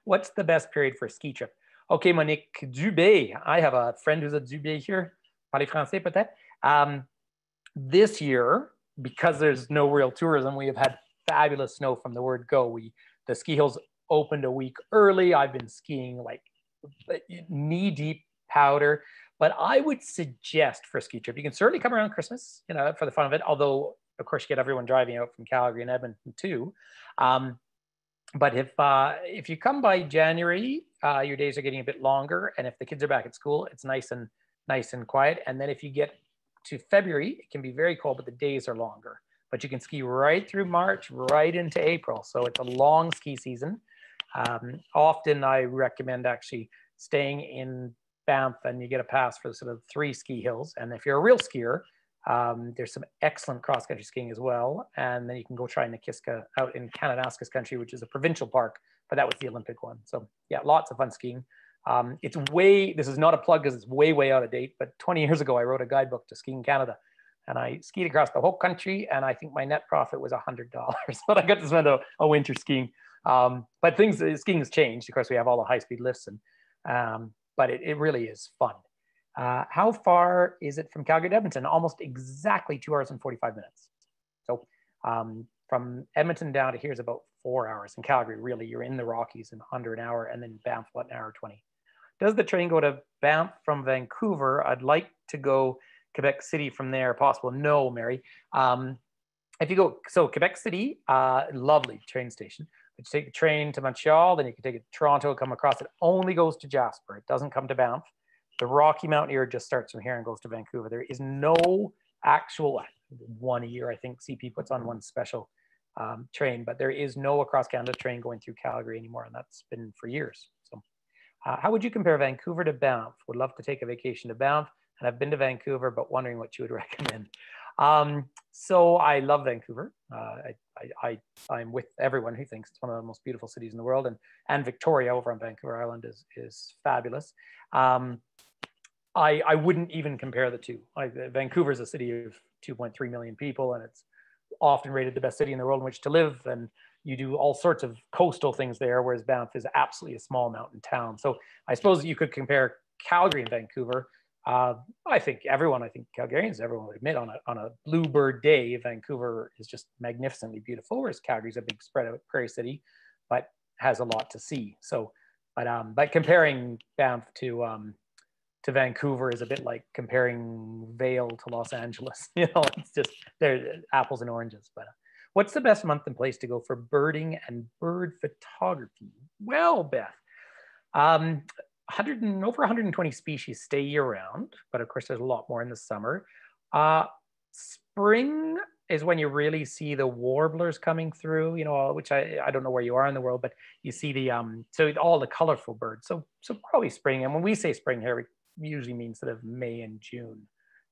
B: What's the best period for a ski trip? Okay, Monique, Dubé. I have a friend who's at Dubé here. Parlez français peut-être. This year, because there's no real tourism, we have had fabulous snow from the word go. The ski hills opened a week early. I've been skiing like knee-deep powder. But I would suggest for a ski trip, you can certainly come around Christmas, for the fun of it, although of course, you get everyone driving out from Calgary and Edmonton too. But if you come by January, your days are getting a bit longer, and if the kids are back at school, it's nice and quiet. And then if you get to February, it can be very cold, but the days are longer. But you can ski right through March, right into April. So it's a long ski season. Often I recommend actually staying in Banff, and you get a pass for sort of 3 ski hills. And if you're a real skier, there's some excellent cross-country skiing as well. And then you can go try Nakiska out in Kananaskis country, which is a provincial park, but that was the Olympic one. So yeah, lots of fun skiing. This is not a plug because it's way out of date, but 20 years ago, I wrote a guidebook to skiing Canada, and I skied across the whole country. And I think my net profit was $100, but I got to spend a winter skiing. But skiing has changed. Of course, we have all the high-speed lifts, but it really is fun. How far is it from Calgary to Edmonton? Almost exactly 2 hours and 45 minutes. So from Edmonton down to here is about 4 hours. In Calgary, really, you're in the Rockies in under an hour, and then Banff, about an hour 20. Does the train go to Banff from Vancouver? I'd like to go Quebec City from there possible? No, Mary. If you go, so Quebec City, lovely train station. But you take the train to Montreal, then you can take it to Toronto, come across. It only goes to Jasper. It doesn't come to Banff. The Rocky Mountaineer just starts from here and goes to Vancouver. There is no actual, one a year, I think CP puts on one special train, but there is no across Canada train going through Calgary anymore, and that's been for years. So how would you compare Vancouver to Banff? Would love to take a vacation to Banff, and I've been to Vancouver, but wondering what you would recommend. So I love Vancouver. I'm with everyone who thinks it's one of the most beautiful cities in the world, and Victoria over on Vancouver Island is fabulous. I wouldn't even compare the two. Vancouver is a city of 2.3 million people, and it's often rated the best city in the world in which to live. And you do all sorts of coastal things there, whereas Banff is absolutely a small mountain town. So I suppose you could compare Calgary and Vancouver. I think Calgarians, everyone would admit on a bluebird day, Vancouver is just magnificently beautiful, whereas Calgary's a big spread out prairie city, but has a lot to see. So, but comparing Banff to Vancouver is a bit like comparing Vail to Los Angeles. You know, it's just, they're apples and oranges. But what's the best month and place to go for birding and bird photography? Well, Beth, over 120 species stay year round, but of course there's a lot more in the summer. Spring is when you really see the warblers coming through, you know, which I don't know where you are in the world, but you see the, so all the colorful birds. So probably spring. And when we say spring here, we usually mean sort of May and June.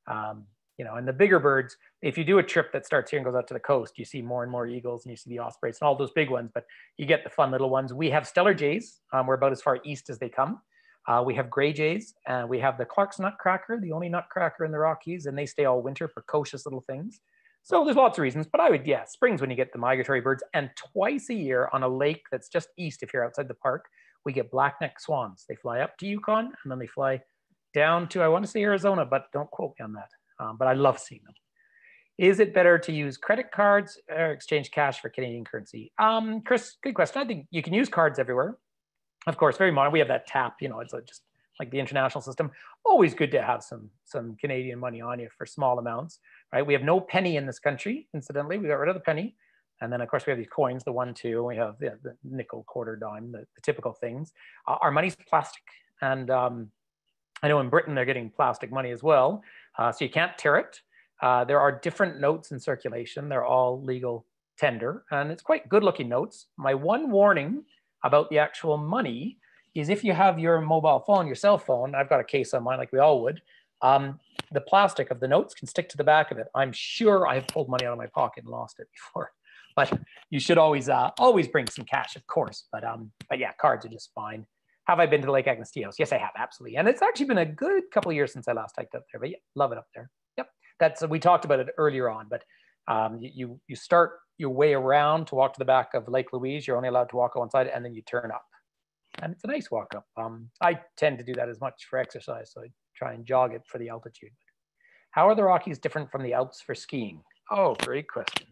B: You know, and the bigger birds, if you do a trip that starts here and goes out to the coast, you see more and more eagles and you see the ospreys and all those big ones, but you get the fun little ones. We have stellar jays. We're about as far east as they come. We have gray jays, and we have the Clark's nutcracker, the only nutcracker in the Rockies, and they stay all winter, precocious little things. So there's lots of reasons, but I would, yeah, spring's when you get the migratory birds, and twice a year on a lake that's just east, if you're outside the park, we get blackneck swans. They fly up to Yukon, and then they fly down to, I want to say Arizona, but don't quote me on that. But I love seeing them. Is it better to use credit cards or exchange cash for Canadian currency? Chris, good question. I think you can use cards everywhere. Of course, very modern. We have that tap, you know, it's just like the international system. Always good to have some Canadian money on you for small amounts, right? We have no penny in this country, incidentally. We got rid of the penny. And then, of course, we have these coins, the 1, 2, and we have the nickel, quarter, dime, the typical things. Our money's plastic. And I know in Britain, they're getting plastic money as well. So you can't tear it. There are different notes in circulation. They're all legal tender. And it's quite good looking notes. My one warning about the actual money is if you have your mobile phone, your cell phone, I've got a case on mine like we all would, the plastic of the notes can stick to the back of it. I'm sure I've pulled money out of my pocket and lost it before, but you should always bring some cash, of course. But yeah, cards are just fine. Have I been to Lake Agnestillos? Yes, I have, absolutely. And it's actually been a good couple of years since I last hiked up there, but yeah, love it up there. Yep, we talked about it earlier on, but you start your way around to walk to the back of Lake Louise. You're only allowed to walk on one side, and then you turn up. And it's a nice walk up. I tend to do that as much for exercise, so I try and jog it for the altitude. How are the Rockies different from the Alps for skiing? Oh, great question.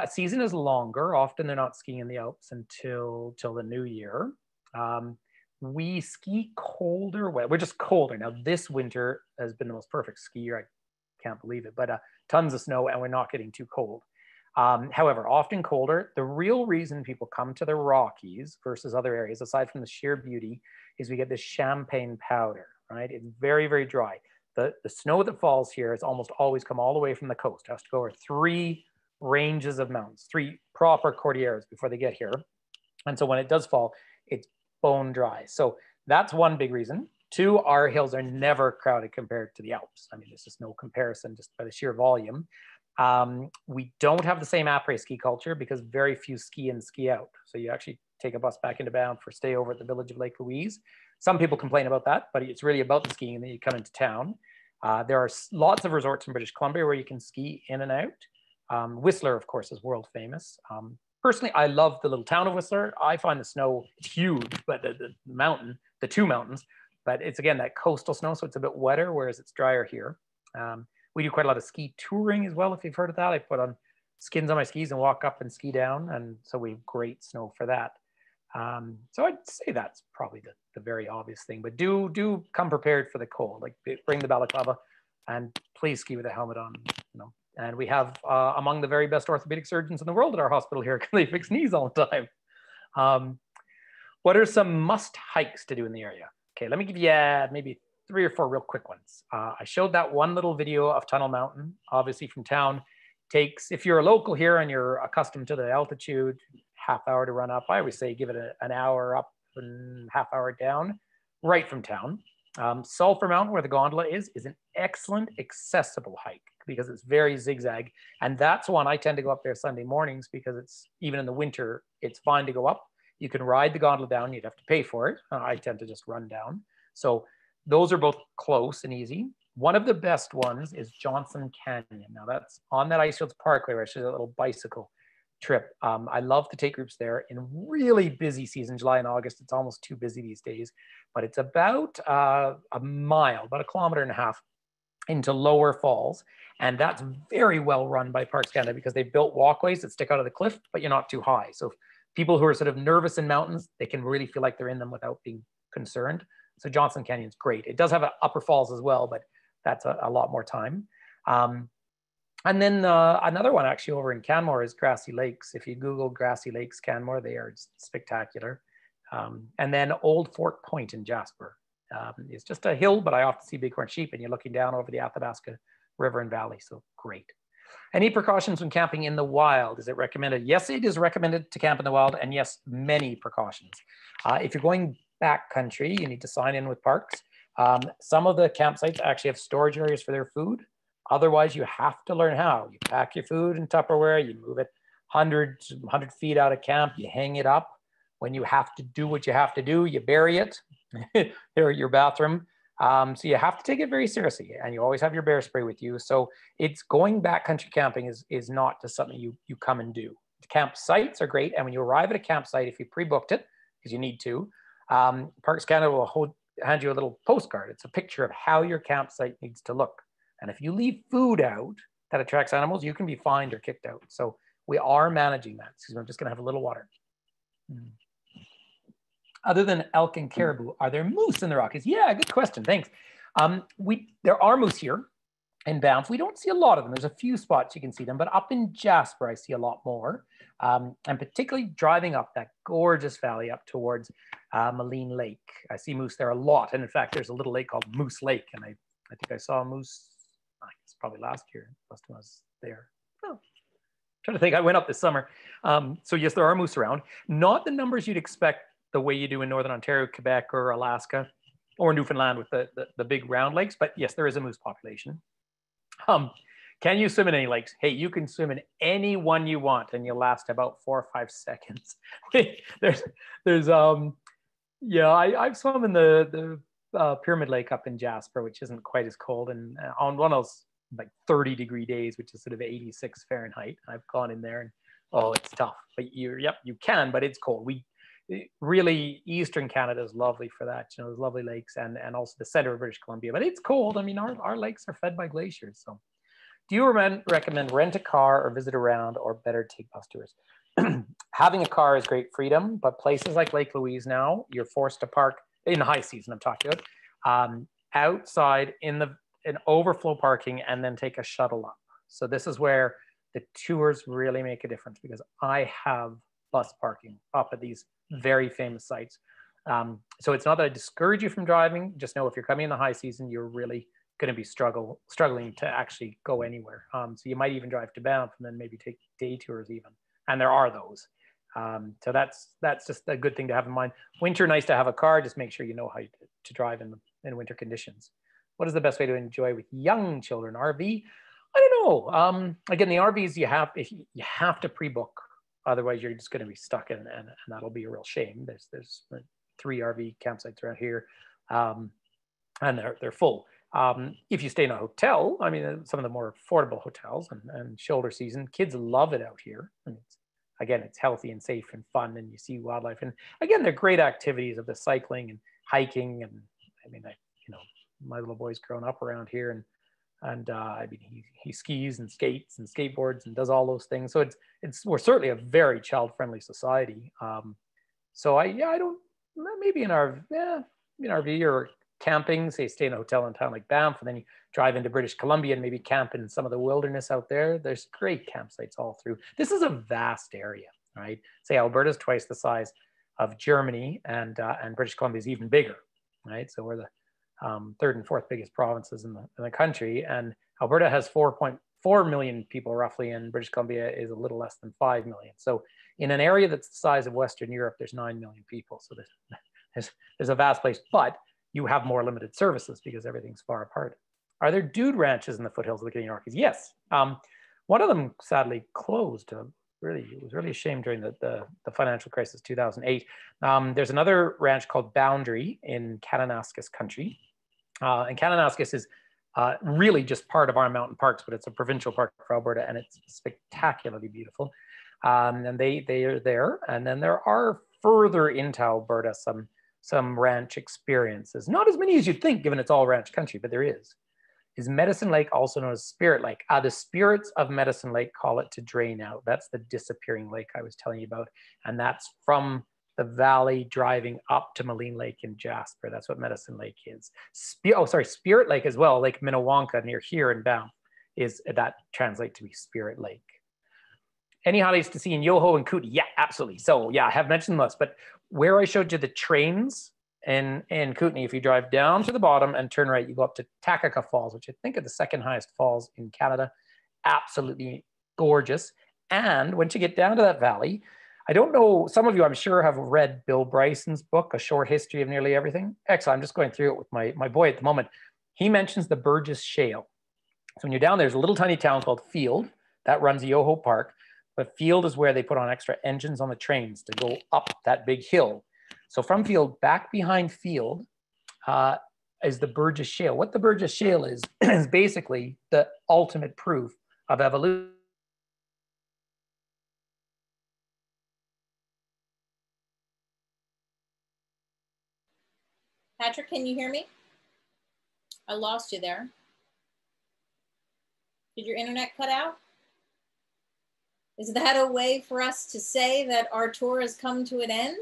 B: Season is longer. Often they're not skiing in the Alps until the new year. We ski colder. Well, we're just colder. Now, this winter has been the most perfect ski year. I can't believe it, but tons of snow, and we're not getting too cold. However, often colder. The real reason people come to the Rockies versus other areas, aside from the sheer beauty, is we get this champagne powder, right? It's very, very dry. The snow that falls here has almost always come all the way from the coast. It has to go over 3 ranges of mountains, 3 proper cordilleras before they get here. And so when it does fall, it's bone dry. So that's one big reason. 2, our hills are never crowded compared to the Alps. I mean, there's just no comparison just by the sheer volume. We don't have the same après ski culture because very few ski in, ski out. So you actually take a bus back into Banff or stay over at the village of Lake Louise. Some people complain about that, but it's really about the skiing and then you come into town. There are lots of resorts in British Columbia where you can ski in and out. Whistler, of course, is world famous. Personally, I love the little town of Whistler. I find the snow, it's huge, but the 2 mountains, but it's again, that coastal snow. So it's a bit wetter, whereas it's drier here. We do quite a lot of ski touring as well. If you've heard of that, I put on skins on my skis and walk up and ski down. And so we have great snow for that. So I'd say that's probably the very obvious thing, but do come prepared for the cold, like bring the balaclava and please ski with a helmet on, you know. And we have among the very best orthopedic surgeons in the world at our hospital here, because they fix knees all the time. What are some must hikes to do in the area? Okay, let me give you maybe 3 or 4 real quick ones. I showed that one little video of Tunnel Mountain, obviously from town. Takes, if you're a local here and you're accustomed to the altitude, half hour to run up. I always say give it an hour up and half hour down, right from town. Sulphur Mountain, where the gondola is an excellent accessible hike because it's very zigzag. And that's one I tend to go up there Sunday mornings because it's, even in the winter, it's fine to go up. You can ride the gondola down, you'd have to pay for it. I tend to just run down. So those are both close and easy. One of the best ones is Johnson Canyon. Now that's on that Icefields Parkway, where it's just a little bicycle trip. I love to take groups there in really busy season, July and August. It's almost too busy these days, but it's about a mile, about 1.5 kilometers into Lower Falls. And that's very well run by Parks Canada because they've built walkways that stick out of the cliff, but you're not too high. So people who are sort of nervous in mountains, they can really feel like they're in them without being concerned. So Johnson Canyon's great. It does have upper falls as well, but that's a lot more time. And then another one actually over in Canmore is Grassy Lakes. If you Google Grassy Lakes, Canmore, they are spectacular. And then Old Fort Point in Jasper. It's just a hill, but I often see bighorn sheep and you're looking down over the Athabasca River and Valley, so great. Any precautions when camping in the wild? Is it recommended? Yes, it is recommended to camp in the wild, and yes, many precautions. If you're going backcountry, you need to sign in with parks. Some of the campsites actually have storage areas for their food. Otherwise, you have to learn how. You pack your food in Tupperware, you move it 100 feet out of camp, you hang it up. When you have to do what you have to do, you bury it there at your bathroom. So you have to take it very seriously, and you always have your bear spray with you. So it's going backcountry camping is not just something you come and do. The campsites are great, and when you arrive at a campsite, if you pre-booked it, because you need to, Parks Canada will hand you a little postcard. It's a picture of how your campsite needs to look. And if you leave food out that attracts animals, you can be fined or kicked out. So we are managing that. Excuse me, I'm just gonna have a little water. Other than elk and caribou, are there moose in the Rockies? Yeah, good question, thanks. There are moose here in Banff. We don't see a lot of them. There's a few spots you can see them, but up in Jasper, I see a lot more. And particularly driving up that gorgeous valley up towards Maligne Lake. I see moose there a lot. And in fact, there's a little lake called Moose Lake. And I think I saw a moose, I guess probably last year, last time I was there. Oh, trying to think, I went up this summer. So yes, there are moose around. Not the numbers you'd expect the way you do in Northern Ontario, Quebec, or Alaska, or Newfoundland with the big round lakes. But yes, there is a moose population. Can you swim in any lakes? Hey, you can swim in any one you want, and you'll last about 4 or 5 seconds. I've swum in the Pyramid Lake up in Jasper, which isn't quite as cold, and on one of those like 30-degree days, which is sort of 86 Fahrenheit. I've gone in there, and oh, it's tough. But you can, but it's cold. Really, Eastern Canada is lovely for that. You know, there's lovely lakes, and also the center of British Columbia. But it's cold. I mean, our lakes are fed by glaciers. So, do you recommend rent a car or visit around, or better take bus tours? Having a car is great freedom, but places like Lake Louise now, you're forced to park in high season. I'm talking about outside in overflow parking, and then take a shuttle up. So this is where the tours really make a difference, because I have bus parking up at these very famous sites. So it's not that I discourage you from driving. Just know if you're coming in the high season, you're really going to be struggling to actually go anywhere. So you might even drive to Banff and then maybe take day tours even. And there are those. So that's just a good thing to have in mind. Winter, nice to have a car. Just make sure you know how to drive in winter conditions. What is the best way to enjoy with young children? RV? I don't know. Again, the RVs you have to pre-book. Otherwise, you're just going to be stuck in, and that'll be a real shame. There's 3 RV campsites around here, and they're full. If you stay in a hotel, I mean, some of the more affordable hotels and shoulder season, kids love it out here. And it's healthy and safe and fun, and you see wildlife. And again, they're great activities of the cycling and hiking. And I mean, my little boy's grown up around here, and I mean, he skis and skates and skateboards and does all those things. So we're certainly a very child-friendly society. So I don't, maybe an RV or camping, say stay in a hotel in a town like Banff, and then you drive into British Columbia and maybe camp in some of the wilderness out there. There's great campsites all through. This is a vast area, right? Say Alberta's twice the size of Germany, and British Columbia is even bigger, right? So we're the third and fourth biggest provinces in the country, and Alberta has 4.4 million people roughly, and British Columbia is a little less than 5 million. So in an area that's the size of Western Europe, there's 9 million people. So there's a vast place, but you have more limited services because everything's far apart. Are there dude ranches in the foothills of the Canadian Rockies? Yes. One of them sadly closed. It was really a shame during the financial crisis, 2008. There's another ranch called Boundary in Kananaskis country. And Kananaskis is really just part of our mountain parks, but it's a provincial park for Alberta, and it's spectacularly beautiful. And they are there. And then there are further into Alberta some ranch experiences. Not as many as you'd think, given it's all ranch country, but there is. Is Medicine Lake also known as Spirit Lake? The spirits of Medicine Lake call it to drain out. That's the disappearing lake I was telling you about. And that's from the valley driving up to Moline Lake in Jasper. That's what Medicine Lake is. Spirit Lake as well, Lake Minnewanka near here in Banff, that translates to be Spirit Lake. Any highlights to see in Yoho and Kootenay? Yeah, absolutely. So yeah, I have mentioned this, but where I showed you the trains in Kootenay, if you drive down to the bottom and turn right, you go up to Takaka Falls, which I think are the second highest falls in Canada. Absolutely gorgeous. And once you get down to that valley, I don't know, some of you I'm sure have read Bill Bryson's book, A Short History of Nearly Everything. Excellent, I'm just going through it with my boy at the moment. He mentions the Burgess Shale. So when you're down there, there's a little tiny town called Field that runs Yoho Park, but Field is where they put on extra engines on the trains to go up that big hill. So from Field, back behind Field is the Burgess Shale. What the Burgess Shale is basically the ultimate proof of evolution.
A: Patrick, can you hear me? I lost you there. Did your internet cut out? Is that a way for us to say that our tour has come to an end?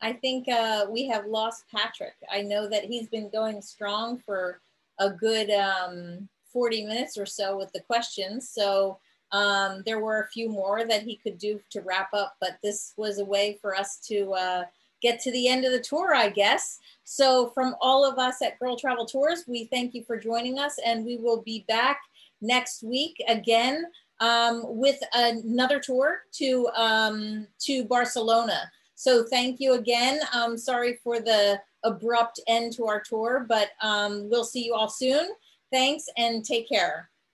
A: I think we have lost Patrick. I know that he's been going strong for a good 40 minutes or so with the questions. So there were a few more that he could do to wrap up, but this was a way for us to get to the end of the tour, I guess. So from all of us at Girl Travel Tours, we thank you for joining us, and we will be back next week again with another tour to Barcelona. So thank you again. Sorry for the abrupt end to our tour, but we'll see you all soon. Thanks and take care.